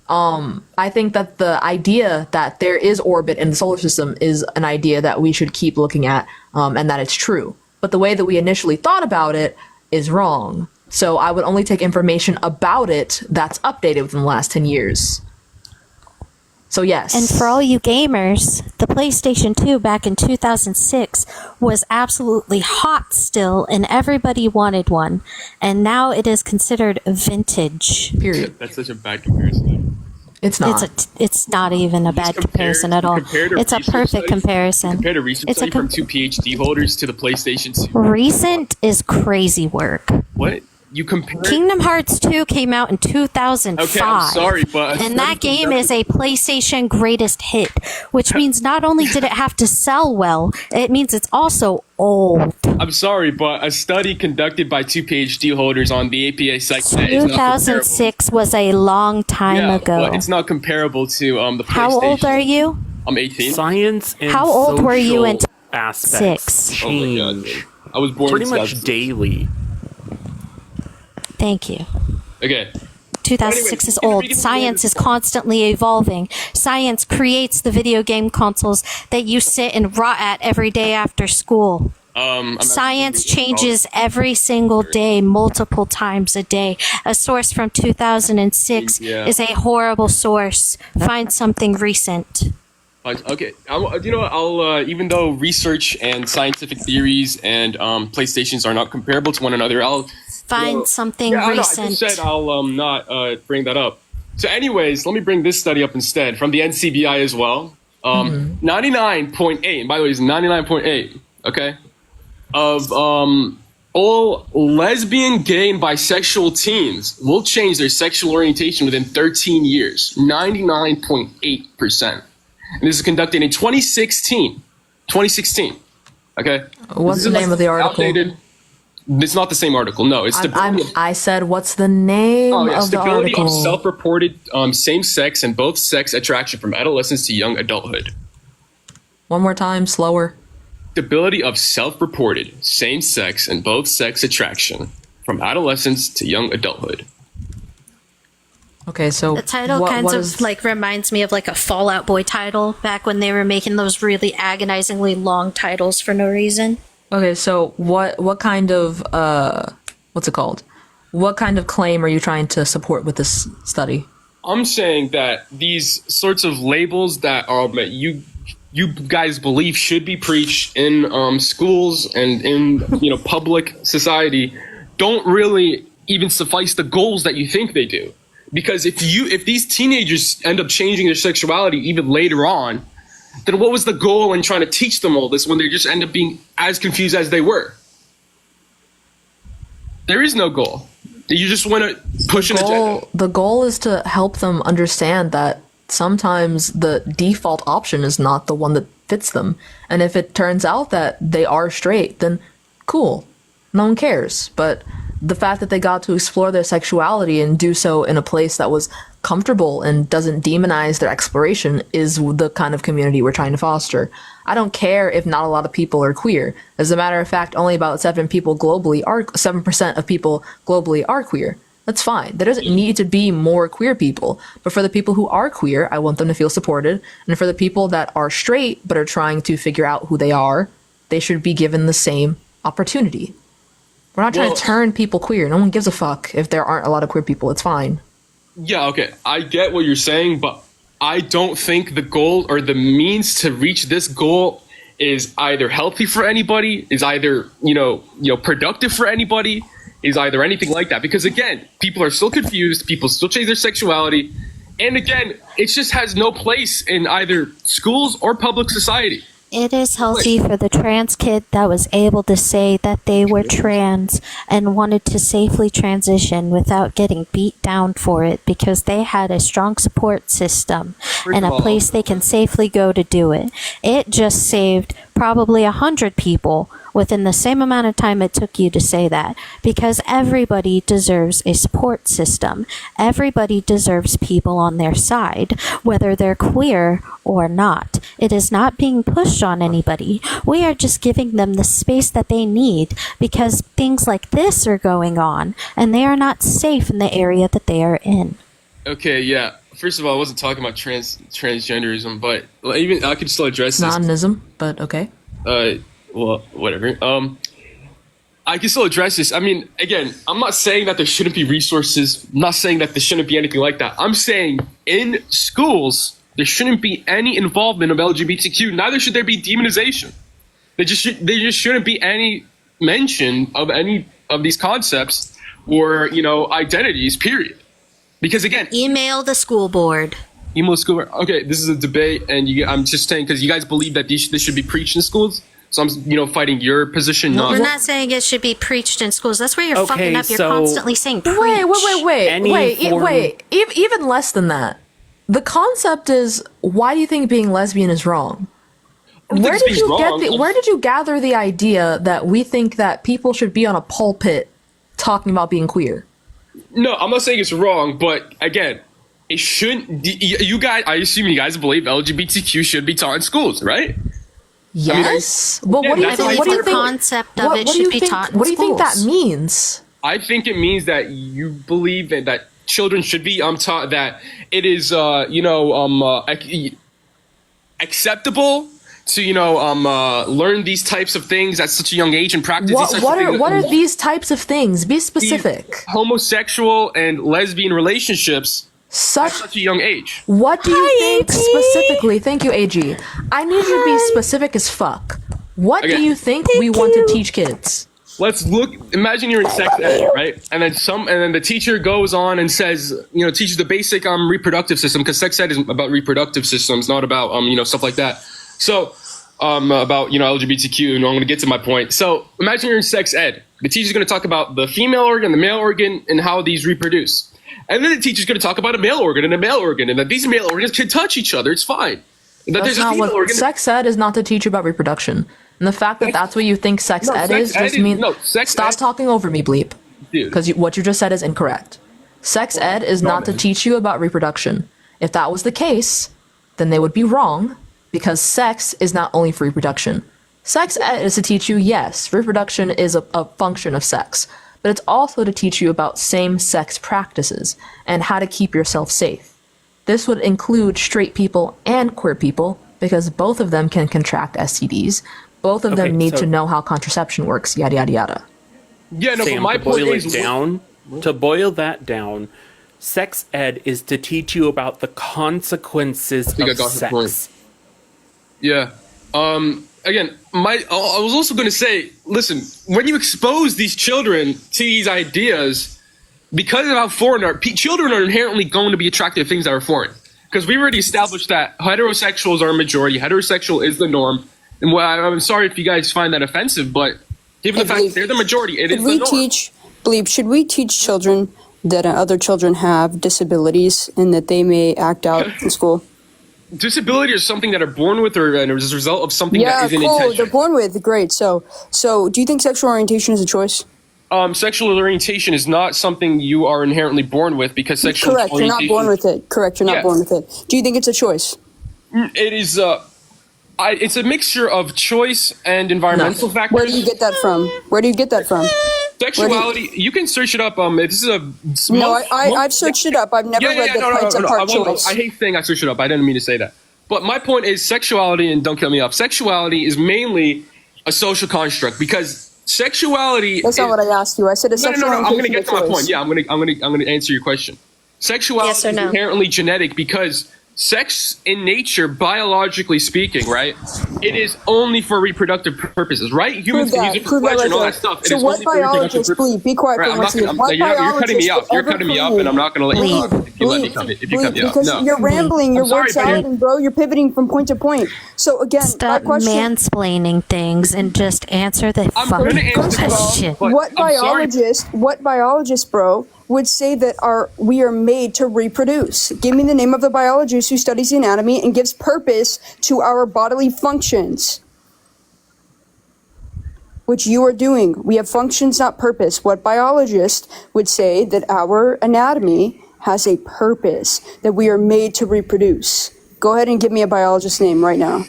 I think that the idea that there is orbit in the solar system is an idea that we should keep looking at, and that it's true. But the way that we initially thought about it is wrong. So I would only take information about it that's updated within the last 10 years. So yes. And for all you gamers, the PlayStation 2 back in 2006 was absolutely hot still, and everybody wanted one. And now it is considered vintage. Period. That's such a bad comparison. It's not. It's not even a bad comparison at all. It's a perfect comparison. Compared to recent It's a study from two PhD holders to the PlayStation 2. Recent is crazy work. What? you compare. Kingdom Hearts 2 came out in 2005. Okay, I'm sorry, but and that game is a PlayStation greatest hit, which means not only did it have to sell well, it means it's also old. I'm sorry, but a study conducted by 2 PhD holders on the APA site is not comparable. 2006 was a long time ago. But it's not comparable to the PlayStation. How old are you? I'm 18. Science and How old were you in social aspects 6? change Oh my God. I was born pretty in much 2006. daily. Thank you. Okay. 2006 is old. Science is constantly evolving. Science creates the video game consoles that you sit and rot at every day after school. Science changes every single day, multiple times a day. A source from 2006 is a horrible source. Find something recent. Okay, you know what? I'll even though research and scientific theories and PlayStations are not comparable to one another, I'll find something I recent. just said I'll not bring that up. So, anyways, let me bring this study up instead from the NCBI as well. 99.8, and by the way, it's 99.8. Okay, of all lesbian, gay, and bisexual teens will change their sexual orientation within 13 years. 99.8%. And this is conducted in 2016. 2016. Okay. What's the name of the article? Outdated. It's not the same article. No, it's I said, what's the name of the stability article? of self-reported same-sex and both-sex attraction from adolescence to young adulthood. One more time, slower. Stability of self-reported same-sex and both-sex attraction from adolescence to young adulthood. Okay, so The title what of like reminds me of like a Fall Out Boy title back when they were making those really agonizingly long titles for no reason. Okay, so what kind of what's it called? What kind of claim are you trying to support with this study? I'm saying that these sorts of labels that you guys believe should be preached in schools and in public society don't really even suffice the goals that you think they do. Because if these teenagers end up changing their sexuality even later on, then what was the goal in trying to teach them all this when they just end up being as confused as they were? There is no goal. You just want to push an agenda. The goal is to help them understand that sometimes the default option is not the one that fits them. And if it turns out that they are straight, then cool. No one cares. But the fact that they got to explore their sexuality and do so in a place that was comfortable and doesn't demonize their exploration is the kind of community we're trying to foster. I don't care if not a lot of people are queer. As a matter of fact, only about 7% of people globally are queer. That's fine. There doesn't need to be more queer people. But for the people who are queer, I want them to feel supported. And for the people that are straight but are trying to figure out who they are, they should be given the same opportunity. We're not trying to turn people queer. No one gives a fuck if there aren't a lot of queer people. It's fine. Yeah, okay. I get what you're saying, but I don't think the goal or the means to reach this goal is either healthy for anybody, is either, productive for anybody, is either anything like that. Because again, people are still confused, people still change their sexuality, and again, it just has no place in either schools or public society. It is healthy for the trans kid that was able to say that they were trans and wanted to safely transition without getting beat down for it because they had a strong support system and a place they can safely go to do it. It just saved probably 100 people within the same amount of time it took you to say that, because everybody deserves a support system. Everybody deserves people on their side, whether they're queer or not. It is not being pushed on anybody. We are just giving them the space that they need because things like this are going on and they are not safe in the area that they are in. Okay, yeah. First of all, I wasn't talking about transgenderism, but even I could still address this. Nonism, but okay. Well, whatever. I can still address this. I mean, again, I'm not saying that there shouldn't be resources. I'm not saying that there shouldn't be anything like that. I'm saying in schools, there shouldn't be any involvement of LGBTQ. Neither should there be demonization. There just shouldn't be any mention of any of these concepts or, identities, period. Because again, email the school board. Email the school board. Okay, this is a debate, and I'm just saying because you guys believe that this should be preached in schools. So I'm fighting your position. We're Not not saying it should be preached in schools. That's where you're Okay, fucking up. You're so- constantly saying preach. Wait. Even less than that. The concept is, why do you think being lesbian is wrong? Where did you gather the idea that we think that people should be on a pulpit talking about being queer? No, I'm not saying it's wrong, but again, it shouldn't. You guys, I assume you guys believe LGBTQ should be taught in schools, right? Yes, but what do you think? What do you think? Concept of it should be taught in What do you think that schools. means? I think it means that you believe that children should be taught that it is acceptable to learn these types of things at such a young age and practice these types of things. What are these types of things? Be specific. Homosexual and lesbian relationships at such a young age. What do you think specifically? Thank you, AG. I need you to be specific as fuck. What do you think we want to teach kids? Let's look. Imagine you're in sex ed, right? And then the teacher goes on and says, teaches the basic reproductive system, because sex ed is about reproductive systems, not about stuff like that. So about LGBTQ, and I'm going to get to my point. So imagine you're in sex ed. The teacher's going to talk about the female organ, the male organ, and how these reproduce. And then the teacher's going to talk about a male organ and a male organ, and that these male organs can touch each other. It's fine. And that That's not what sex ed is. Not to teach you about reproduction. And the fact that that's what you think sex ed is just means stop talking over me, bleep. Because what you just said is incorrect. Sex ed is not to teach you about reproduction. If that was the case, then they would be wrong, because sex is not only for reproduction. Sex ed is to teach you, yes, reproduction is a function of sex, but it's also to teach you about same-sex practices and how to keep yourself safe. This would include straight people and queer people, because both of them can contract STDs. Both of them need to know how contraception works, yada, yada, yada. Yeah, no, Sam, but my to point boil is... to boil that down, sex ed is to teach you about the consequences of sex. Yeah. Again, I was also going to say, listen, when you expose these children to these ideas, because of how foreign are, children are inherently going to be attracted to things that are foreign. Because we already established that heterosexuals are a majority. Heterosexual is the norm. And I'm sorry if you guys find that offensive, but given the fact that they're the majority, it is the norm. Should we teach children that other children have disabilities and that they may act out in school? Disability is something that are born with, or as a result of something that isn't intentional. They're born with. Great. So do you think sexual orientation is a choice? Sexual orientation is not something you are inherently born with, because sexual Correct. You're not born with it. Correct. You're not born with it. Do you think it's a choice? It is. It's a mixture of choice and environmental factors. Where do you get that from? Sexuality. You can search it up. This is a. No, I've searched it up. I've never read that it's a part choice. I hate saying I searched it up. I didn't mean to say that. But my point is, sexuality, and don't kill me up. Sexuality is mainly a social construct, because sexuality. That's not what I asked you. I said a sexual orientation. I'm going to get to my point. Yeah, I'm going to answer your question. Sexuality is inherently genetic, because sex in nature, biologically speaking, right, it is only for reproductive purposes, right? Humans can use it for pleasure and all that stuff. So what biologist, please be quiet for 1 second. You're cutting me up. You're cutting me up, and I'm not going to let you talk if you let me cut it. If you cut me up, because you're rambling, your word salad, and bro, you're pivoting from point to point. So again, stop my question, mansplaining things and just answer the fucking question. What biologist, bro, would say that we are made to reproduce? Give me the name of the biologist who studies the anatomy and gives purpose to our bodily functions, which you are doing. We have functions, not purpose. What biologist would say that our anatomy has a purpose, that we are made to reproduce? Go ahead and give me a biologist's name right now.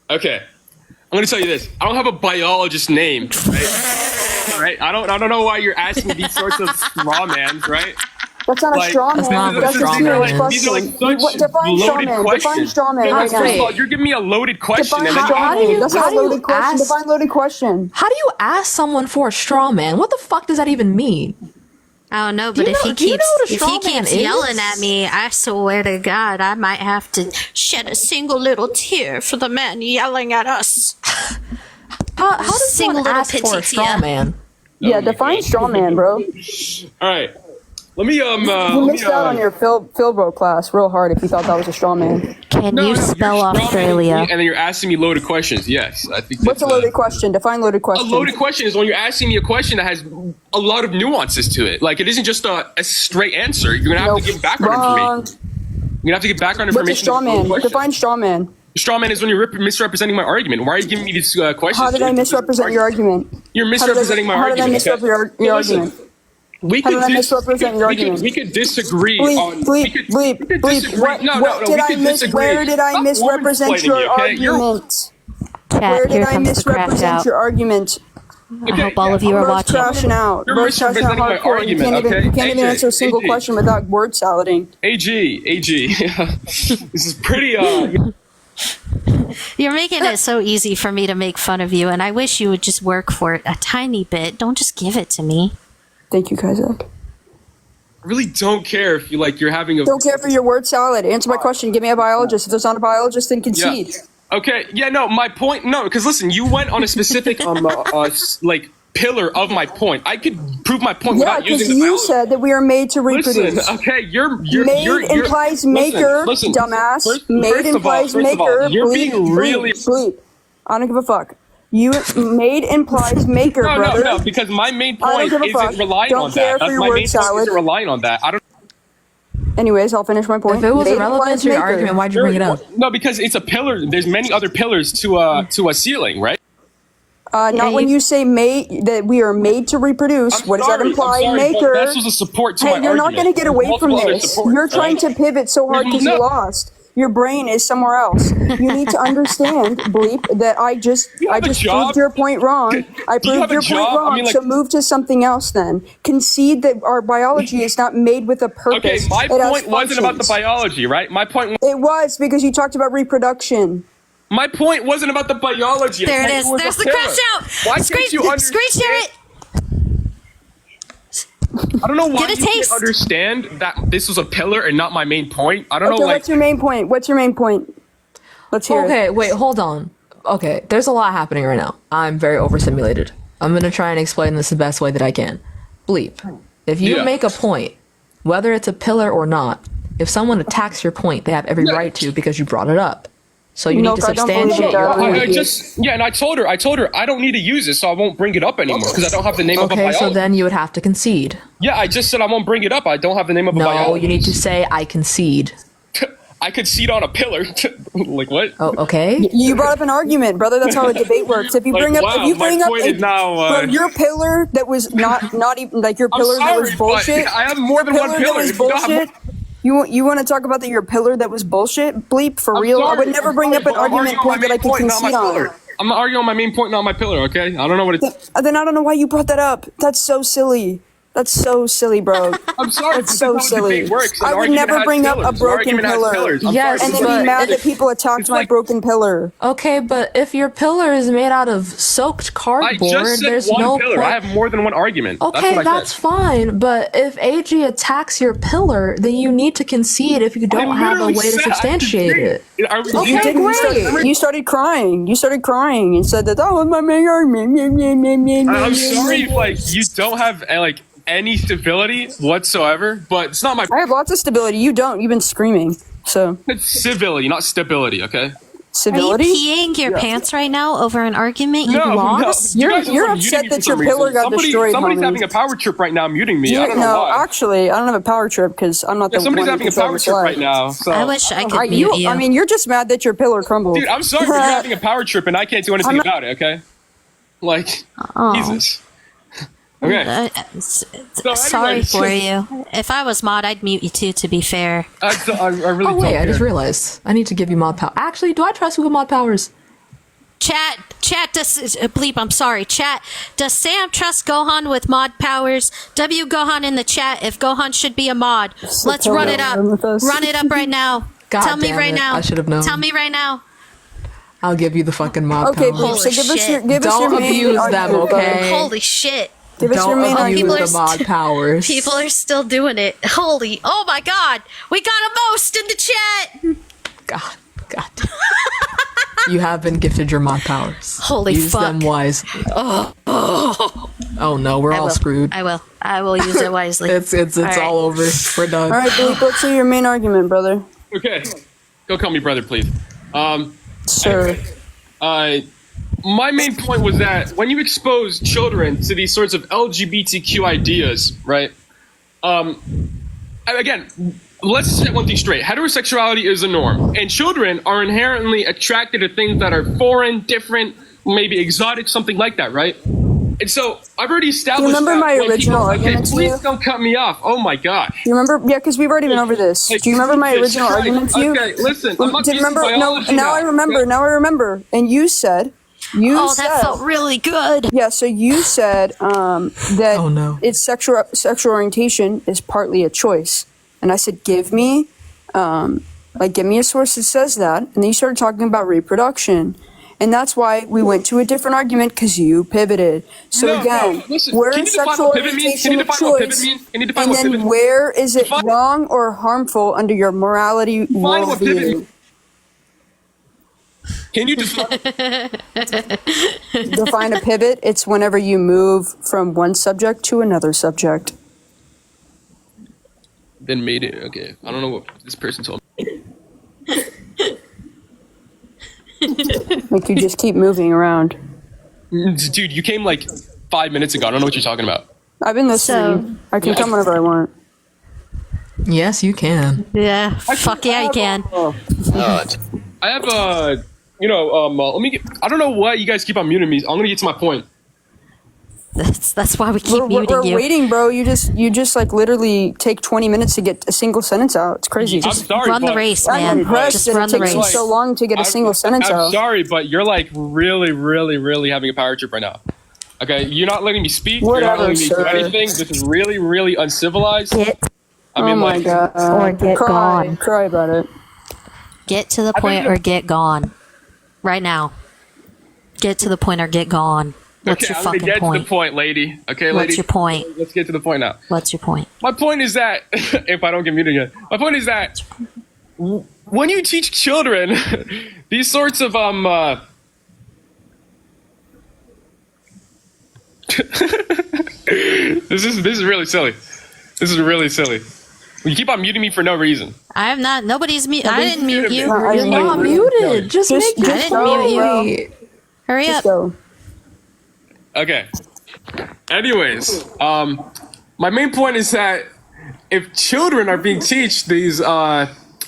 Okay, I'm going to tell you this. I don't have a biologist name, right? Right? I don't know why you're asking these sorts of straw mans, right? That's not a straw man. That's a serious question. Define straw man. Define straw man right now. First of all, you're giving me a loaded question. That's not a loaded question. Define loaded question. How do you ask someone for a straw man? What the fuck does that even mean? I don't know, but if he keeps yelling at me, I swear to God, I might have to shed a single little tear for the man yelling at us. How does someone ask for a straw man? Yeah, define straw man, bro. All right. Let me you missed out on your Philbro class real hard if you thought that was a straw man. Can you spell you're strawmanning Australia? me And then you're asking me loaded questions. Yes, I think. What's a loaded question? Define loaded A question. loaded question is when you're asking me a question that has a lot of nuances to it. Like it isn't just a straight answer. You're gonna have to give background information. You're gonna have to give background What's a information. straw man? Define straw man. Straw man is when you're misrepresenting my argument. Why are you giving me these questions? How did I misrepresent your argument? You're misrepresenting my argument. How did I misrepresent your argument? We How could did I misrepresent your argument? We could disagree Bleep, on. bleep. What did we I could miss? disagree. Where did I Stop misrepresent woman-splaining your me, okay? You're- argument? Chat, Where did here I comes the crash misrepresent out. your argument? I hope all of you are Bro's watching. crashing out. You're Bro's crashing out misrepresenting my hardcore. You can't argument, even, you okay? can't even AJ, answer a single AJ. question without word salading. AG. This is pretty. You're making it so easy for me to make fun of you, and I wish you would just work for it a tiny bit. Don't just give it to me. Thank you, Kazak. I really don't care if you're having a. Don't care for your word salad. Answer my question. Give me a biologist. If there's not a biologist, then concede. Okay. Yeah. No. My point. No. Because listen, you went on a specific like pillar of my point. I could prove my point Yeah, without because using the you biology. said that we are made to reproduce. Listen, okay, you're Made implies maker, dumbass. Made implies maker. You're Bleep, being really. bleep. I don't give a fuck. You made implies maker, brother. No, because my main I don't point give a fuck. isn't relying Don't on care that. for That's your my word main point salad. isn't relying on that. I don't. Anyways, I'll finish my point. If it was Made irrelevant implies to your maker. argument, why'd you bring it up? No, because it's a pillar. There's many other pillars to a ceiling, right? Not when you say made, that we are made to reproduce. What does that imply? Maker. This was a support to Hey, my you're not argument. going to get away from Multiple other this. supports, You're trying right? to pivot so hard because No. you lost. Your brain is somewhere else. You need to understand, Bleep, that I just job? proved your point wrong. I Do you have proved a your job? point wrong. I mean, like- So move to something else then. Concede that our biology is not made with a purpose. Okay, my It has point wasn't about the functions. biology, right? My point. It was because you talked about reproduction. My point wasn't about the biology. There it My is. point was There's a the pillar. crash out. Why Screen, can't you understand? screen share it. I don't know why Get a you taste. can't understand that this was a pillar and not my main point. I don't Okay, know, like. what's your main point? What's your main point? Let's hear it. Okay, wait, hold on. Okay, there's a lot happening right now. I'm very overstimulated. I'm gonna try and explain this the best way that I can. Bleep. If you Yeah. make a point, whether it's a pillar or not, if someone attacks your point, they have every right to because you brought it up. So you need to I don't believe substantiate that. your point. And I told her I don't need to use it, so I won't bring it up anymore because I don't have the name of a Okay, biologist. so then you would have to concede. Yeah, I just said I won't bring it up. I don't have the name of a No, biologist. you need to say I concede. I could seat on a pillar. Like what? Oh, okay. You brought up an argument, brother. That's how a debate works. If you Like, bring up, wow, if you my bring up, point is now, bro, your pillar that was not even like your I'm pillar that was sorry, but bullshit. I have more than one That pillar. was If you don't have bullshit. You want to talk about that your pillar that was bullshit? Bleep for I'm real. I sorry, would never I'm bring sorry, up an but I'm argument arguing on point my that I main can point, not my concede on. pillar. I'm arguing on my main point, not my pillar. Okay, I don't know what it's. Then I don't know why you brought that up. That's so silly. That's so silly, bro. I'm sorry. That's so that's how a silly. debate works. An I would argument never has bring up a pillars. An broken argument has pillar. pillars. I'm Yes, sorry, And then but be mad it's- that people attacked my broken pillar. Okay, but if your pillar is made out of soaked I cardboard, just said there's one no pillar. point. I have more than one argument. Okay, that's what I said. fine, but if AG attacks your pillar, then you need to concede if you don't have a literally way to said I substantiate it. disagree. You didn't. You started crying. You started crying and said that, oh, my main argument. I'm sorry if like you don't have like any stability whatsoever, but it's not my. I have lots of stability. You don't. You've been screaming. So It's civility, not stability. Okay. civility. Are you peeing your pants right now over an argument you No, lost? you guys are You're muting upset me that for your some pillar reason. got Somebody- destroyed, Somebody's homie. having a power trip right now, muting me. I don't know No, why. actually, I don't have a power trip because I'm not Yeah, the somebody's one having a controlling power the trip slide. right now. So. I wish I could Are mute you. I mean, you're just mad that your pillar crumbled. Dude, I'm sorry, but you're having a power trip and I can't do anything I'm not- about it. Okay. Like Oh. Jesus. Okay. Sorry anyways. for you. If I was mod, I'd mute you too, to be fair. I really Oh wait, don't I just care. realized I need to give you mod power. Actually, do I trust Google mod powers? Chat, does, bleep, I'm sorry. Chat, does Sam trust Gohan with mod powers? W Gohan in the chat if Gohan should be a mod. Let's run it up. Run it up right now. God Tell me damn right it, now. I should have known. Tell me right now. I'll give you the fucking mod Okay, powers. so give us your shit. Don't abuse them, okay? Holy shit. Give us your Don't main abuse argument. the mod powers. People are still doing it. Holy, oh my god. We got a most in the chat. God. You have been gifted your mod powers. Holy Use fuck. them wisely. Oh. Oh no, we're I all will. screwed. I will use it wisely. It's All right. all over. We're done. All right, Blake, let's hear your main argument, brother. Okay. Go call me brother, please. Sir. My main point was that when you expose children to these sorts of LGBTQ ideas, right? Again, let's set one thing straight. Heterosexuality is a norm, and children are inherently attracted to things that are foreign, different, maybe exotic, something like that, right? And so I've already established. Do you remember my original argument to you? Please don't cut me off. Oh my god. Do you remember? Yeah, because we've already been over this. Do you remember my original argument to you? Okay, listen. I'm not Do you remember? No, biology now I remember. Now I remember. And you said. Oh, that felt really good. Yeah, so you said that it's sexual orientation is partly a choice. And I said, give me a source that says that. And then you started talking about reproduction. And that's why we went to a different argument, because you pivoted. So where is sexual orientation a choice? And then where is it wrong or harmful under your morality worldview? Can you define a pivot? It's whenever you move from one subject to another subject. Then made it. Okay. I don't know what this person told me. Like you just keep moving around. Dude, you came like 5 minutes ago. I don't know what you're talking about. I've been listening. I can come whenever I want. Yes, you can. Yeah. Fuck yeah, you can. I have let me get, I don't know why you guys keep on muting me. I'm gonna get to my point. That's why we keep muting we're you. waiting, bro. You just like literally take 20 minutes to get a single sentence out. It's crazy. I'm sorry, run the race, man. I'm impressed Just that run it the takes you race. so long to get a single sentence out. I'm sorry, but you're like really, really, really having a power trip right now. Okay, you're not letting me speak. You're not letting me do anything. This is really, really uncivilized. Oh my god. Or get gone. Cry about it. Get to the point or get gone. Right now. Get to the point or get gone. What's your I'm fucking gonna get point? to the point, lady. Okay, lady. What's your point? Let's get to the point now. What's your point? My point is that if I don't get muted again, my point is that when you teach children these sorts of this is really silly. This is really silly. You keep on muting me for no reason. I am not. Nobody's mute. I didn't mute you. You're not muted. Just make I didn't mute you. Hurry up. Okay. Anyways, my main point is that if children are being taught these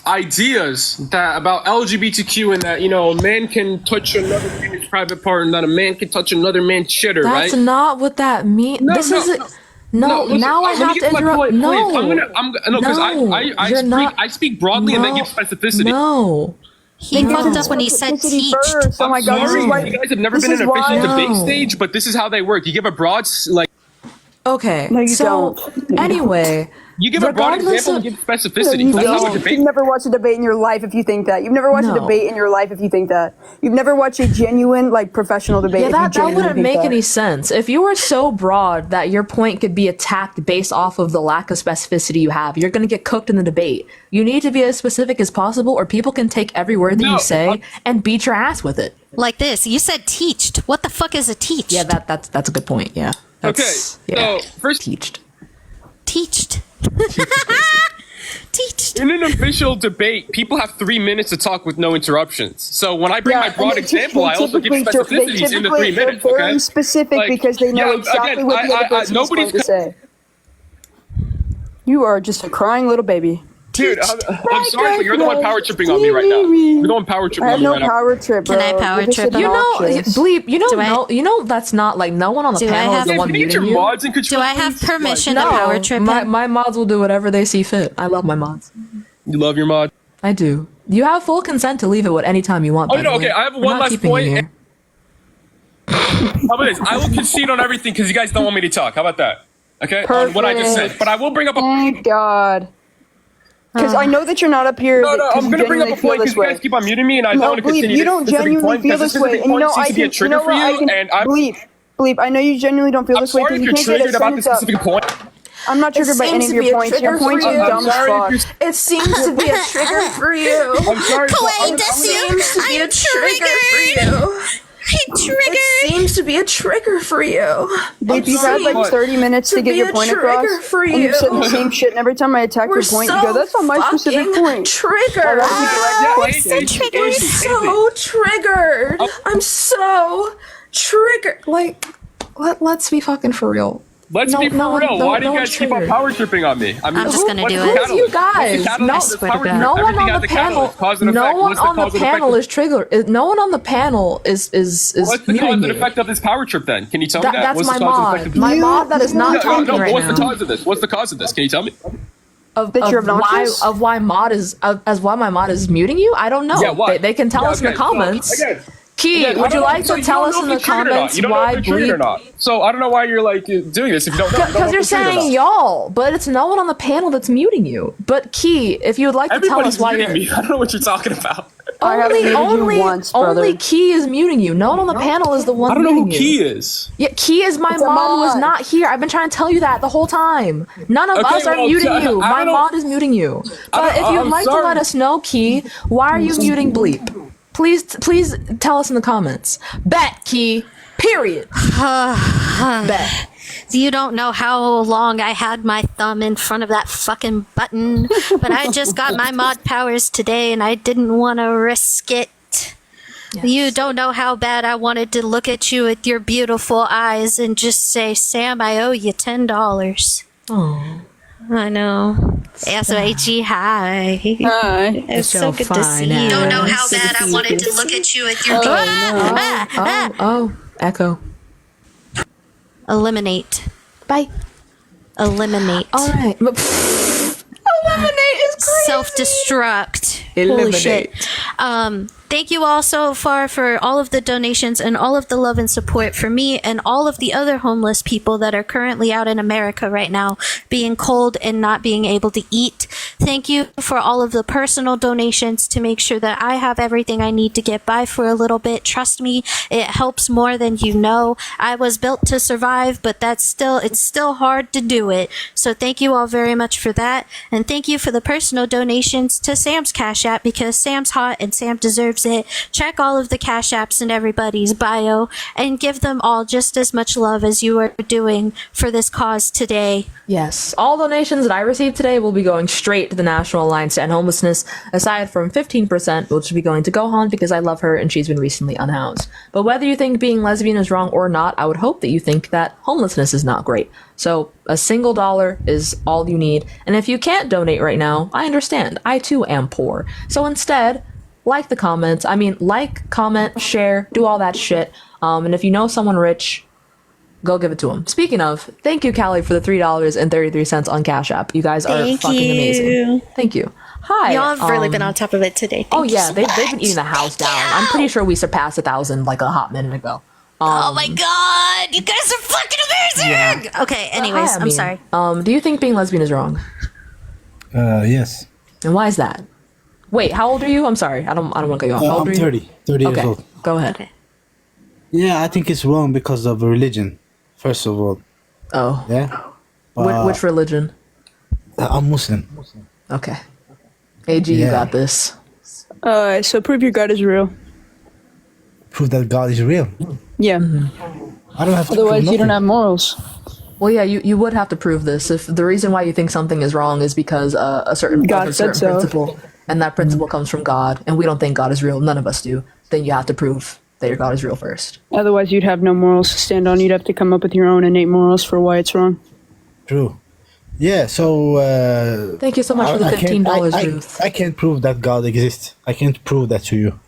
ideas that about LGBTQ and that a man can touch another man's private part and that a man can touch another man's shitter, right? That's not what that means. Listen, now I have to interrupt. I speak broadly and then give specificity. No. He fucked up when he said teach. Oh my god, Sorry, you guys have never been in an official debate stage, but this is how they work. You give a broad, Okay. No, you don't. Anyway. You give a broad example and give specificity. You That's how a debate. You've never watched a debate in your life if you think that. You've never watched a debate in your life if you think that. You've never watched a genuine, professional debate. Yeah, that wouldn't make that. any sense. If you were so broad that your point could be attacked based off of the lack of specificity you have, you're going to get cooked in the debate. You need to be as specific as possible, or people can take every word that you say and beat your ass with it. Like this. You said teached. What the fuck is a teached? Yeah, that's a good point. Yeah. So first teached. Teached. Teached. In an official debate, people have 3 minutes to talk with no interruptions. So when I bring my broad example, I also give specificities in the 3 minutes. They're very specific because they know exactly what the other person is going to say. You are just a crying little baby. Dude, I'm sorry, but you're the one power tripping on me right now. You're the one power tripping on me right now. I have no power trip, bro. Can I power trip? Bleep, that's not no one on the panel is the one muting you. Do I have permission to power trip him? My mods will do whatever they see fit. I love my mods. You love your mod? I do. You have full consent to leave it anytime you want. Oh, no, okay, I have one last point. How about this? I will concede on everything because you guys don't want me to talk. How about that? Okay, on what I just said. But I will bring up a Thank God. Because I know that you're not up here. No, I'm going to bring up a point because you guys keep on muting me, and I don't want to continue. You don't genuinely feel this way, and I can. You know what? Bleep. I know you genuinely don't feel this way because you can't get a sentence up. I'm not triggered by any of your points. Your points are dumb as fuck. It seems to be a trigger for you. I'm sorry. Clay, it seems to be a trigger for you. It seems to be a trigger for you. Babe, you've had like 30 minutes to get your point across, for and you've said the same shit, and every time I attack your point, you go, that's not my specific point. Triggered. I'm so triggered. I'm so triggered. Like, let's be fucking for real. Let's be for real. Why do you guys keep on power tripping on me? I mean, I'm just gonna do Who's it. you guys? No one on the panel. No one on the panel is triggered. No one on the panel is what's the cause muting and you. effect of this power trip then? Can you tell me that? That's What's my the cause and mod. effect of this? My mod that is not talking right what's now. the cause of this? What's the cause of this? Can you tell me? Of you're why obnoxious? why my mod is muting you? I don't know. Yeah, why? They can tell us in the comments. Again, Key, I would don't you know- like so to you tell don't us know in if the they're triggered or not. comments You don't know why if they're triggered or bleep? not. So I don't know why you're like doing this if you don't know. Because you're saying y'all, but it's no one on the panel that's muting you. But Key, if you would like to tell Everybody's us why muting you're me. I don't know what you're talking about. I haven't muted you once, brother. only Key is muting you. No one on the panel is the one I don't know who muting you. Key is. Yeah, Key is my It's a mod who is mod. not here. I've been trying to tell you that the whole time. None of Okay, us are well, muting I you. don't My know- mod is muting you. But if you'd I'm like sorry. to let us know, Key, why are you muting Bleep? Please tell us in the comments. Bet, Key. Period. Bet. You don't know how long I had my thumb in front of that fucking button, but I just got my mod powers today and I didn't want to risk it. You don't know how bad I wanted to look at you with your beautiful eyes and just say, Sam, I owe you $10. Oh. I know. S-O-H-E, hi. Hi. It's so good to see you. Don't know how bad I wanted to look at you with your Oh, echo. Eliminate. Bye. Eliminate. All right. Eliminate is crazy. Self-destruct. Holy Eliminate. shit. Thank you all so far for all of the donations and all of the love and support for me and all of the other homeless people that are currently out in America right now, being cold and not being able to eat. Thank you for all of the personal donations to make sure that I have everything I need to get by for a little bit. Trust me, it helps more than you know. I was built to survive, but it's still hard to do it. So thank you all very much for that. And thank you for the personal donations to Sam's Cash App, because Sam's hot and Sam deserves it. Check all of the Cash Apps in everybody's bio and give them all just as much love as you are doing for this cause today. Yes. All donations that I received today will be going straight to the National Alliance to End Homelessness, aside from 15%, which will be going to Gohan because I love her and she's been recently unhoused. But whether you think being lesbian is wrong or not, I would hope that you think that homelessness is not great. So a single dollar is all you need. And if you can't donate right now, I understand. I too am poor. So instead, like the comments. I mean, like, comment, share, do all that shit. And if you know someone rich, go give it to them. Speaking of, thank you, Callie, for the $3.33 on Cash App. You guys are Thank fucking you. amazing. Thank you. Hi. Y'all have really been on top of it today. Oh Thank you yeah, so they've been much. eating the house down. I'm pretty sure we surpassed 1,000 like a hot minute ago. Oh my god, you guys are fucking amazing! Okay, anyways, Hi, I'm sorry. Do you think being lesbian is wrong? Yes. And why is that? Wait, how old are you? I'm sorry. I don't want to cut you off. How old I'm are you? 30 years Okay, old. go ahead. Yeah, I think it's wrong because of religion, first of all. Oh. Yeah? Which religion? I'm Muslim. Okay. AG, you Yeah. got this. So prove your God is real. Prove that God is real. Yeah. I don't have to Otherwise, prove you don't nothing. have morals. Well, yeah, you would have to prove this. If the reason why you think something is wrong is because a certain God said so. principle, and that principle comes from God, and we don't think God is real, none of us do, then you have to prove that your God is real first. Otherwise, you'd have no morals to stand on. You'd have to come up with your own innate morals for why it's wrong. True. Yeah, so... Thank you so much for the $15, Ruth. I can't prove that God exists. I can't prove that to you.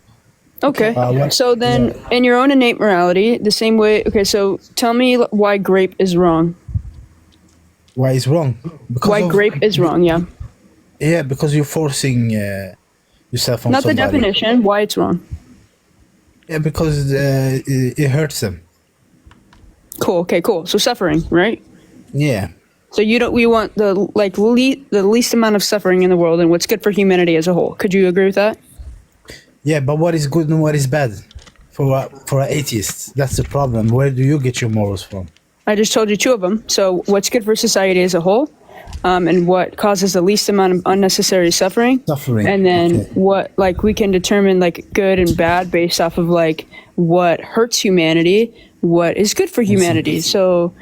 Okay. What- So then, in your own innate morality, the same way. Okay, so tell me why grape is wrong. Why it's wrong? Why of- grape is wrong, yeah. Yeah, because you're forcing yourself on Not the somebody. definition, why it's wrong. Yeah, because it hurts them. Cool, okay, cool. So suffering, right? Yeah. So we want the least amount of suffering in the world and what's good for humanity as a whole. Could you agree with that? Yeah, but what is good and what is bad for atheists? That's the problem. Where do you get your morals from? I just told you two of them. So what's good for society as a whole? and what causes the least amount of unnecessary suffering. And then what, like, we can determine like good and bad based off of like what hurts humanity, what is good for humanity. So,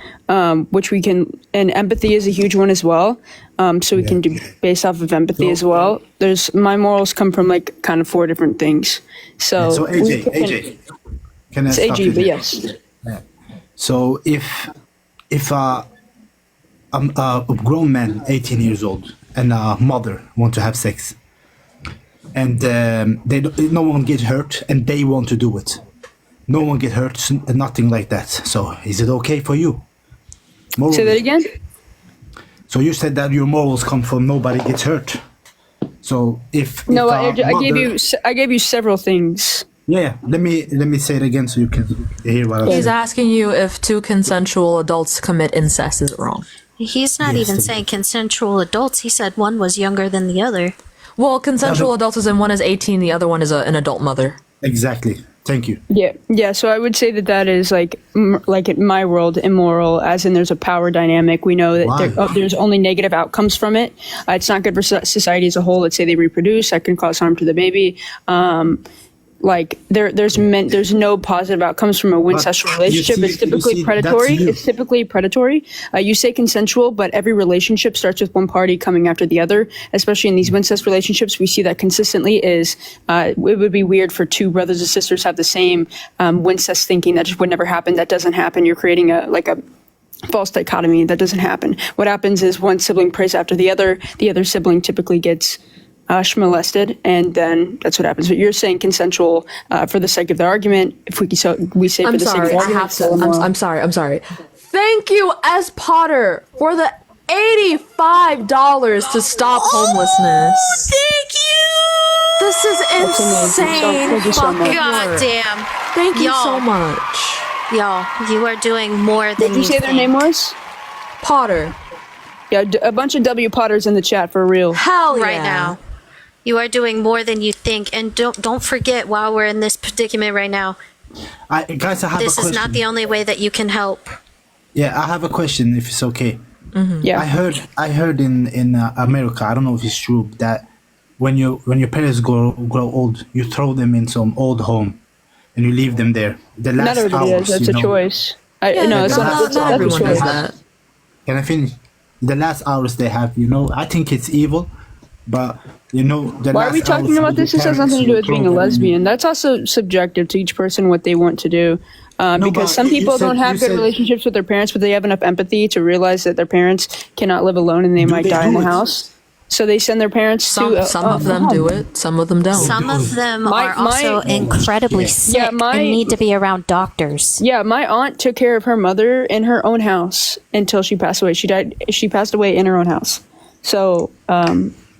which we can, and empathy is a huge one as well. So we can do based off of empathy as well. My morals come from like kind of 4 different things. So AJ, can I it's stop AG, you but there? yes. Yeah. So if a grown man, 18 years old, and a mother want to have sex, and no one gets hurt, and they want to do it, no one get hurt, nothing like that. So is it okay for you? Morally? Say that again. So you said that your morals come from nobody gets hurt. So if No, if I gave you several things. Yeah, let me say it again so you can hear what I'm He's saying. asking you if 2 consensual adults commit incest, is it wrong? He's not even saying consensual adults. He said one was younger than the other. Well, consensual adults is in one is 18, the other one is an adult mother. Exactly. Thank you. Yeah. So I would say that is like in my world immoral, as in there's a power dynamic. We know that there's only negative outcomes from it. It's not good for society as a whole. Let's say they reproduce, that can cause harm to the baby. Like there's no positive outcomes from a incestual relationship. It's typically predatory. It's typically predatory. You say consensual, but every relationship starts with one party coming after the other. Especially in these incest relationships, we see that consistently. It would be weird for 2 brothers and sisters have the same incest thinking that just would never happen. That doesn't happen. You're creating a false dichotomy. That doesn't happen. What happens is one sibling prays after the other. The other sibling typically gets molested, and then that's what happens. But you're saying consensual for the sake of the argument. If we say for the sake of the argument, I'm sorry. Thank you, S. Potter, for the $85 to stop homelessness. Thank you. This is insane. Thank you so much. God damn. Thank you so much. Y'all, you are doing more than Did you say their name was? Potter. Yeah, a bunch of W Potters in the chat for real. Hell yeah. Right now. You are doing more than you think, and don't forget while we're in this predicament right now. Guys, I have This a question. is not the only way that you can help. Yeah, I have a question. If it's okay. Yeah. I heard in America. I don't know if it's true that when your parents grow old, you throw them in some old home, and you leave them there. The last Not everybody hours, does. That's a choice. No, it's not. Not everyone does choice. that. Can I finish? The last hours they have, I think it's evil, but the Why are we last talking hours about with this? your This has parents, nothing to do you with being a throw them in. lesbian. That's also subjective to each person what they want to do. but Because some you people said- don't have you good said- relationships with their parents, but they have enough empathy to realize that their parents cannot live alone and they might they die in do the it? house. So they send their parents Some to of them do it, some of them don't. Some of them are My- also incredibly sick Yeah, and need to be around doctors. Yeah, my aunt took care of her mother in her own house until she passed away. She passed away in her own house. So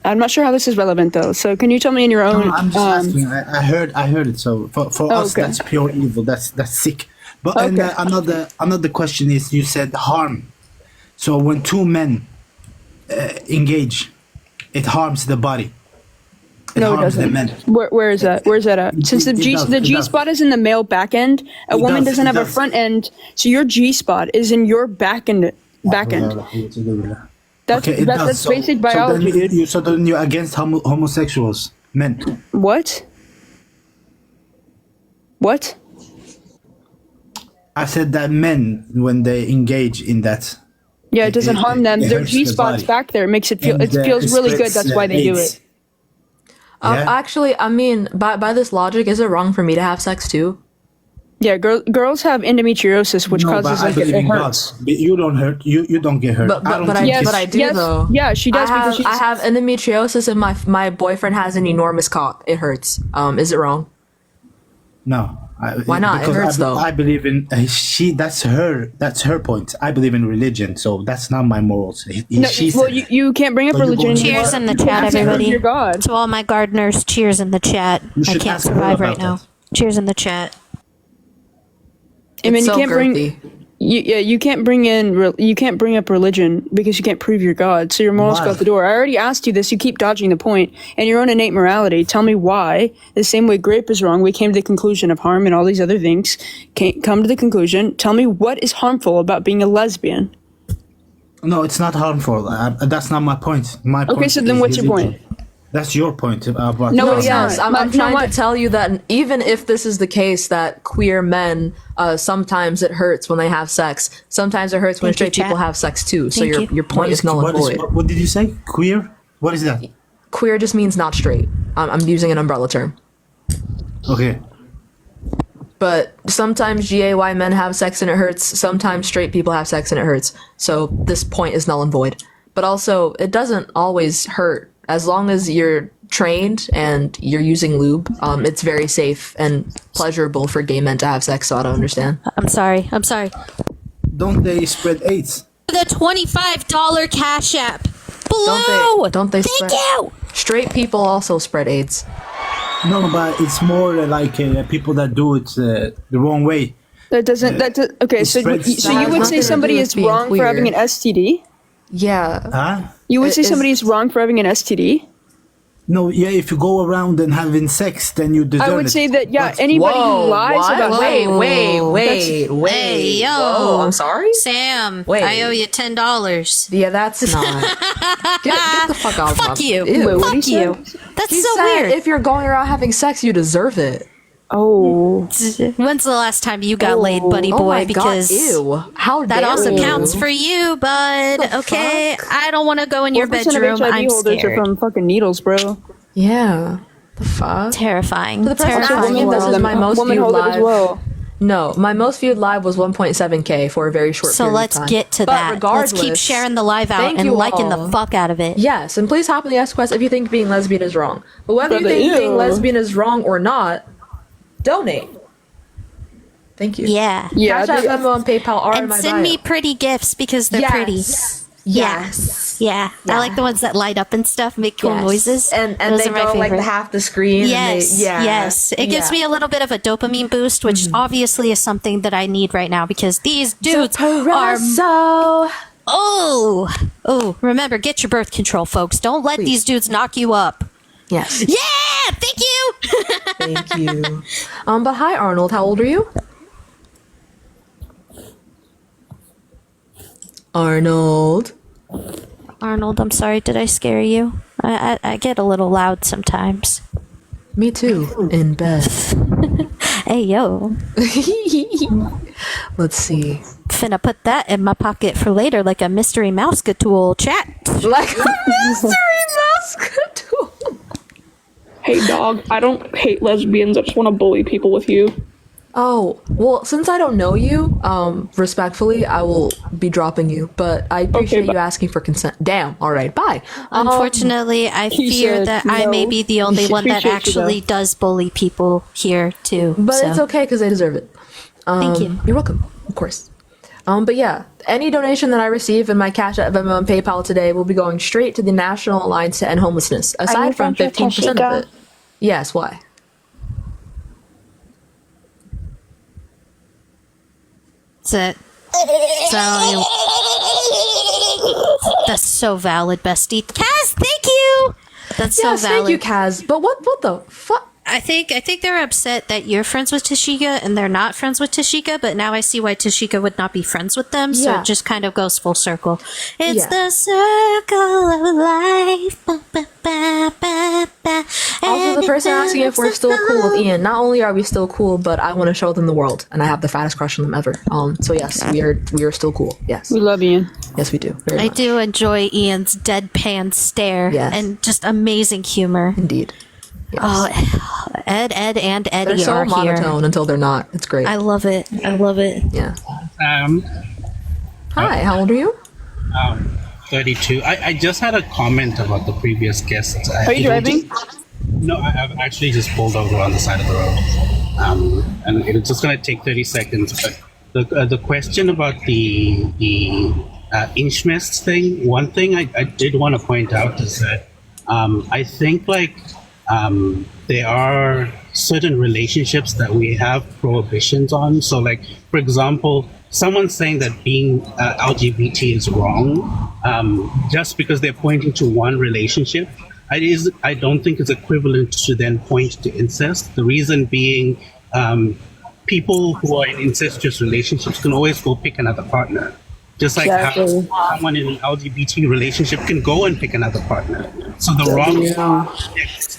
I'm not sure how this is relevant though. So can you tell me in your own? No, I'm just asking. I heard it. So for us, okay. that's pure evil. That's sick. But and Okay. another question is, you said harm. So when 2 men engage, it harms the body. No, it harms the doesn't. men. Where is that? Where's that at? Since the It G does, the it G does. spot is in the male back end, a It woman does, doesn't it have a does. front end, so your G spot is in your back end. Back end. That's Okay, it does. that's So- basic biology, so then dude. So then you're against homosexuals, men. What? What? I said that men, when they engage in that, Yeah, it doesn't harm them. it Their hurts G the spot's body. back there. It makes it feel. And, It feels it really good. spreads, That's why they do AIDS. it. Yeah. Actually, I mean, by this logic, is it wrong for me to have sex too? Yeah, girls have endometriosis, which No, causes but I like believe it in hurts. God. You don't hurt. You don't get hurt. But I don't but think I it's- do though. Yeah, she does I have, because she's. I have endometriosis and my boyfriend has an enormous cock. It hurts. Is it wrong? No. Why not? It because hurts, though. I believe in That's her point. I believe in religion, so that's not my morals. No, She well, said you can't bring up So you're religion going- anymore. Cheers in the You chat, have to prove everybody. your God. To all my gardeners, cheers in the chat. You I should can't ask her survive right about now. that. Cheers in the chat. I mean, It's you so can't bring. girthy. You can't bring in. You can't bring up religion because you can't prove your God. So your morals Why? go out the door. I already asked you this. You keep dodging the point. And your own innate morality. Tell me why. The same way grape is wrong. We came to the conclusion of harm and all these other things. Can't come to the conclusion. Tell me what is harmful about being a lesbian. No, it's not harmful. That's not my point. My Okay, point so then is what's your using- point? That's your point about No, No, it's yes, not. I'm trying to tell you that even if this is the case, that queer men, sometimes it hurts when they have sex. Sometimes it hurts when Thank you, straight people chat. have sex too. So Thank your you. your point is null and void. What did you say? Queer? What is that? Queer just means not straight. I'm using an umbrella term. Okay. But sometimes gay men have sex and it hurts. Sometimes straight people have sex and it hurts. So this point is null and void. But also, it doesn't always hurt. As long as you're trained and you're using lube, it's very safe and pleasurable for gay men to have sex. So I don't understand. I'm sorry. Don't they spread AIDS? The $25 Cash App. Blue! Don't they Thank spread? you! Straight people also spread AIDS. No, but it's more like people that do it the wrong way. Okay, so spreads- so you would say somebody is wrong for having an STD? Yeah. Huh? You would say somebody is wrong for having an STD? No, yeah, if you go around and having sex, then you deserve it. I would say that, yeah, But- anybody who lies about Wait, That's- Hey, yo. Whoa, I'm sorry? Sam, Wait. I owe you $10. Yeah, that's not. Get the fuck out of my... Fuck you. Ew. Wait, what Fuck did he you. say? That's He so said weird. if you're going around having sex, you deserve it. Oh. When's the last time you got laid, buddy Oh boy? my Because God, ew. How that dare also you. counts for you, bud. Okay, I don't want to go in your 4% bedroom. of HIV I'm holders are scared. from fucking needles, bro. Yeah. The fuck? Terrifying. For the person Terrifying. asking, this is my most Women viewed hold it as live. well. No, my most viewed live was 1.7K for a very short So period let's of time. get to But that. Let's keep regardless, sharing the live out thank and you liking all. the fuck out of it. Yes, and please hop in the Ask Quest if you think being lesbian is wrong. But whether you Brother, think being ew. lesbian is wrong or not, donate. Thank you. Yeah. Yeah, Cash App, they- Venmo, and PayPal are in And my send bio. me pretty gifts because they're Yes. pretty. Yes. Yeah. I like the ones that light up and stuff, make cool Yes. noises. And Those they are my go like favorite. the half the screen. Yes, And they, yes. It gives me a little bit of a dopamine boost, which obviously is something that I need right now because these dudes are. so. Oh, remember, get your birth control, folks. Don't let these dudes knock you up. Yes. Yeah, thank you. Thank you. But hi Arnold, how old are you? Arnold. Arnold, I'm sorry, did I scare you? I get a little loud sometimes. Me too. In bed. Hey, yo. Let's see. Finna put that in my pocket for later like a mystery mouse tool chat. Like a mystery mask tool. Hey, dog, I don't hate lesbians. I just want to bully people with you. Oh, well, since I don't know you, respectfully, I will be dropping you, but I appreciate you asking for consent. Damn, alright, bye. Unfortunately, I he fear said that I may no. be the only one that Appreciate you, actually though. does bully people here, too. But so. it's okay because they deserve it. Thank you. You're welcome, of course. But yeah, any donation that I receive in my Cash App, Venmo, and PayPal today will be going straight to the National Alliance to End Homelessness, aside from 15% of it. Yes, why? That's it. So, that's so valid, bestie. Kaz, thank you. That's Yes, so valid. thank you, Kaz. But what the fuck? I think they're upset that you're friends with Tashika and they're not friends with Tashika, but now I see why Tashika would not be friends with them, so Yeah. it just kind of goes full circle. It's Yeah. the circle of life. Ba, ba, ba, ba, ba. Also, the person asking if we're still cool with Ian, not only are we still cool, but I want to show them the world, and I have the fattest crush on them ever. So yes, we are still cool. Yes. We love Ian. Yes, we do. Very I much. do enjoy Ian's deadpan stare Yes. and just amazing humor. Indeed. Oh, Ed, and Eddie They're so are monotone here. until they're not. It's great. I love it. I love it. Yeah. Hi, how old are you? 32. I just had a comment about the previous guest. Are you driving? No, I've actually just pulled over on the side of the road. And it's just going to take 30 seconds. But the question about the Inchmest thing, one thing I did want to point out is that I think there are certain relationships that we have prohibitions on. So like, for example, someone saying that being LGBT is wrong, just because they're pointing to one relationship, I don't think it's equivalent to then point to incest. The reason being, people who are in incestuous relationships can always go pick another partner. Just like how someone in an LGBT relationship can go and pick another partner. So the wrong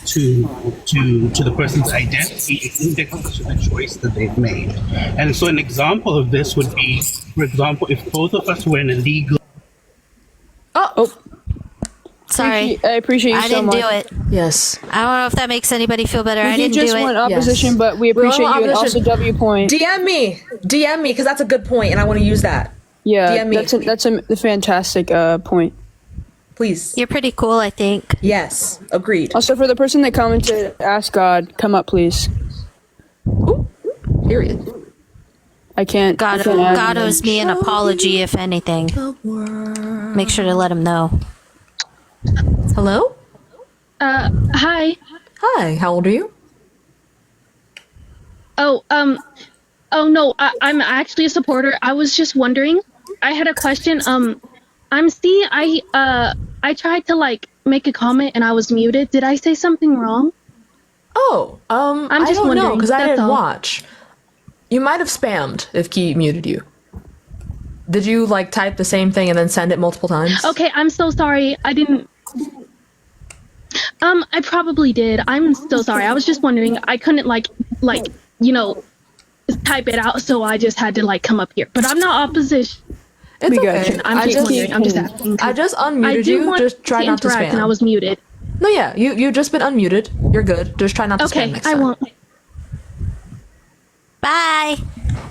to the person's identity is indexed to the choice that they've made. And so an example of this would be, for example, if both of us were in a legal... Sorry. I appreciate you I so didn't much. do it. Yes. I don't know if that makes anybody feel better. I You didn't just do it. want opposition, but we appreciate you and also W point. DM me, because that's a good point, and I want to use that. Yeah, DM me. that's a fantastic point. Please. You're pretty cool, I think. Yes, agreed. Also, for the person that commented, ask God, come up, please. Period. I can't. God owes me an apology, if anything. Make sure to let him know. Hello? Hi. Hi, how old are you? Oh no, I'm actually a supporter. I was just wondering. I had a question. I tried to like make a comment and I was muted. Did I say something wrong? Oh, I'm just I don't know wondering, because I that's didn't all. watch. You might have spammed if Key muted you. Did you like type the same thing and then send it multiple times? Okay, I'm so sorry. I didn't. I probably did. I'm so sorry. I was just wondering. I couldn't type it out, so I just had to like come up here. But I'm not opposition. It's okay. I'm just wondering. I'm just asking. I just I unmuted do you. want Just try not to interact, spam. and I was muted. No, yeah, you just been unmuted. You're good. Just try not to spam Okay, next I time. won't. Bye.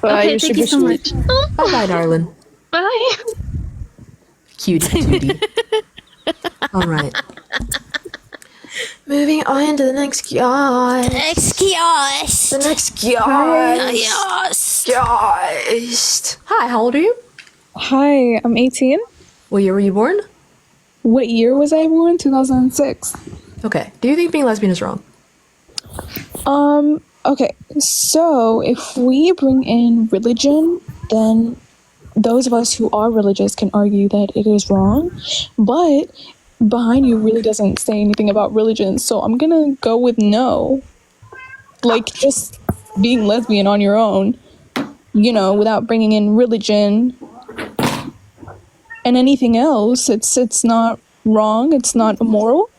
Okay, thank you so much. Bye, darling. Bye. Cutie. All right. Moving on to the next guy. Next guest. The next guy. Yes. Hi, how old are you? Hi, I'm 18. What year were you born? What year was I born? 2006. Okay. Do you think being lesbian is wrong? Okay, so if we bring in religion, then those of us who are religious can argue that it is wrong, but Behind You really doesn't say anything about religion, so I'm gonna go with no. Like, just being lesbian on your own, without bringing in religion and anything else, it's not wrong, it's not immoral.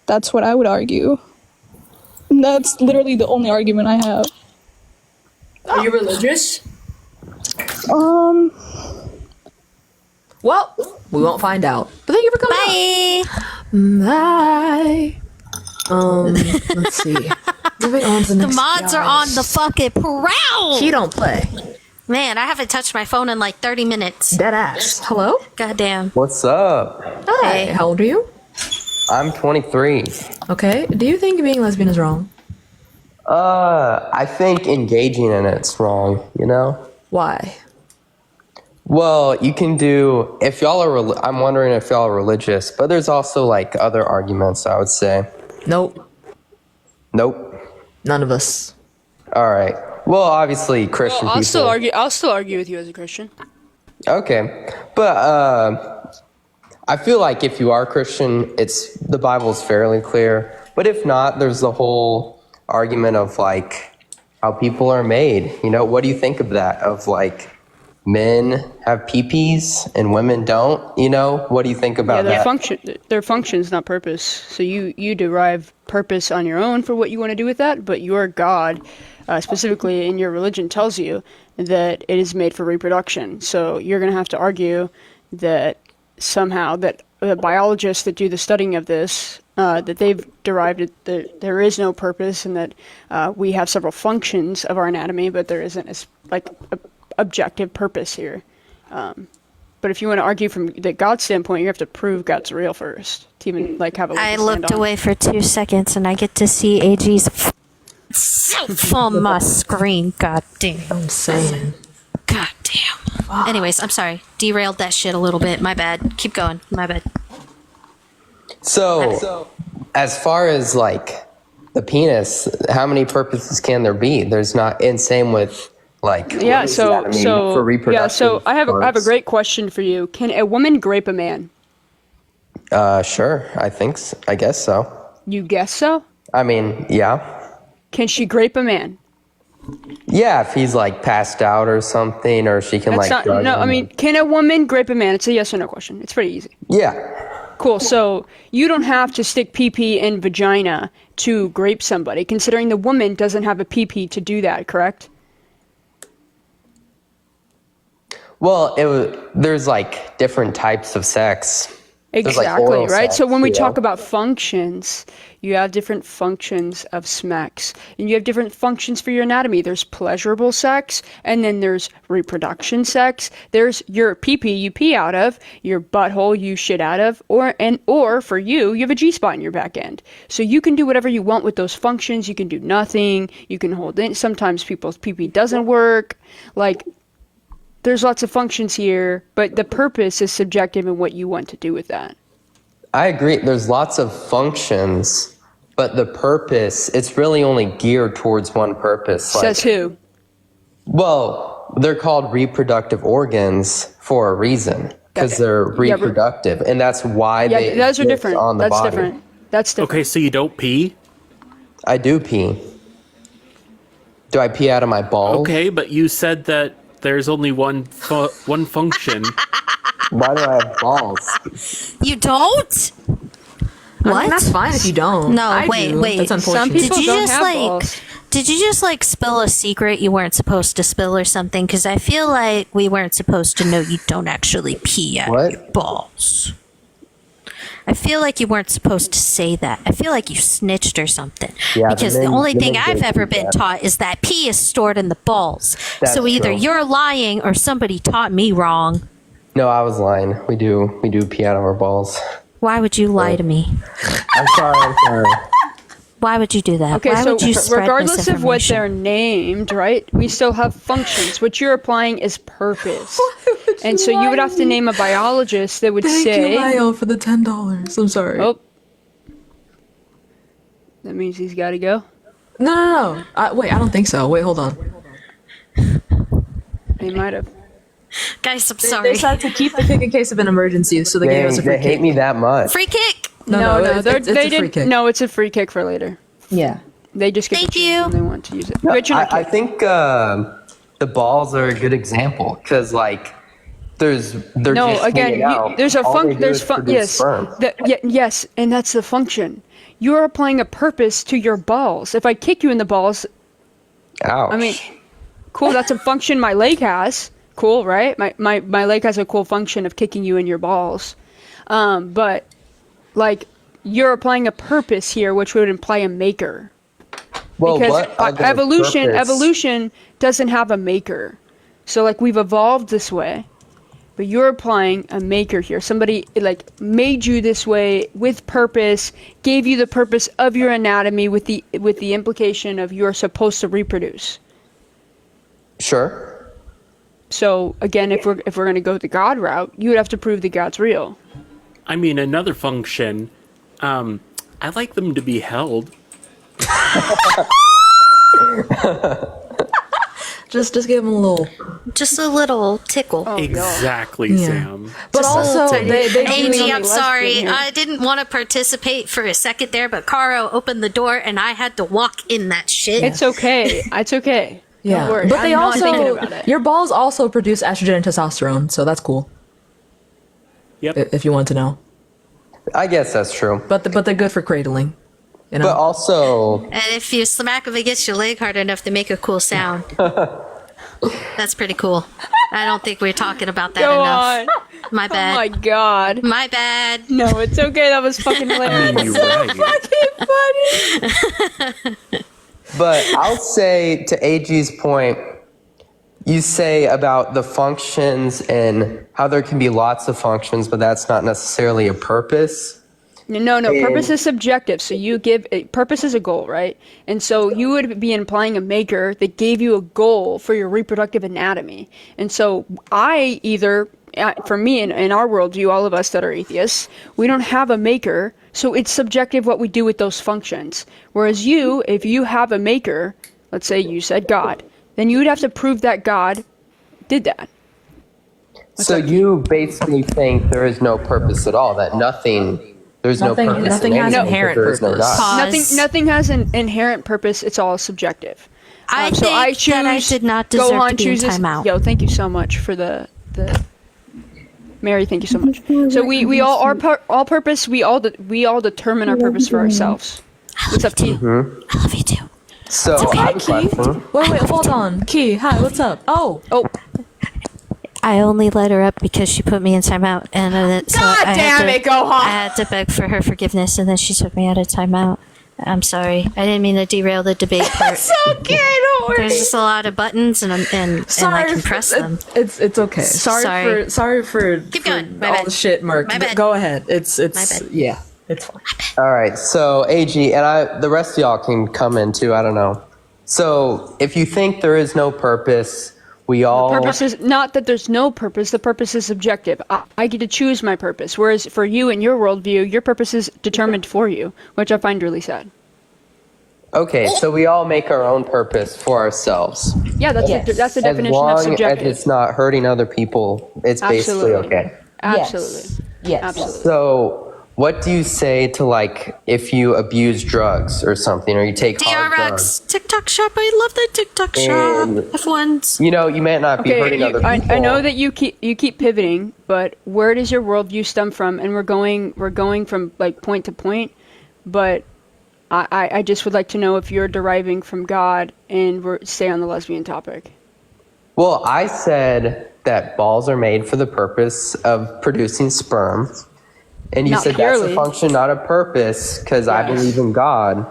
That's what I would argue. That's literally the only argument I have. Are you religious? Well, we won't find out. But thank you for coming. Bye. Let's see. Moving on to the The next mods are on the fucking prowl. He don't play. Man, I haven't touched my phone in like 30 minutes. Dead ass. Hello? Goddamn. What's up? Hi. How old are you? I'm 23. Okay. Do you think being lesbian is wrong? I think engaging in it's wrong, Why? Well, you can do, if y'all are, I'm wondering if y'all are religious, but there's also like other arguments, I would say. Nope. None of us. All right. Well, obviously Christian I'll people. still argue with you as a Christian. Okay. But I feel like if you are Christian, the Bible's fairly clear. But if not, there's the whole argument of like how people are made. What do you think of that? Of like men have peepees and women don't? What do you think about that? They're functions, not purpose. So you derive purpose on your own for what you want to do with that, but your God, specifically in your religion, tells you that it is made for reproduction. So you're going to have to argue that somehow that the biologists that do the studying of this, that they've derived it, that there is no purpose, and that we have several functions of our anatomy, but there isn't a objective purpose here. But if you want to argue from the God standpoint, you have to prove God's real first to even have a leg I to stand looked on. away for 2 seconds and I get to see AG's self on my screen. God damn. I'm saying. God damn. Anyways, I'm sorry. Derailed that shit a little bit. My bad. Keep going. My bad. So, as far as like the penis, how many purposes can there be? There's not, and same with like For reproduction. yeah, so I have a great question for you. Can a woman grape a man? Sure, I guess so. You guess so? I mean, yeah. Can she grape a man? Yeah, if he's like passed out or something, or she can That's like. not, drug no, him. I mean, can a woman grape a man? It's a yes or no question. It's pretty easy. Yeah. Cool. So you don't have to stick PP in vagina to grape somebody, considering the woman doesn't have a PP to do that, correct? Well, there's like different types of sex. There's, like, Exactly, oral right? sex, So when we you talk know? about functions, you have different functions of SMEX. And you have different functions for your anatomy. There's pleasurable sex, and then there's reproduction sex. There's your pee-pee you pee out of, your butthole you shit out of, or for you have a G-spot in your back end. So you can do whatever you want with those functions. You can do nothing. You can hold in. Sometimes people's pee-pee doesn't work. Like, there's lots of functions here, but the purpose is subjective in what you want to do with that. I agree. There's lots of functions, but the purpose, it's really only geared towards one purpose. Says who? Well, they're called reproductive organs for a reason, because they're reproductive, and that's why they those are exist different. on the That's body. different. That's different. Okay, so you don't pee? I do pee. Do I pee out of my balls? Okay, but you said that there's only one function. Why do I have balls? You don't? I What? mean, that's fine if you don't. No, I wait, do. wait. That's unfortunate. Did you just like? Did you just like spill a secret you weren't supposed to spill or something? Because I feel like we weren't supposed to know you don't actually pee out of your balls. I feel like you weren't supposed to say that. I feel like you snitched or something. Yeah, because the men- only the thing men I've don't ever do been that. taught is that pee is stored in the balls. That's so either true. you're lying or somebody taught me wrong. No, I was lying. We do pee out of our balls. Why would you lie to me? I'm sorry. Why would you do that? Okay, Why so would you spread regardless of what misinformation? they're named, right? We still have functions. What you're applying is purpose. And so you would have to name a biologist that would Thank say, you, Lyle, for the $10. I'm sorry. "Oh, that means he's got to go." No. Wait, I don't think so. Wait, hold on. He might have. Guys, I'm They sorry. decided to keep the kick in case of an emergency, so they gave us a free They kick. hate me that much. Free kick. No, No, it's they a free didn't. kick. No, it's a free kick for later. Yeah. They just get Thank to choose you. when they want to use it. No, But you're not I kidding. think the balls are a good example because like they're No, just again, hanging out. there's a All they function. do There's is produce yes, sperm. yes, and that's the function. You're applying a purpose to your balls. If I kick you in the balls, Ouch. I mean, cool. That's a function my leg has. Cool, right? My leg has a cool function of kicking you in your balls. But like you're applying a purpose here, which would imply a maker. Well, Because what other evolution purpose- doesn't have a maker. So like we've evolved this way, but you're applying a maker here. Somebody like made you this way with purpose, gave you the purpose of your anatomy with the implication of you're supposed to reproduce. Sure. So again, if we're going to go the God route, you would have to prove that God's real. I mean, another function, I like them to be held. Just give them a little. Just a little tickle. Exactly, Yeah. Sam. But Just a also, little tiny- they don't Angie, really I'm let sorry. you in here. I didn't want to participate for a second there, but Caro opened the door and I had to walk in that shit. It's okay. It's okay. Yeah, Don't worry. but they I'm not thinking also about it. your balls also produce estrogen and testosterone, so that's cool. Yep. If you want to know, I guess that's true. but they're good for cradling. You know? But also, And if you smack them against your leg hard enough, they make a cool sound. That's pretty cool. I don't think we're talking about that Go enough. on. My bad. Oh my God. My bad. No, it's okay. That was fucking hilarious. You're right. but I'll say to AG's point, you say about the functions and how there can be lots of functions, but that's not necessarily a purpose. No, purpose is subjective. So you give purpose is a goal, right? And so you would be implying a maker that gave you a goal for your reproductive anatomy. And so I either, for me in our worldview, all of us that are atheists, we don't have a maker. So it's subjective what we do with those functions. Whereas you, if you have a maker, let's say you said God, then you would have to prove that God did that. So you basically think there is no purpose at all, that there's Nothing- no purpose nothing in has anything, inherent there is no purpose. God. Nothing has an inherent purpose. It's all subjective. I so think I choose. that I did not deserve Gohan to be in chooses. timeout. Yo, thank you so much for the. Mary, thank you so much. So we all all purpose. We all determine our purpose for ourselves. It's up to you. I love you too. So I have a question. Wait, hold on. Key, hi, what's up? Oh. I only let her up because she put me in timeout, and so God damn it, Gohan! I had to beg for her forgiveness, and then she took me out of timeout. I'm sorry. I didn't mean to derail the debate part. It's okay, don't worry. There's just a lot of buttons, and I can press them. It's okay. Sorry for Keep going. My all bad. the shit, Merc. My bad. Go ahead. It's My bad. yeah, it's fine. All right, so AG and the rest of y'all can come in too. I don't know. So if you think there is no purpose, we all. Purpose is not that there's no purpose. The purpose is subjective. I get to choose my purpose, whereas for you and your worldview, your purpose is determined for you, which I find really sad. Okay, so we all make our own purpose for ourselves. Yeah, that's the definition as long of subjective. as it's not hurting other people, it's basically Absolutely. okay. Absolutely. Yes. Absolutely. So what do you say to like if you abuse drugs or something, or you take hard drugs? DRX TikTok shop. I love that TikTok shop. F1s. You know, you may not be hurting other people. I know that you keep pivoting, but where does your worldview stem from? And we're going from like point to point, but I just would like to know if you're deriving from God, and stay on the lesbian topic. Well, I said that balls are made for the purpose of producing sperm. And you Not said purely. that's a function, not a purpose, because I Yes. believe in God.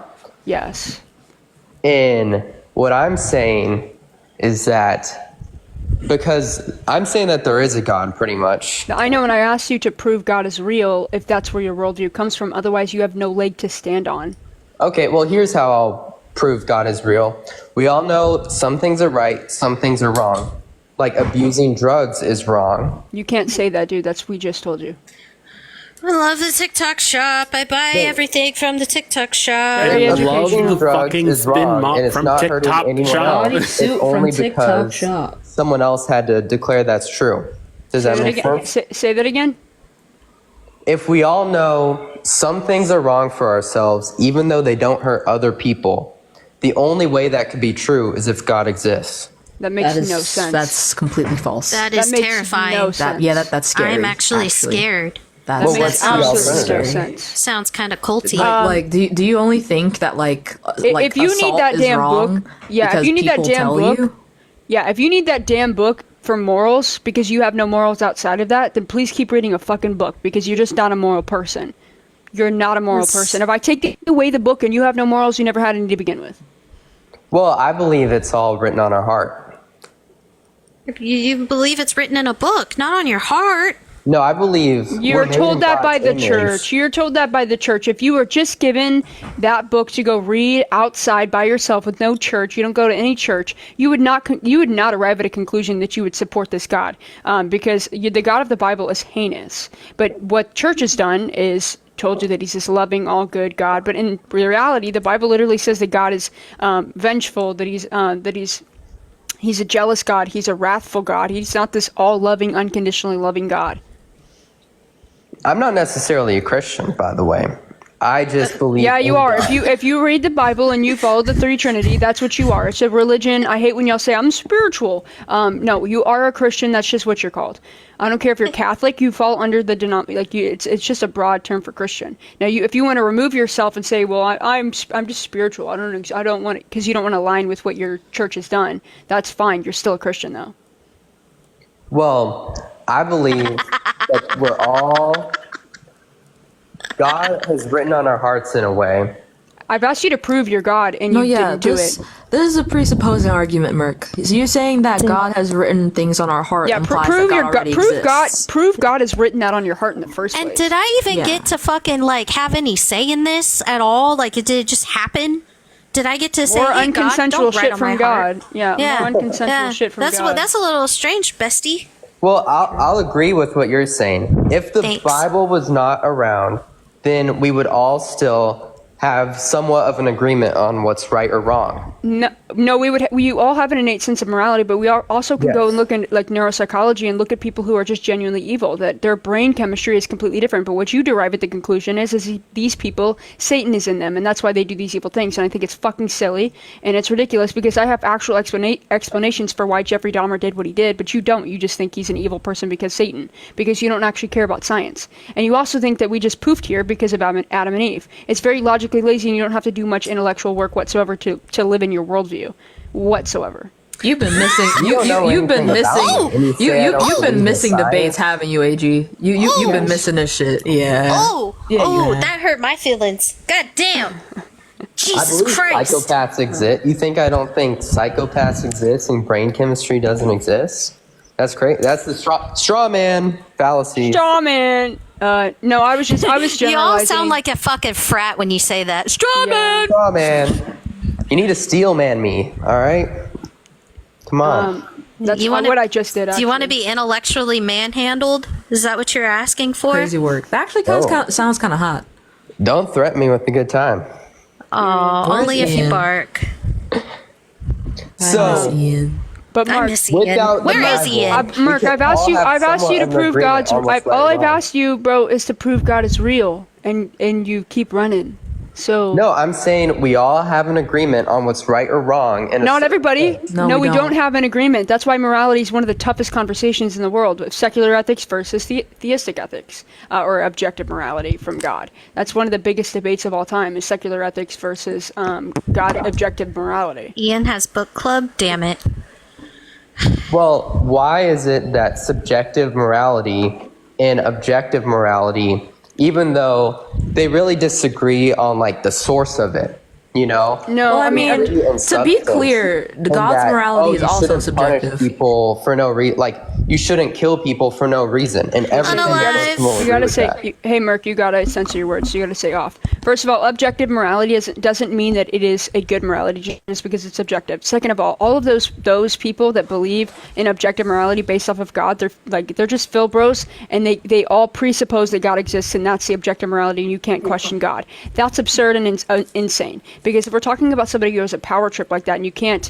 Yes. And what I'm saying is that, because I'm saying that there is a God pretty much. Now, I know when I asked you to prove God is real, if that's where your worldview comes from, otherwise you have no leg to stand on. Okay, well, here's how I'll prove God is real. We all know some things are right, some things are wrong. Like abusing drugs is wrong. You can't say that, dude. We just told you. I love the TikTok shop. I buy everything from the TikTok shop. Very Abusing educational. drugs fucking is spin wrong, mop and it's from not TikTok hurting anyone shop. else. It's only because someone else had to declare that's true. Does that make sense? Say that again. If we all know some things are wrong for ourselves, even though they don't hurt other people, the only way that could be true is if God exists. That makes no sense. That's completely false. That is makes terrifying. no sense. That's scary. I'm actually scared. That That's makes absolutely no sense. Sounds kind of culty. like, do you only think that like If you need assault that is damn wrong book, yeah. If because you need that people damn tell book, you? yeah. If you need that damn book for morals because you have no morals outside of that, then please keep reading a fucking book because you're just not a moral person. You're not a moral person. If I take away the book and you have no morals, you never had any to begin with. Well, I believe it's all written on our heart. You believe it's written in a book, not on your heart. No, I believe You're we're made told in that by God's the image. church. You're told that by the church. If you were just given that book to go read outside by yourself with no church, you don't go to any church, you would not arrive at a conclusion that you would support this God, because the God of the Bible is heinous. But what church has done is told you that he's this loving, all good God. But in reality, the Bible literally says that God is vengeful, that he's a jealous God, he's a wrathful God. He's not this all-loving, unconditionally loving God. I'm not necessarily a Christian, by the way. I just believe. Yeah, you in are. God. If you read the Bible and you follow the three Trinity, that's what you are. It's a religion. I hate when y'all say I'm spiritual. No, you are a Christian. That's just what you're called. I don't care if you're Catholic. You fall under the it's just a broad term for Christian. Now, if you want to remove yourself and say, well, I'm just spiritual. I don't want it because you don't want to align with what your church has done. That's fine. You're still a Christian though. Well, I believe that we're all. God has written on our hearts in a way. I've asked you to prove you're God, and you didn't do it. This is a presupposing argument, Merc. So you're saying that God has written things on our heart. Yeah, implies prove that your God already prove God. exists. Prove God has written that on your heart in the first And place. did I even get to fucking have any say in this at all? Like, did it just happen? Did I get to say, More hey, God, unconsensual don't write shit on from my God. heart? Yeah, more unconsensual shit from that's God. That's a little strange, bestie. Well, I'll agree with what you're saying. If the Thanks. Bible was not around, then we would all still have somewhat of an agreement on what's right or wrong. No, no, we all have an innate sense of morality, but we also can go and look at like neuropsychology and look at people who are just genuinely evil, that their brain chemistry is completely different. But what you derive at the conclusion is these people, Satan is in them, and that's why they do these evil things. And I think it's fucking silly and it's ridiculous, because I have actual explanations for why Jeffrey Dahmer did what he did, but you don't. You just think he's an evil person because Satan, because you don't actually care about science. And you also think that we just poofed here because of Adam and Eve. It's very logically lazy, and you don't have to do much intellectual work whatsoever to live in your worldview whatsoever. You've been missing. You've been missing. You've been missing debates, haven't you, AG? You've been missing this shit. Yeah. That hurt my feelings. God damn. I Jesus believe Christ. psychopaths exist. You think I don't think psychopaths exist and brain chemistry doesn't exist? That's great. That's the straw man fallacy. Straw man. No, I was generalizing. You all sound like a fucking frat when you say that. Straw man. Straw man. You need to steel man me. All right. Come on. That's what I just did. Do you want to be intellectually manhandled? Is that what you're asking for? Crazy work. That actually sounds kind of hot. Don't threaten me with a good time. Oh, only if you bark. So, but Mark, I miss Ian. Where is Ian? Mark, I've asked you to prove God's. All I've asked you, bro, is to prove God is real, and you keep running. So no, I'm saying we all have an agreement on what's right or wrong. And not everybody. No, we don't have an agreement. That's why morality is one of the toughest conversations in the world. Secular ethics versus theistic ethics, or objective morality from God. That's one of the biggest debates of all time: is secular ethics versus God objective morality. Ian has book club. Damn it. Well, why is it that subjective morality and objective morality, even though they really disagree on like the source of it, you know? No, well, I mean, to be clear, God's morality is also subjective. People for no reason, like you shouldn't kill people for no reason, and everything. You gotta say, hey Merc, you gotta censor your words. So you gotta say off. First of all, objective morality doesn't mean that it is a good morality just because it's subjective. Second of all of those people that believe in objective morality based off of God, they're just Phil bros, and they all presuppose that God exists, and that's the objective morality, and you can't question God. That's absurd and insane. Because if we're talking about somebody who has a power trip like that, and you can't,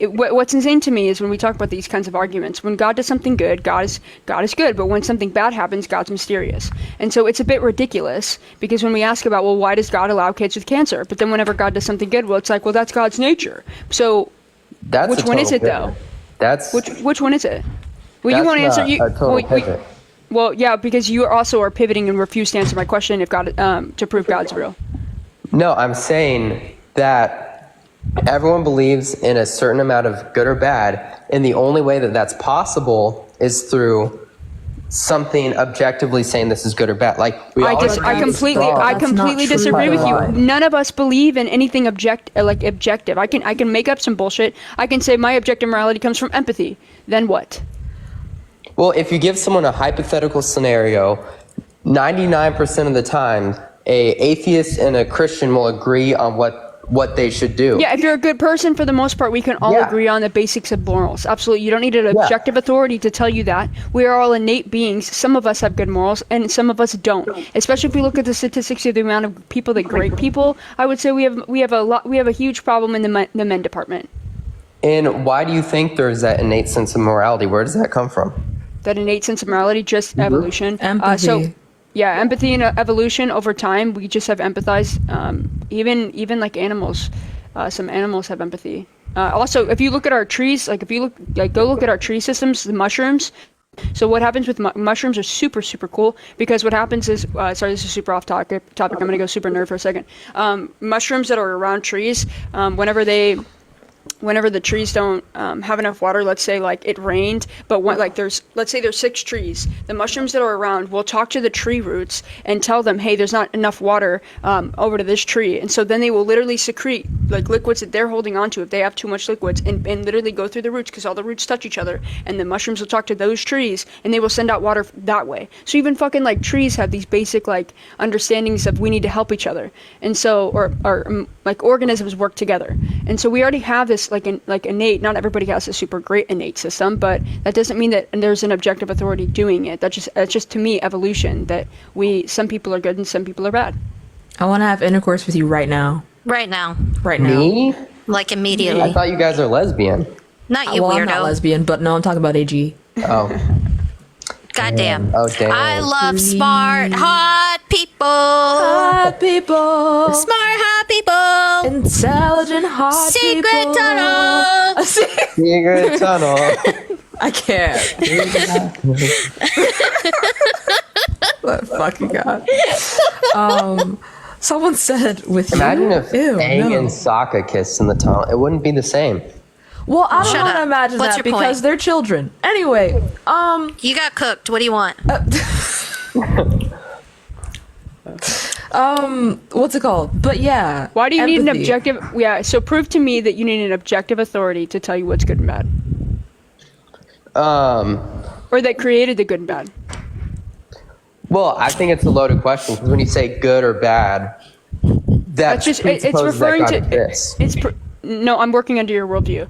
what's insane to me is when we talk about these kinds of arguments. When God does something good, God is good, but when something bad happens, God's mysterious. And so it's a bit ridiculous, because when we ask about, well, why does God allow kids with cancer? But then whenever God does something good, well, it's like, well, that's God's nature. So which one is it though? Which one is it? Well, you won't answer. Well, yeah, because you also are pivoting and refuse to answer my question if God to prove God's real. No, I'm saying that everyone believes in a certain amount of good or bad, and the only way that that's possible is through something objectively saying this is good or bad. Like I completely disagree with you. None of us believe in anything objective. I can make up some bullshit. I can say my objective morality comes from empathy. Then what? Well, if you give someone a hypothetical scenario, 99% of the time, a atheist and a Christian will agree on what they should do. Yeah, if you're a good person, for the most part, we can all agree on the basics of morals. Absolutely. You don't need an objective authority to tell you that. We are all innate beings. Some of us have good morals, and some of us don't. Especially if we look at the statistics of the amount of people that grade people, I would say we have a huge problem in the men department. And why do you think there's that innate sense of morality? Where does that come from? That innate sense of morality, just evolution. Empathy. Yeah, empathy and evolution over time. We just have empathized. Even like animals, some animals have empathy. Also, if you look at our trees, go look at our tree systems, the mushrooms. So what happens with mushrooms are super, super cool, because what happens is, sorry, this is super off topic. I'm going to go super nerd for a second. Mushrooms that are around trees, whenever the trees don't have enough water, let's say like it rained, but let's say there's 6 trees, the mushrooms that are around will talk to the tree roots and tell them, hey, there's not enough water over to this tree. And so then they will literally secrete like liquids that they're holding onto if they have too much liquids, and literally go through the roots, because all the roots touch each other, and the mushrooms will talk to those trees and they will send out water that way. So even fucking like trees have these basic like understandings of we need to help each other. And so or like organisms work together. And so we already have this like innate, not everybody has a super great innate system, but that doesn't mean that there's an objective authority doing it. That's just to me evolution, that some people are good and some people are bad. I want to have intercourse with you right now. Right now. Right now. Me? Like immediately. I thought you guys are lesbian. Not you, Well, weirdo. I'm not lesbian, but no, I'm talking about AG. Oh. Goddamn. Oh, damn. I love smart, hot people. Hot people. Smart, hot people. Intelligent, hot Secret people. tunnel. Secret tunnel. I can't. But fucking god. Someone said with Imagine you. if Ew, Aang no. and Sokka kissed in the tunnel. It wouldn't be the same. Well, I don't Shut want to up. imagine What's that your because point? they're children. Anyway, You got cooked. What do you want? what's it called? But yeah. Why do you need an empathy. objective? Yeah, so prove to me that you need an objective authority to tell you what's good and bad. Or that created the good and bad. Well, I think it's a loaded question because when you say good or bad, That's just, it's referring to, no, I'm working under your worldview.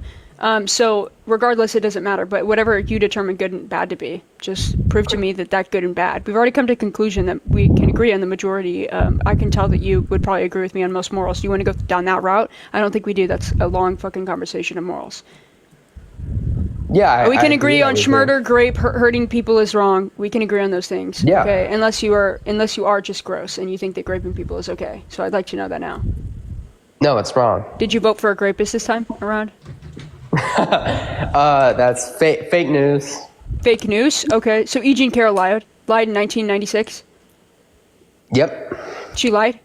So regardless, it doesn't matter, but whatever you determine good and bad to be, just prove to me that that's good and bad. We've already come to a conclusion that we can agree on the majority. I can tell that you would probably agree with me on most morals. Do you want to go down that route? I don't think we do. That's a long fucking conversation of morals. Yeah, We can agree on that we do. schmurder, grape, hurting people is wrong. We can agree on those things. Yeah. Okay, unless you are just gross and you think that graping people is okay. So I'd like to know that now. No, it's wrong. Did you vote for a rapist this time around? That's fake news. Fake news? Okay, so E. Jean Carroll lied in 1996? Yep. She lied?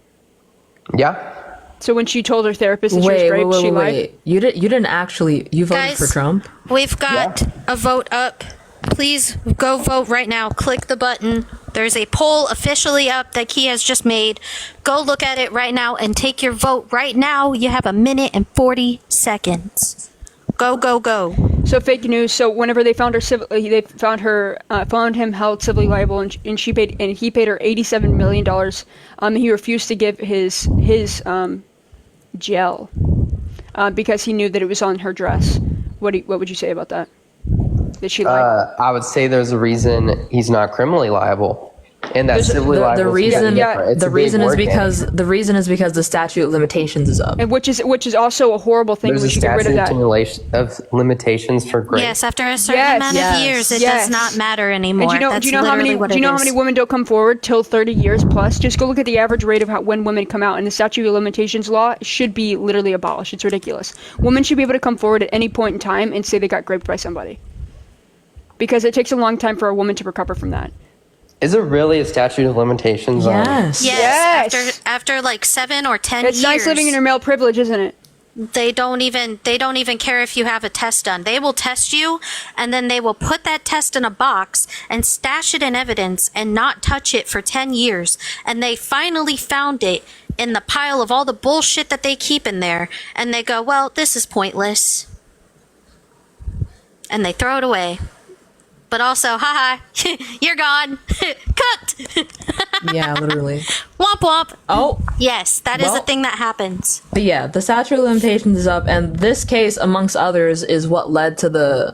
Yeah. So when she told her therapist that she was raped, she lied? You didn't actually. You voted Guys, for Trump. We've got a vote up. Please go vote right now. Click the button. There's a poll officially up that Key has just made. Go look at it right now and take your vote right now. You have 1 minute and 40 seconds. Go, go, go. So fake news. So whenever they found her, they found him held civilly liable, and he paid her $87 million. He refused to give his gel because he knew that it was on her dress. What would you say about that? Did she lie? I would say there's a reason he's not criminally liable. And that civilly liable. The reason is because game. the reason is because the statute of limitations is up. And which is also a horrible thing. There's We a should get rid of statute that. of limitations for grape. Yes, after a certain amount of years, it does not matter anymore. And do you know how many women don't come forward till 30 years plus? Just go look at the average rate of when women come out, and the statute of limitations law should be literally abolished. It's ridiculous. Women should be able to come forward at any point in time and say they got raped by somebody, because it takes a long time for a woman to recover from that. Is there really a statute of limitations on? Yes. After like 7 or 10 years. It's nice living in your male privilege, isn't it? They don't even care if you have a test done. They will test you, and then they will put that test in a box and stash it in evidence and not touch it for 10 years. And they finally found it in the pile of all the bullshit that they keep in there. And they go, well, this is pointless. And they throw it away. But also, haha, you're gone. Cooked. Yeah, literally. Womp womp. Oh. Yes, that is a Well. thing that happens. But yeah, the statute of limitations is up, and this case, amongst others, is what led to the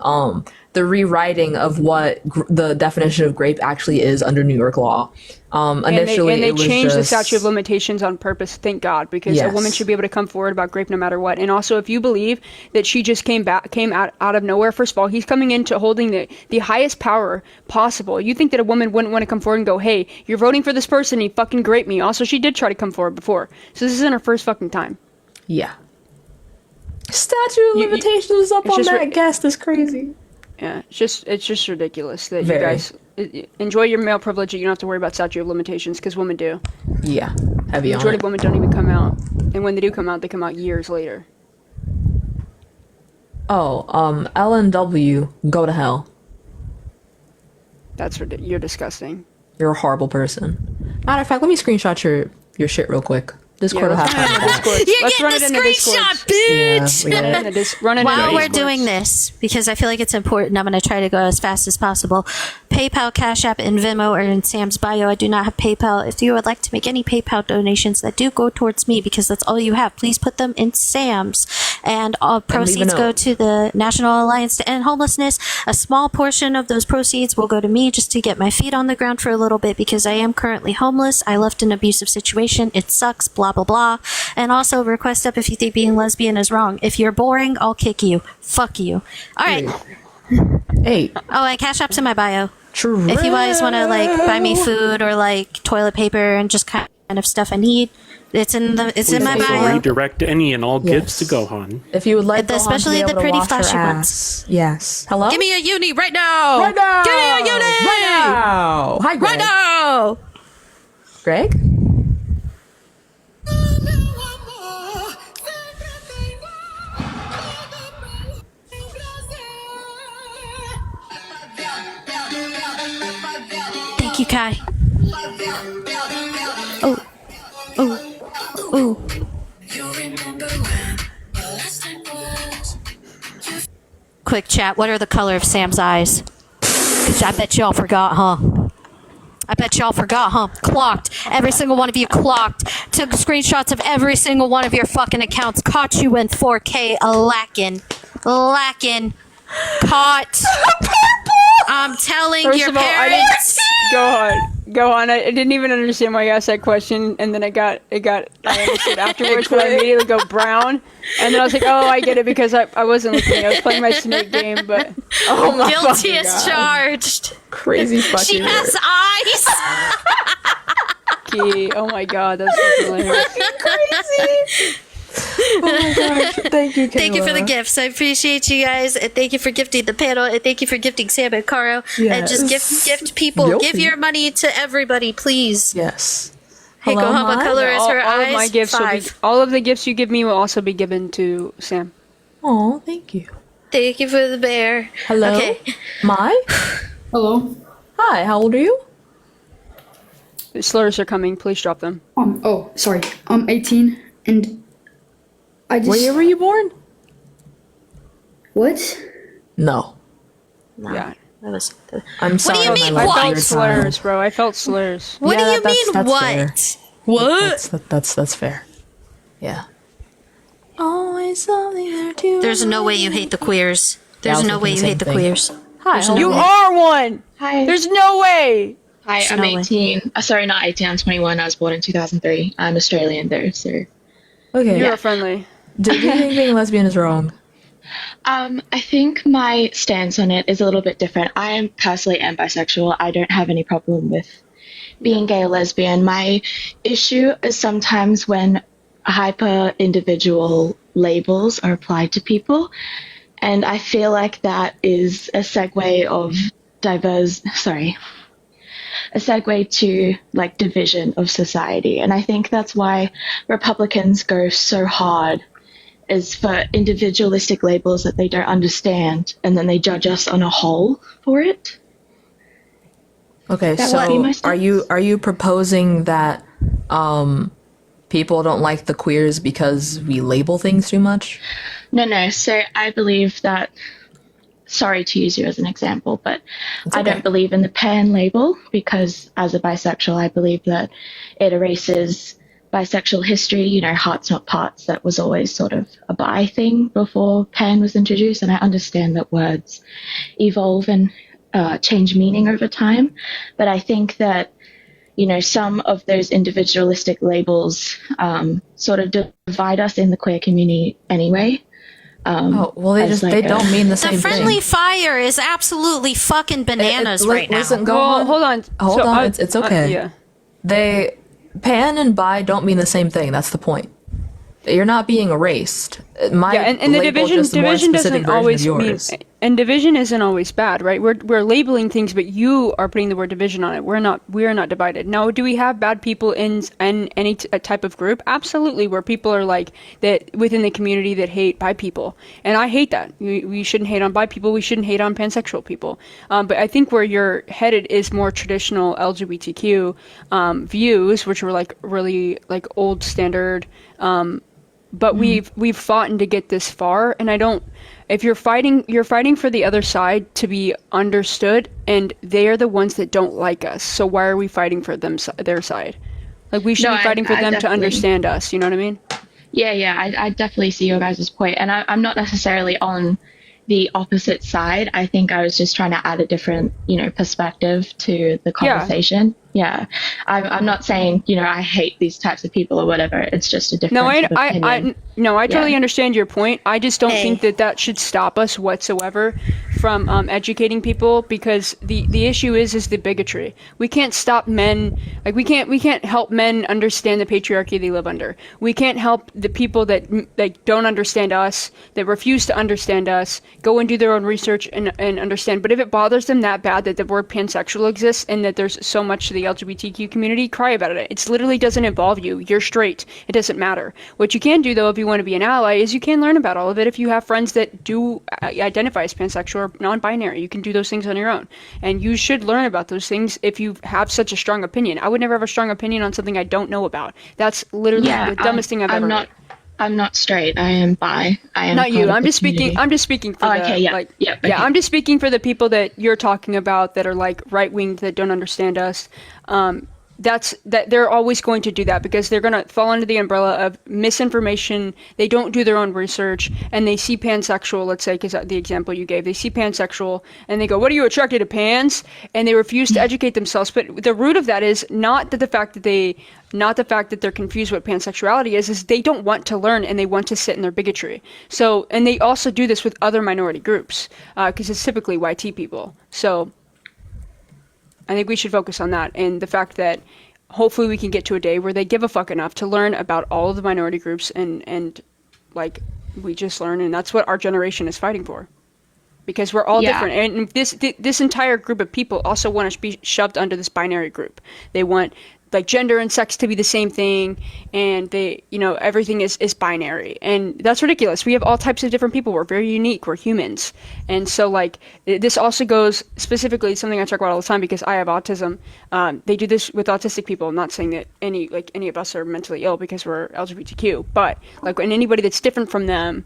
rewriting of what the definition of grape actually is under New York law. Initially, and they it was changed the just- statute of limitations on purpose. Thank God, because a Yes. woman should be able to come forward about grape no matter what. And also, if you believe that she just came out of nowhere, first of all, he's coming into holding the highest power possible. You think that a woman wouldn't want to come forward and go, "Hey, you're voting for this person, he fucking raped me." Also, she did try to come forward before, so this isn't her first fucking time. Yeah. Statute of limitations is up on that guest. Is crazy. Yeah, it's just ridiculous that Very. you guys enjoy your male privilege. You don't have to worry about statute of limitations because women do. Yeah, heavy The on majority it. of women don't even come out, and when they do come out, they come out years later. Oh, LNW, go to hell. That's you're disgusting. You're a horrible person. Matter of fact, let me screenshot your shit real quick. Discord will have time for that. Let's run it in the Discord. bitch! Yeah, we get it. Run it in While the we're Discord. doing this, because I feel like it's important, I'm going to try to go as fast as possible. PayPal, Cash App, and Venmo are in Sam's bio. I do not have PayPal. If you would like to make any PayPal donations that do go towards me, because that's all you have, please put them in Sam's. And all proceeds go to the National Alliance to End Homelessness. A small portion of those proceeds will go to me just to get my feet on the ground for a little bit, because I am currently homeless. I left an abusive situation. It sucks, blah, blah, blah. And also request up if you think being lesbian is wrong. If you're boring, I'll kick you. Fuck you. All right. Hey. Oh, and Cash App's in my bio. True. If you guys want to like buy me food or like toilet paper and just kind of stuff I need, it's in my bio. Redirect any and all gifts to Gohan. If you would like, especially the pretty flashy ones. Yes. Hello. Give me a uni right now. Right now. Give me a uni Right now. Hi, Greg. Right now. Greg. Thank you, Kai. Oh. Quick chat, what are the color of Sam's eyes? 'Cause I bet y'all forgot, huh? Clocked. Every single one of you clocked. Took screenshots of every single one of your fucking accounts. Caught you in 4K lacking. Caught. I'm telling First your of all, parents. Go on. I didn't even understand why you asked that question, and then I understood afterwards, but I immediately go brown, and then I was like, oh, I get it, because I wasn't looking. I was playing my Snake game, but oh my Guilty fucking as God. charged. Crazy fucking. She has eyes. Key. Oh my God, that's fucking hilarious. Crazy. Oh my gosh. Thank you, Kayla. Thank you for the gifts. I appreciate you guys. And thank you for gifting the panel. And thank you for gifting Sam and Caro. And just gift people. Guilty. Give your money to everybody, please. Yes. Hey, Hello, Gohan, what Mai? color is her all eyes? of my gifts will be, 5. all of the gifts you give me will also be given to Sam. Oh, thank you. Thank you for the bear. Hello. Okay. Mai? Hello. Hi, how old are you? The slurs are coming. Please drop them. Oh, sorry. I'm 18, and I just. What year were you born? What? No. Yeah. I'm sorry. What do you mean, I what? felt slurs, bro. I felt slurs. What do you that's- mean, that's what? fair. What? That's fair. Yeah. Always something there too. There's no way you hate the queers. There's no way you hate the queers. Hi, There's no You way. are one. Hi. There's no way. Hi, There's I'm no way. 18. Sorry, not 18. I'm 21. I was born in 2003. I'm Australian, though, so. Okay. You're friendly. Do you think being lesbian is wrong? I think my stance on it is a little bit different. I am personally am bisexual. I don't have any problem with being gay or lesbian. My issue is sometimes when hyper individual labels are applied to people, and I feel like that is a segue to like division of society. And I think that's why Republicans go so hard, is for individualistic labels that they don't understand, and then they judge us on a whole for it. Okay, That would be my so are you proposing that people don't like the queers because we label things too much? No. So I believe that, sorry to use you as an example, but I don't believe in the pan label, because as a bisexual, I believe that it erases bisexual history, hearts not parts. That was always sort of a bi thing before pan was introduced. And I understand that words evolve and change meaning over time. But I think that, some of those individualistic labels sort of divide us in the queer community anyway. They don't mean the same The friendly thing. fire is absolutely fucking bananas right now. Listen, Well, hold on. Hold So, on. It's okay. yeah. Pan and bi don't mean the same thing. That's the point. You're not being erased. My and the label division just a more doesn't specific version always of mean, yours. and division isn't always bad, right? We're labeling things, but you are putting the word division on it. We are not divided. Now, do we have bad people in any type of group? Absolutely, where people are like that within the community that hate bi people, and I hate that. We shouldn't hate on bi people. We shouldn't hate on pansexual people. But I think where you're headed is more traditional LGBTQ views, which were like really like old standard. but we've fought to get this far, and I don't. If you're fighting for the other side to be understood, and they are the ones that don't like us. So why are we fighting for their side? Like, we should be fighting for them to understand us. You know what I mean? Yeah, I definitely see your guys' point, and I'm not necessarily on the opposite side. I think I was just trying to add a different, perspective to the conversation. Yeah. I'm not saying, I hate these types of people or whatever. It's just a different opinion. I totally understand your point. I just don't think that should stop us whatsoever from educating people, because the issue is the bigotry. We can't stop men. Like, we can't help men understand the patriarchy they live under. We can't help the people that don't understand us, that refuse to understand us, go and do their own research and understand. But if it bothers them that bad that the word pansexual exists and that there's so much to the LGBTQ community, cry about it. It literally doesn't involve you. You're straight. It doesn't matter. What you can do, though, if you want to be an ally, is you can learn about all of it. If you have friends that do identify as pansexual or non-binary, you can do those things on your own. And you should learn about those things if you have such a strong opinion. I would never have a strong opinion on something I don't know about. That's literally the dumbest thing I've ever heard. I'm not straight. I am bi. I am not you. I'm just speaking for I'm just speaking for the people that you're talking about that are like right wing, that don't understand us. That they're always going to do that because they're going to fall under the umbrella of misinformation. They don't do their own research, and they see pansexual, let's say, because the example you gave, they see pansexual and they go, "What are you attracted to pans?" And they refuse to educate themselves. But the root of that is not the fact that they're confused what pansexuality is they don't want to learn, and they want to sit in their bigotry. So, and they also do this with other minority groups because it's typically YT people. So I think we should focus on that, and the fact that hopefully we can get to a day where they give a fuck enough to learn about all of the minority groups and like we just learn, and that's what our generation is fighting for, because we're all different. And this entire group of people also want to be shoved under this binary group. They want like gender and sex to be the same thing, and they, everything is binary, and that's ridiculous. We have all types of different people. We're very unique. We're humans. And so like this also goes specifically something I talk about all the time because I have autism. They do this with autistic people. I'm not saying that any of us are mentally ill because we're LGBTQ, but like when anybody that's different from them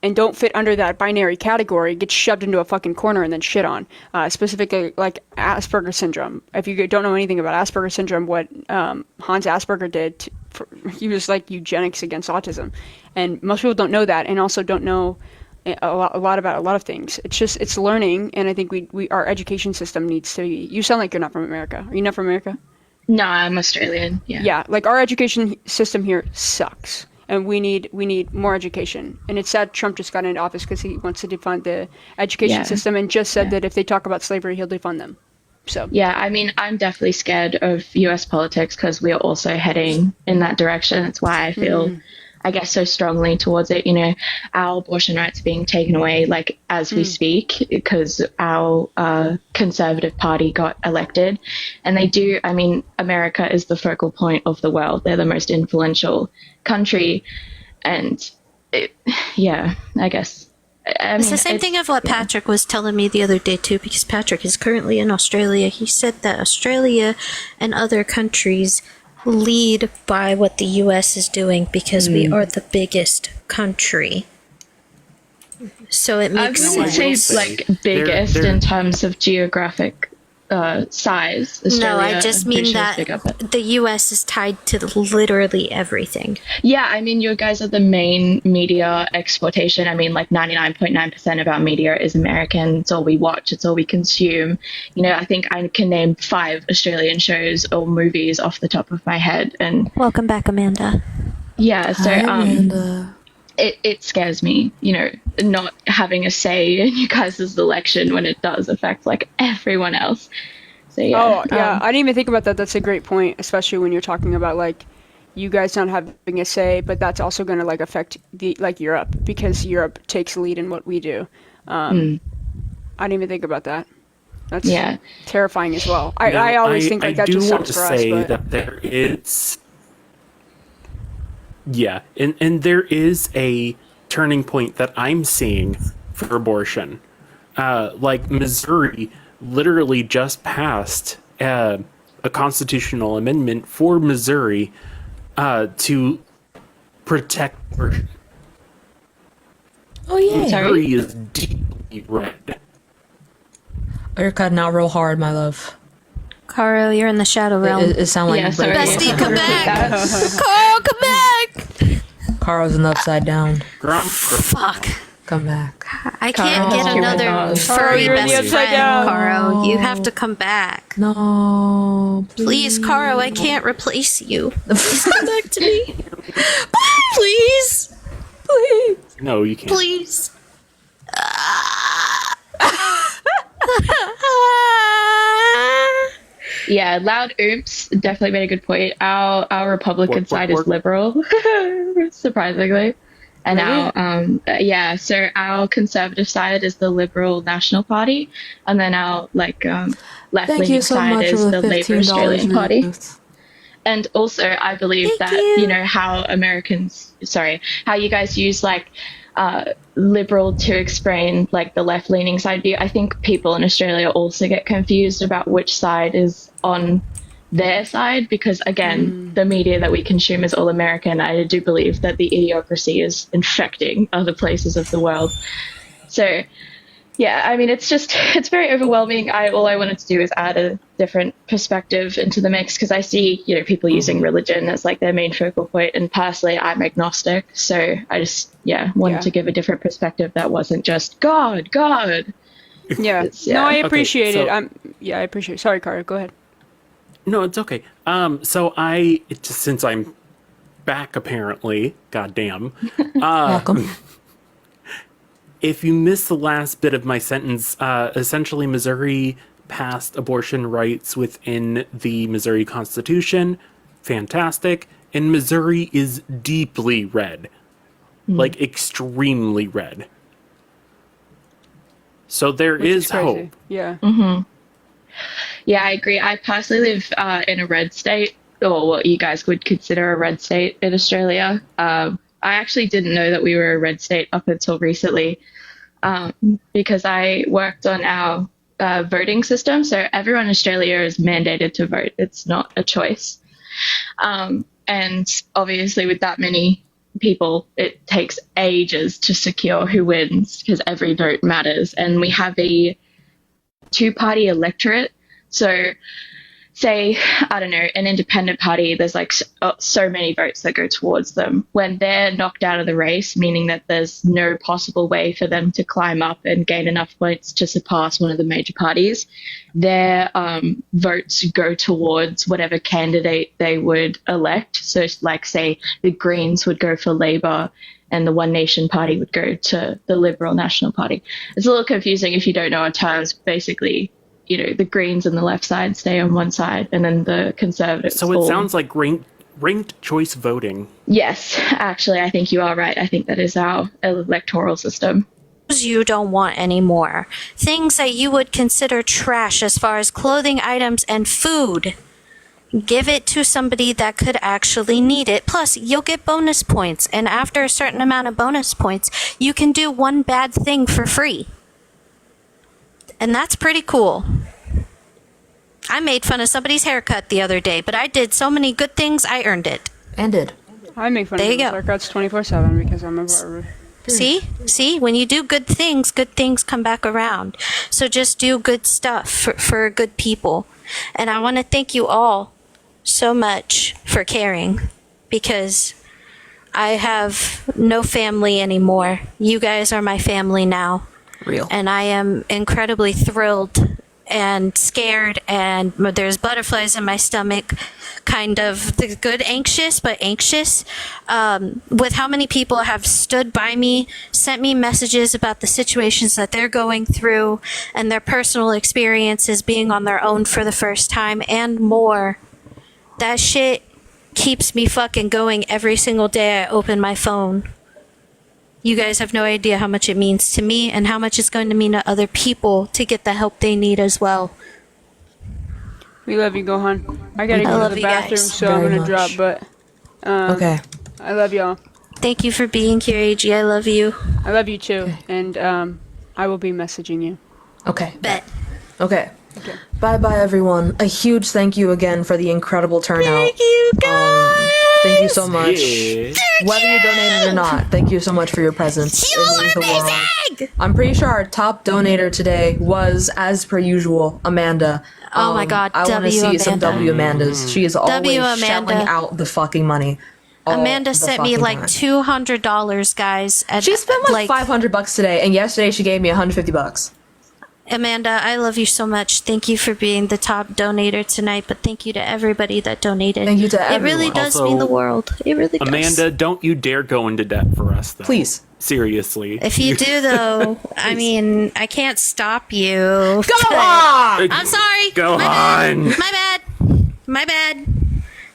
and don't fit under that binary category gets shoved into a fucking corner and then shit on. Specifically, like Asperger's syndrome. If you don't know anything about Asperger's syndrome, what Hans Asperger did, he was like eugenics against autism. And most people don't know that, and also don't know a lot about a lot of things. It's learning, and I think our education system needs to be. You sound like you're not from America. Are you not from America? No, I'm Australian. Yeah. Yeah, like our education system here sucks. And we need more education. And it's sad Trump just got into office because he wants to defund the education system and just said that if they talk about slavery, he'll defund them. So yeah, I mean, I'm definitely scared of U.S. politics because we are also heading in that direction. That's why I feel, I guess, so strongly towards it. Our abortion rights are being taken away, like, as we speak, because our Conservative Party got elected. And they do, I mean, America is the focal point of the world. They're the most influential country. And, I guess. It's the same thing of what Patrick was telling me the other day, too, because Patrick is currently in Australia. He said that Australia and other countries lead by what the U.S. is doing because we are the biggest country. So it makes sense. I wouldn't say like biggest in terms of geographic size. No, I just mean that the U.S. is tied to literally everything. Yeah, I mean, you guys are the main media exportation. I mean, like 99.9% of our media is American. It's all we watch. It's all we consume. I think I can name 5 Australian shows or movies off the top of my head. And welcome back, Amanda. Yeah, so Amanda. It scares me, not having a say in you guys' election when it does affect like everyone else. So yeah. I didn't even think about that. That's a great point, especially when you're talking about like you guys not having a say, but that's also going to like affect Europe because Europe takes lead in what we do. I didn't even think about that. That's terrifying as well. I always think like that just sucks for us. I do want to say that there is. Yeah, and there is a turning point that I'm seeing for abortion. Like Missouri literally just passed a constitutional amendment for Missouri to protect abortion. Oh yeah. Missouri is deeply red. Oh, you're cutting out real hard, my love. Caro, you're in the shadow realm. It sounds like Yeah, you sorry. Bestie, come back! Caro, come back! Caro's in the upside down. Fuck. Come back. I can't Caro, get another Caro, furry you're in the best upside friend, down. Caro. You have to come back. No. Please, Caro, I can't replace you. Please come back to me. Please. Please. No, you can't. Please. Yeah, loud oops definitely made a good point. Our Republican side is liberal, surprisingly, and so our conservative side is the Liberal National Party, and then our left-leaning side is the Labour Australian Party. And also, I believe how how you guys use liberal to explain the left-leaning side view. I think people in Australia also get confused about which side is on their side because, again, the media that we consume is all American. I do believe that the idiocracy is infecting other places of the world. So, yeah, I mean, it's very overwhelming. All I wanted to do is add a different perspective into the mix because I see, people using religion as their main focal point. And personally, I'm agnostic. So I just, wanted to give a different perspective that wasn't just God. Yeah. No, I appreciate it. I appreciate it. Sorry, Cara, go ahead. No, it's okay. Since I'm back, apparently, goddamn. Welcome. If you missed the last bit of my sentence, essentially Missouri passed abortion rights within the Missouri Constitution. Fantastic. And Missouri is deeply red. Extremely red. So there is hope. Yeah. Mm-hmm. Yeah, I agree. I personally live in a red state, or what you guys would consider a red state in Australia. I actually didn't know that we were a red state up until recently because I worked on our voting system. So everyone in Australia is mandated to vote. It's not a choice. And obviously with that many people, it takes ages to secure who wins because every vote matters. And we have a two-party electorate. So say, I don't know, an independent party, there's so many votes that go towards them. When they're knocked out of the race, meaning that there's no possible way for them to climb up and gain enough points to surpass one of the major parties, their votes go towards whatever candidate they would elect. So say the Greens would go for Labour and the One Nation Party would go to the Liberal National Party. It's a little confusing if you don't know our terms. Basically, the Greens and the left side stay on one side, and then the Conservatives. So it sounds like ranked choice voting. Yes, actually, I think you are right. I think that is our electoral system. You don't want anymore. Things that you would consider trash as far as clothing items and food. Give it to somebody that could actually need it. Plus, you'll get bonus points. And after a certain amount of bonus points, you can do one bad thing for free. And that's pretty cool. I made fun of somebody's haircut the other day, but I did so many good things, I earned it. And did. I make fun of people's haircuts 24/7 because I'm a barber. See, when you do good things come back around. So just do good stuff for good people. And I want to thank you all so much for caring, because I have no family anymore. You guys are my family now. Real. And I am incredibly thrilled and scared, and there's butterflies in my stomach, kind of the good anxious, but anxious, with how many people have stood by me, sent me messages about the situations that they're going through and their personal experiences being on their own for the first time and more. That shit keeps me fucking going every single day I open my phone. You guys have no idea how much it means to me and how much it's going to mean to other people to get the help they need as well. We love you, Gohan. I gotta go to the bathroom, so I'm gonna drop, but... okay. I love y'all. Thank you for being here, AG. I love you. I love you too, and I will be messaging you. Okay. Bet. Okay. Bye-bye, everyone. A huge thank you again for the incredible turnout. Thank you, guys! Thank you so much. Yeah. Whether you donated or not, thank you so much for your presence. You are amazing! I'm pretty sure our top donator today was, as per usual, Amanda. Oh my God, I want to W see some Amanda. W Amandas. She is always W Amanda. shelling out the fucking money. all Amanda the sent me fucking like time. $200, guys. She spent like $500 today, and yesterday she gave me $150. Amanda, I love you so much. Thank you for being the top donator tonight, but thank you to everybody that donated. Thank you to It really everyone. does Also, mean the world. It really does. Amanda, don't you dare go into debt for us, though. Please. Seriously. If you do, though, I mean, I can't stop you. Go on! I'm sorry. Go My on! Bad. My bad. My bad.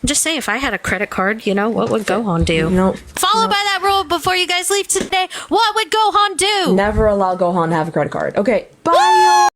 I'm just saying, if I had a credit card, you know, what would Gohan do? Follow by that rule before you guys leave today. What would Gohan do? Never allow Gohan to have a credit card. Okay, bye, y'all.